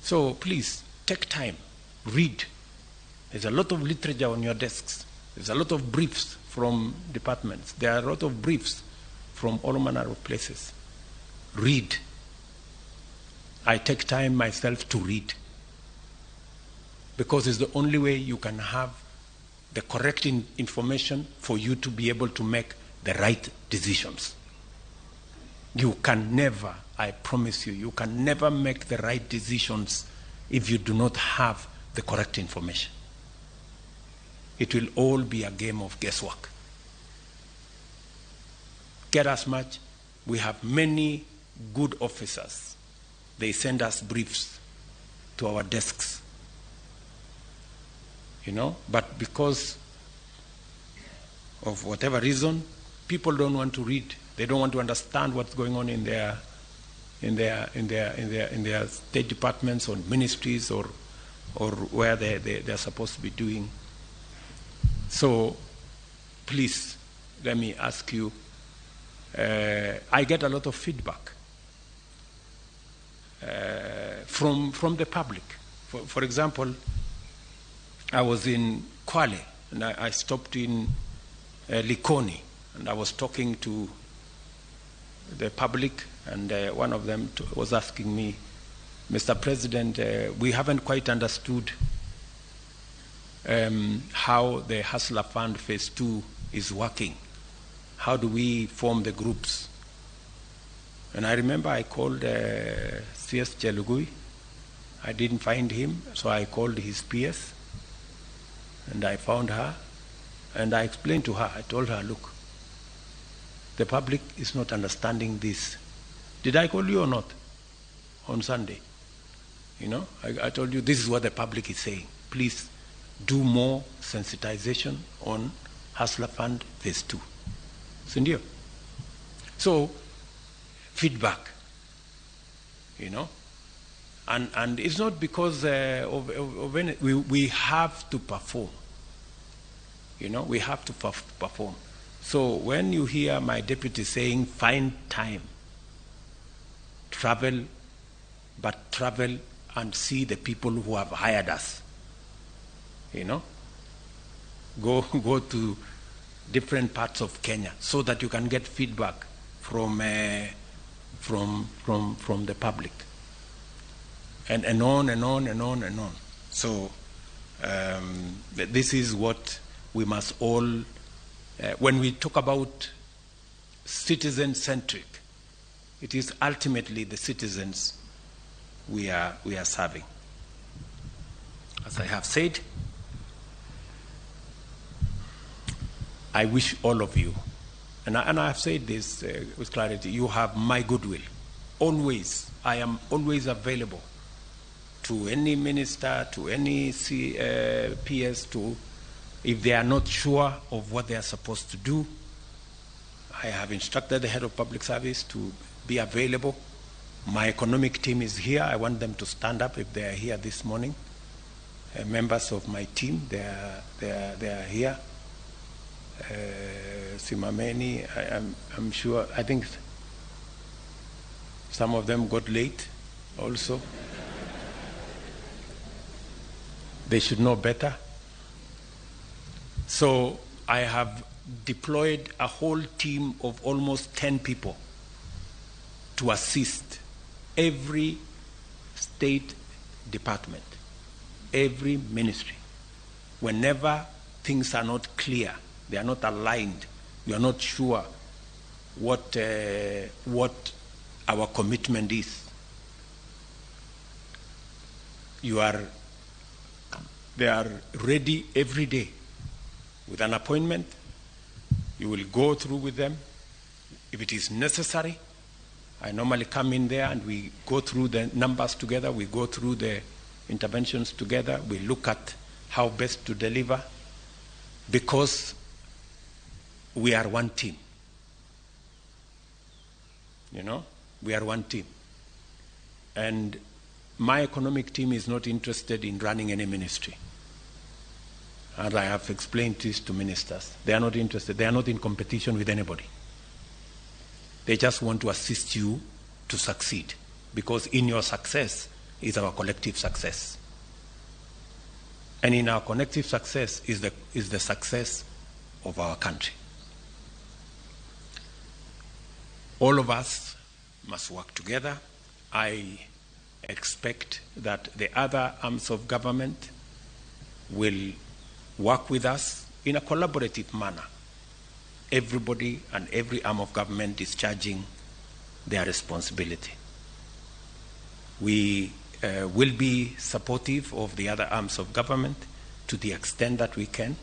So please, take time, read. There's a lot of literature on your desks. There's a lot of briefs from departments. There are a lot of briefs from all manner of places. Read. I take time myself to read, because it's the only way you can have the correct information for you to be able to make the right decisions. You can never, I promise you, you can never make the right decisions if you do not have the correct information. It will all be a game of guesswork. Get as much. We have many good officers. They send us briefs to our desks. You know, but because of whatever reason, people don't want to read. They don't want to understand what's going on in their state departments or ministries or where they're supposed to be doing. So please, let me ask you, I get a lot of feedback from the public. For example, I was in Kwale and I stopped in Likoni, and I was talking to the public, and one of them was asking me, Mr. President, we haven't quite understood how the Hustler Fund Phase 2 is working. How do we form the groups? And I remember I called CS Chelugui. I didn't find him, so I called his PS, and I found her, and I explained to her, I told her, look, the public is not understanding this. Did I call you or not on Sunday? You know, I told you this is what the public is saying. Please do more sensitization on Hustler Fund Phase 2. Sindio? So, feedback, you know, and it's not because of any, we have to perform, you know, we have to perform. So when you hear my deputy saying, find time, travel, but travel and see the people who have hired us, you know, go to different parts of Kenya so that you can get feedback from the public, and on and on and on and on. So this is what we must all, when we talk about citizen-centric, it is ultimately the citizens we are serving. As I have said, I wish all of you, and I have said this with clarity, you have my goodwill. Always, I am always available to any minister, to any PS, if they are not sure of what they are supposed to do. I have instructed the head of public service to be available. My economic team is here. I want them to stand up if they are here this morning. Members of my team, they are here. Simameni, I'm sure, I think some of them got late also. They should know better. So I have deployed a whole team of almost 10 people to assist every state department, every ministry. Whenever things are not clear, they are not aligned, we are not sure what our commitment is, they are ready every day with an appointment. You will go through with them. If it is necessary, I normally come in there and we go through the numbers together, we go through the interventions together, we look at how best to deliver, because we are one team. You know, we are one team. And my economic team is not interested in running any ministry. And I have explained this to ministers. They are not interested. They are not in competition with anybody. They just want to assist you to succeed, because in your success is our collective success. And in our collective success is the success of our country. All of us must work together. I expect that the other arms of government will work with us in a collaborative manner. Everybody and every arm of government discharging their responsibility. We will be supportive of the other arms of government to the extent that we can,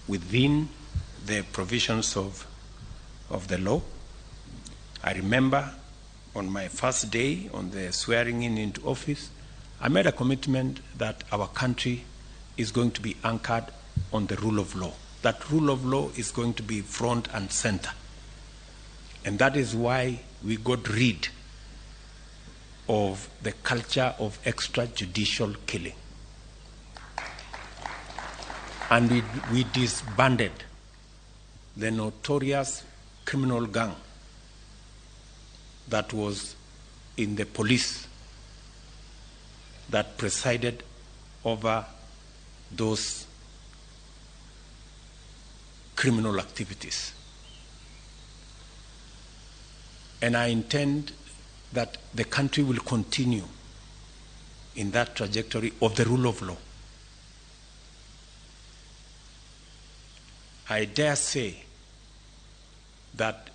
within the provisions of the law. I remember on my first day on the swearing in into office, I made a commitment that our country is going to be anchored on the rule of law. That rule of law is going to be front and center. And that is why we got rid of the culture of extrajudicial killing. And we disbanded the notorious criminal gang that was in the police that presided over those criminal activities. And I intend that the country will continue in that trajectory of the rule of law. I dare say that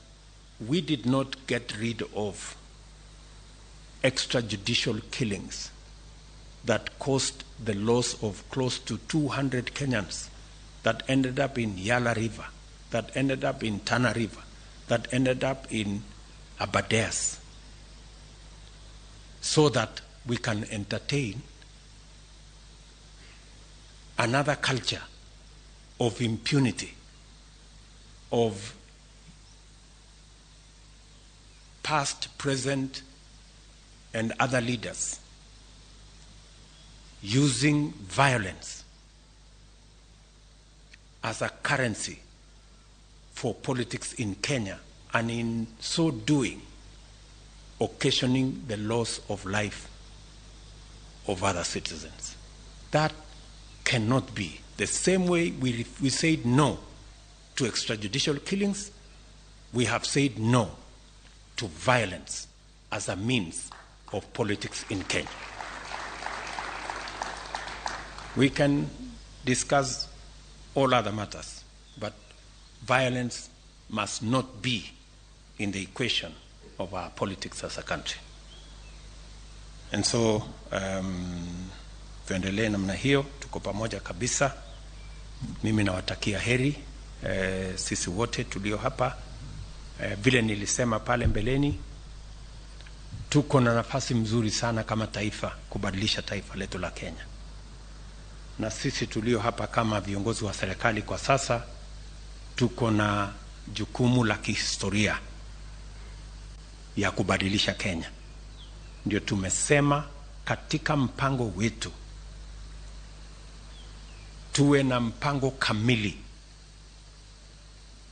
we did not get rid of extrajudicial killings that caused the loss of close to 200 Kenyans, that ended up in Yala River, that ended up in Tana River, that ended up in Abadeas, so that we can entertain another culture of impunity, of past, present, and other leaders using violence as a currency for politics in Kenya, and in so doing, occasioning the loss of life of other citizens. That cannot be. The same way we said no to extrajudicial killings, we have said no to violence as a means of politics in Kenya. We can discuss all other matters, but violence must not be in the equation of our politics as a country. And so tuendelee namna hiyo, tuko pamoja kabisa. Mimi nawatakia heri sisi wote tulio hapa. Vile nilisema pale mbeleni, tuko na nafasi mzuri sana kama taifa kubadilisha taifa letu la Kenya. Na sisi tulio hapa kama viongozi wa serikali kwa sasa, tuko na jukumu la kihistoria ya kubadilisha Kenya. Ndio tumesema katika mpango wetu tuwe na mpango kamili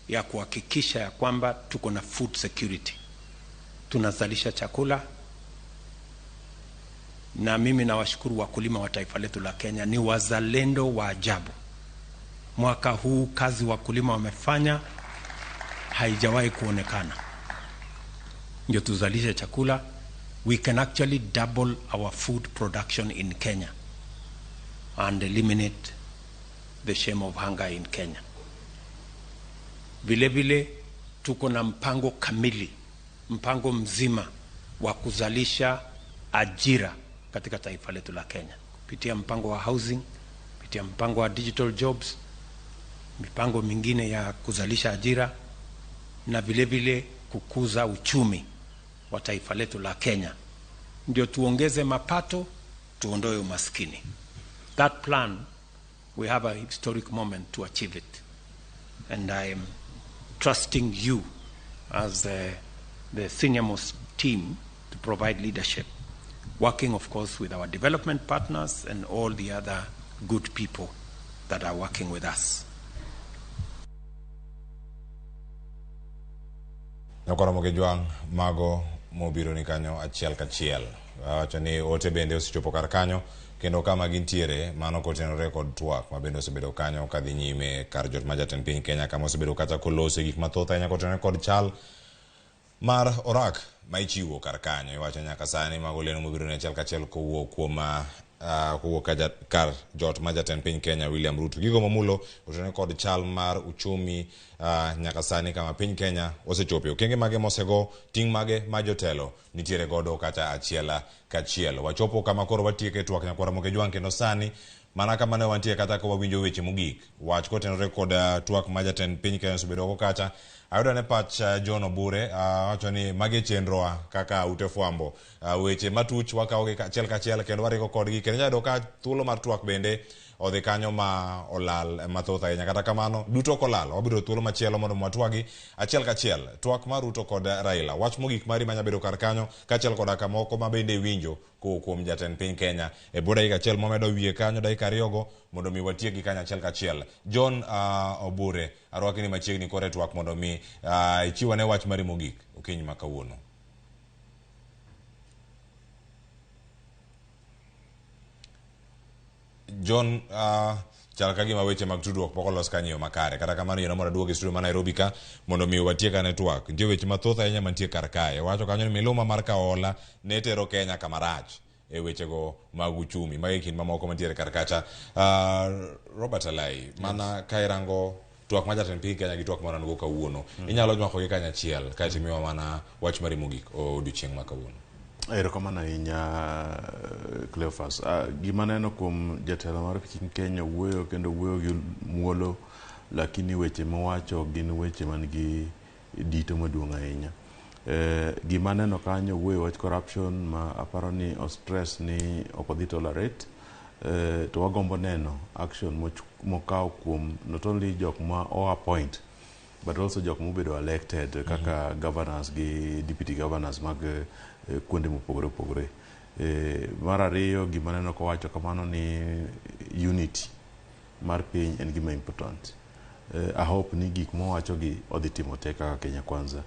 ya kuhakikisha ya kwamba tuko na food security, tunazalisha chakula. Na mimi nawashukuru wakulima wa taifa letu la Kenya, ni wazalendo wa ajabu. Mwaka huu kazi wakulima wamefanya haijawahi kuonekana. Ndio tuzalishe chakula. We can actually double our food production in Kenya and eliminate the shame of hunger in Kenya. Vile vile tuko na mpango kamili, mpango mzima wa kuzalisha ajira katika taifa letu la Kenya, kupitia mpango wa housing, kupitia mpango wa digital jobs, mipango mingine ya kuzalisha ajira, na vile vile kukuza uchumi wa taifa letu la Kenya. Ndio tuongeze mapato, tuondoe umaskini. That plan, we have a historic moment to achieve it. And I am trusting you as the senior most team to provide leadership, working of course with our development partners and all the other good people that are working with us. Ramogi Juang mago mobiro ni kanyo achiel kachiel. Wacho ni ote bende osichopo kar kanyo, kendo kama gintiere mano kotenore kod twak mabende osebedo kanyo kadhi nyime kar jot ma jatend piny Kenya, kama osebedo kata kolose gik mathoth ahinya kotenore kod chal mar orak ma ichiwo kar kanyo. Iwacho nyaka sani mago leno mobiro ni achiel kachiel kowuok kuom kar jot ma jatend piny Kenya William Ruto. Gigo mamulo otenore kod chal mar uchumi nyaka sani kama piny Kenya osechopo. Okenge mage mosego, ting' mage ma jotelo nitiere godo kata achiel kachiel. Wachopo kama koro watieke twak nyakwara Ramogi Juang, kendo sani mana kama ne wantie kata ko wawinjo weche mogik wach kotenore kod twak ma jatend piny Kenya osebedo go kacha. Ayudo ne pach John Obure wacho ni mage chenroa kaka ute fwambo weche matuch wakaoge achiel kachiel kendo wariko kodgi, kendo nyado ka thuolo mar twak bende odhi kanyo ma olal mathoth ahinya. Kata kamano duto kolal, wabiro thuolo machielo mondo mwatwagi achiel kachiel twak mar Ruto kod Raila. Wach mogik mari manya bedo kar kanyo kachiel kod kamoko ma bende winjo kuom jatend piny Kenya e boda higa achiel momedo wiye kanyo dakika ariyogo mondo mi watiegi kanyo achiel kachiel. John Obure arwaki ni machiegni kore twak mondo mi ichiwane wach mari mogik okinyi ma kawuono. John chal ka gima weche mag tudruok pok olos kanyo makare. Kata kamano yeno mondo aduogo e studio ma Nairobi ka mondo mi watieka network. Nitie weche mathoth ahinya mantie kar kae. Wacho kanyo ni miluma mar kaola ne tero Kenya kamarach e wechego mag uchumi. Magi kin mamoko mantiere kar kacha. Robert Alai, mana kairango twak ma jatend piny Kenya gi twak mar ango kawuono. Inyalo jwako gi kanyo achiel ka timiwa mana wach mari mogik odiochieng' ma kawuono. Erokamano ahinya Cleophas. Gima neno kuom jatelo mar piny Kenya wuoyo kendo wuoyo gi muolo, lakini weche mowacho gin weche man gi dito maduong' ahinya. Gima neno kanyo wuoyo wach corruption ma aparo ni o stress ni ok odhi tolerate. To wagombo neno action mokaw kuom not only jok ma o appoint but also jok mobedo elected kaka governors gi deputy governors mag kuonde mopogore opogore. Mar ariyo gima neno kowacho kamano ni unity mar piny en gima important. I hope ni gik mowacho gi odhi timo te kaka Kenya Kwanza.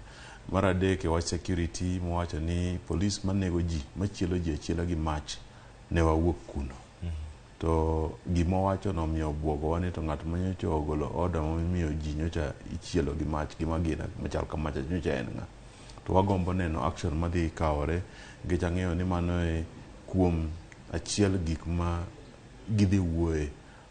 Mar adek wach security mowacho ni police manego ji machielo ji achiela gi mach ne wawuok kuno. To gima wacho no miyo buogo wani to ng'at manyocha ogolo order momiyo ji nyocha ichielo gi mach gima gina machal kama nyocha en ng'a. To wagombo neno action madhi kawore nikech ang'eyo ni mano e kuom achiel gik ma gidhi wuoye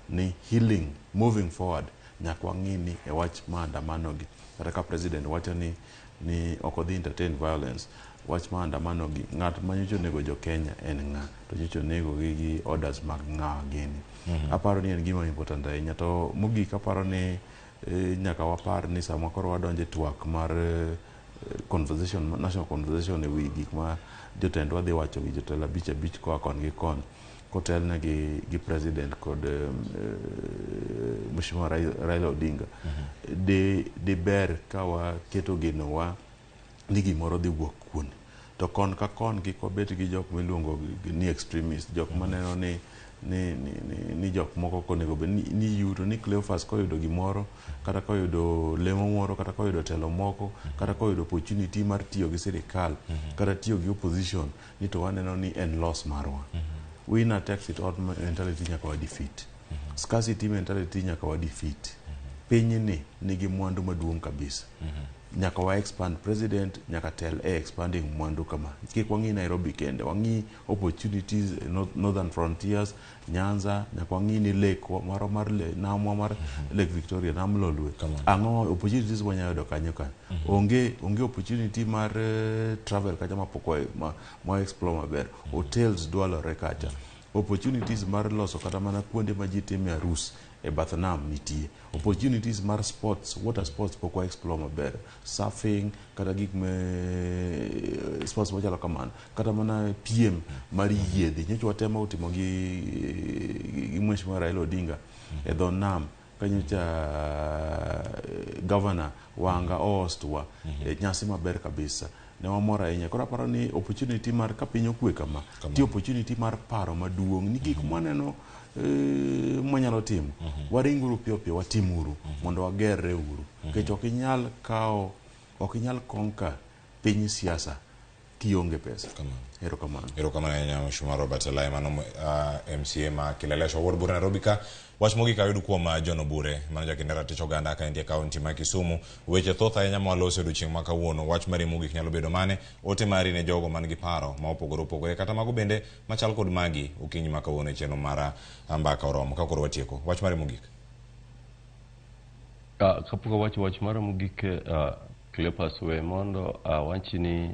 ni healing moving forward nyaka wang'i ni e wach maandamano gi kata ka president wacho ni ok odhi entertain violence. Wach maandamano gi ng'at manyocha nego jo Kenya en ng'a to nyocha nego gi orders mag ng'a gini. Aparo ni en gima important ahinya. To mogik aparo ni nyaka wapar ni sama koro wadonje twak mar conversation, national conversation e wi gik ma jotendwa dhi wacho gi jotelo abich koa kon gi kon kotelne gi president kod Mheshimiwa Raila Odinga. De ber ka waketo genowa ni gimoro dhi wuok kuno. To kon ka kon kik wabet gi jok miluongo ni extremist, jok maneno ni jok moko konego bed ni yuto ni Cleophas koyudo gimoro kata koyudo lemo moro kata koyudo telo moko kata koyudo opportunity mar tiyo gi sirikal kata tiyo gi opposition ni to waneno ni en loss marwa. Winner takes it all mentality nyaka wa defeat. Scarcity mentality nyaka wa defeat. Piny ni nigi mwandu maduong' kabisa. Nyaka wa expand, president nyaka tel expanding mwandu kama. Kik wang'i Nairobi kende, wang'i opportunities northern frontiers, Nyanza, nyaka wang'i ni lake maro mar namwa mar Lake Victoria, nam Lolwe. Ang'o opportunities wanya yudo kanyo kan. Onge opportunity mar travel kacha mapoko ma explore maber. Hotels dwalore kacha. Opportunities mar loso kata mana kuonde ma ji time arus e bath nam nitie. Opportunities mar sports, water sports poko explore maber. Surfing kata gik sports machalo kamano. Kata mana PM mar yiedhi. Nyocha watemo utimo gi Mheshimiwa Raila Odinga e dho nam kanyocha governor Wanga hostwa nyasi maber kabisa. Ne wamor ahinya. Koro aparo ni opportunity mar ka piny okwe kama ti opportunity mar paro maduong' ni gik mwaneno mwanyalo timo waringuru piyo watimuru mondo wagerre uru nikech ok inyal konka piny siasa kionge pesa. Erokamano ahinya Mheshimiwa Robert Elai mano MCA ma Kileleshwa Ward Bura Nairobi ka. Wach mogik ayudo kuom John Obure mano jakinda ratich oganda ka entie kaunti ma Kisumu. Weche thoth ahinya mwaloso odiochieng' ma kawuono. Wach mari mogik nyalo bedo mane ote mari ne jogo man gi paro ma opogore opogore kata mago bende machal kod magi okinyi ma kawuono e chenro mar mbaka oromo ka koro watieko. Wach mari mogik. Kapok wach mara mogik Cleophas we mondo wanchini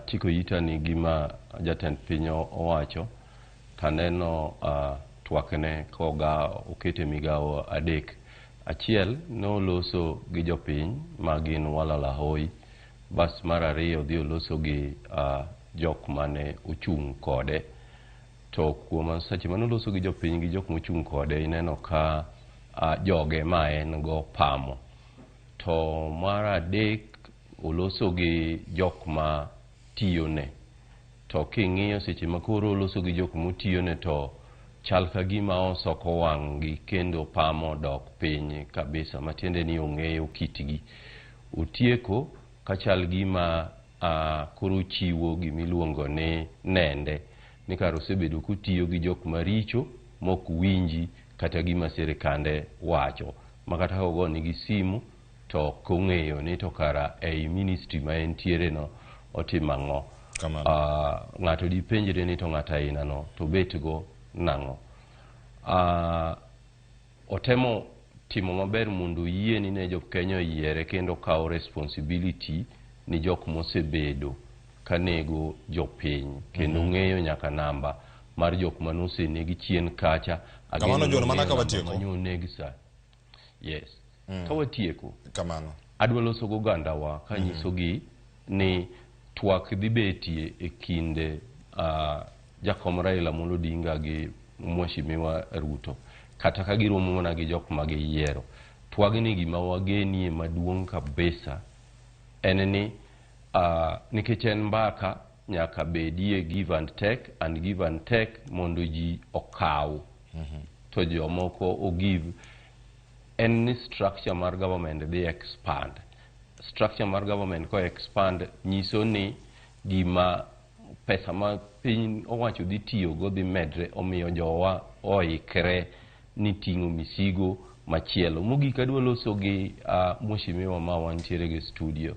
chiko ita ni gima jatend piny owacho taneno twakne koga okete migawo adek. Achiel no loso gi jopiny magin walala hoi. Bas mar ariyo dhi loso gi jok mane ochung' kode. To kuom sache mano loso gi jopiny gi jok mochung' kode ineno ka joge ma en go pamo. To mar adek oloso gi jok ma tiyone. To king'iyo seche makoro oloso gi jok motiyone to chal ka gima osoko wang'gi kendo pamo dok piny kabisa matiende ni ong'eyo kitgi. Utieko kachal gima koro chiwo gimiluongo ni nende ni kar osebedo kutiyo gi jok maricho mok winji kata gima sirikande wacho makata kogo nigi simu to kong'eyo ni to kara ei ministry ma entiere no otimo ang'o. Ng'ato dipenjre ni to ng'ato aina no to bet go nang'o. Otemo timo maber mondo yie ne jok Kenya yiere kendo kawo responsibility ni jok mosebedo kanego jopiny kendo ng'eyo nyaka namba mar jok manose negi chien kacha kamano jono mana ka watieko negi sa yes ka watieko kamano adwa loso go ganda wa kanyiso gi ni twak dhi betie e kinde Jakom Raila Amolo Odinga gi Mheshimiwa Ruto kata ka giromo mana gi jok ma giyiero. Twagni gima wagenie maduong' kabisa en ni nikech en mbaka nyaka bedie give and take mondo ji okaw to jomoko o give en ni structure mar government dey expand. Structure mar government ko expand nyiso ni gima pesa ma piny owacho dhi tiyo go dhi medre, omiyo jowa oikre ni ting'o misigo machielo. Mogik adwa loso gi Mheshimiwa ma wantiere gi studio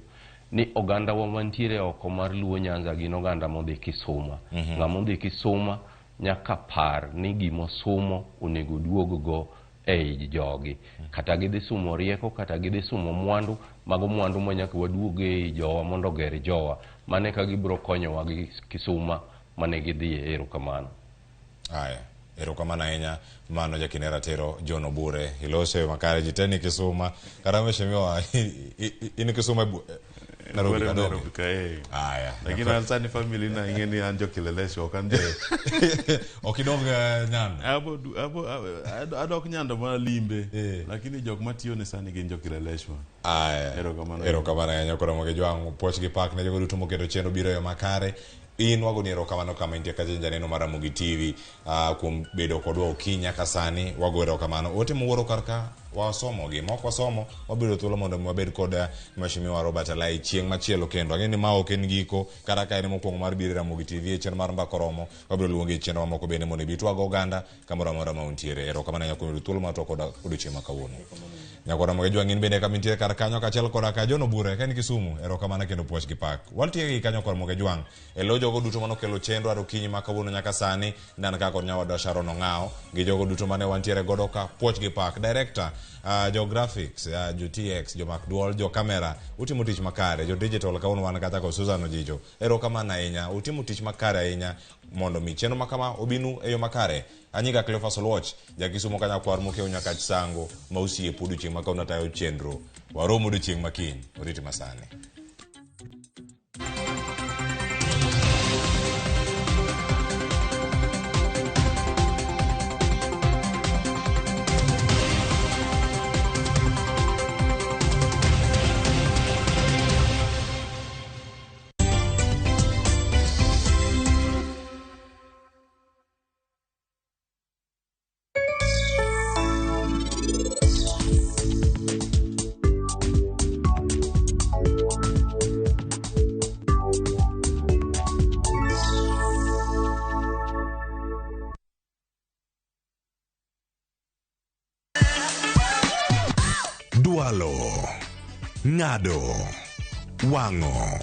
ni oganda wa mantiere oko mar Luo Nyanza gin oganda modhi Kisuma. Ng'ama odhi Kisuma nyaka par ni gima somo onego duog go ei jogi. Kata gidhi sumo rieko, kata gidhi sumo mwandu, mago mwandu ma nyaka waduoge ei jowa mondo ger jowa. Mane ka gibro konyowa gi Kisuma mane gidhi e erokamano. Aya, erokamano ahinya mano jakinera tero John Obure. Ilose makare jiteni Kisuma. Kata Mheshimiwa ini Kisuma Nairobi kae. Aya. Lakini ansani family na ingeni anjo kilelesho kanje. Okidonga nyanda. Adok nyanda ma limbe. Lakini jok matiyo ne sani gin jo kilelesho. Aya. Erokamano ahinya kora moge jwangu poch gi pak ne jogo duto moketo chenro biro yo makare. In wago ni erokamano kama intie ka janeno mar Ramogi TV kuom bedo kodwa okinya ka sani. Wago erokamano ote muwuoro karka wasomo gi moko wasomo wabiro thuolo mondo wabed kod Mheshimiwa Robert Alai chieng' machielo kendo ang'eni ma ok en giko kata ka en mokwongo mar biro Ramogi TV e chenro mar mbako romo wabiro luonge chenro mamoko bende mondo bitwago oganda kamoro amora ma untiere. Erokamano nyako thuolo ma to kod odiochieng' ma kawuono nyako Ramogi jwang'in bende kamintie kar kanyo kachiel koda ka John Obure ka en Kisumu. Erokamano kendo puoch gi pak waltie gi kanyo kod Ramogi jwang' elo jogo duto manokelo chenro aro kinyi ma kawuono nyaka sani nan ka kod nyawadwa Sharon Ong'ao gi jogo duto mane wantiere godo ka puoch gi pak director jo graphics jo TX jo mak duol jo kamera utimo tich makare jo digital kawuono wan kata ko Susan Ojijo. Erokamano ahinya utimo tich makare ahinya mondo mi chenro makama obinu e yo makare. Anyiga Cleophas Oluoch jakisumo kanya kwar mokeo nyaka sango ma osiepo odiochieng' ma kawuono tayo chenro waromo odiochieng' makiny oriti masani. Dualo, ng'ado, wang'o,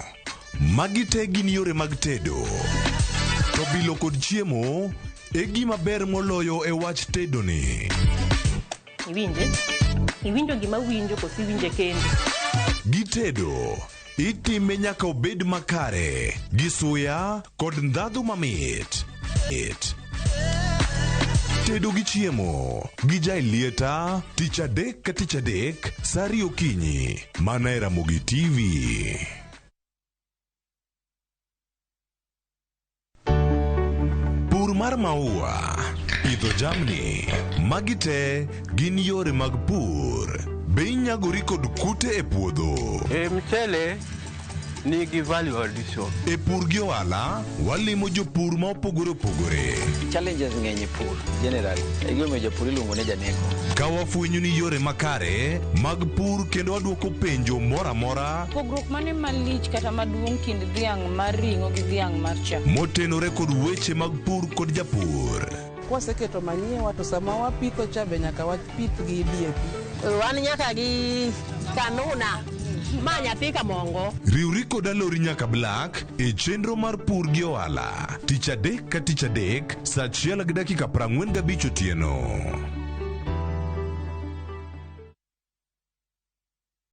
magi te gin yore mag tedo. To bilo kod chiemo e gima ber moloyo e wach tedo ni. Iwinjo gima winjo kosi winje kendo. Gi tedo itime nyaka obed makare gi suya kod ndhadhu mamit. Tedo gi chiemo gi jailieta tich adek ka tich adek sari okinyi mana e Ramogi TV. Pur mar maua, pidho jamni, magi te gin yore mag pur. Be inyagori kod kute e puodho? Mchele nigi value addition. E pur gi ohala, walimo jopur ma opogore opogore. Challenges ng'eny e pur generally. E gima jopur iluongo ne janeko. Ka wafwenyo ni yore makare mag pur kendo waduoko penjo moro amora. Pogruok mane malich kata maduong' kind dhiang' mar ring'o gi dhiang' mar chak. Motenore kod weche mag pur kod japur. Kwaseketo manyiwa to sama wapitho cha be nyaka wapith gi DAP. Wan nyaka gi kanuna. Ma nyathi ka mongo. Riwri kod alori nyaka Black e chenro mar pur gi ohala. Tich adek ka tich adek, saa 1:45 otieno.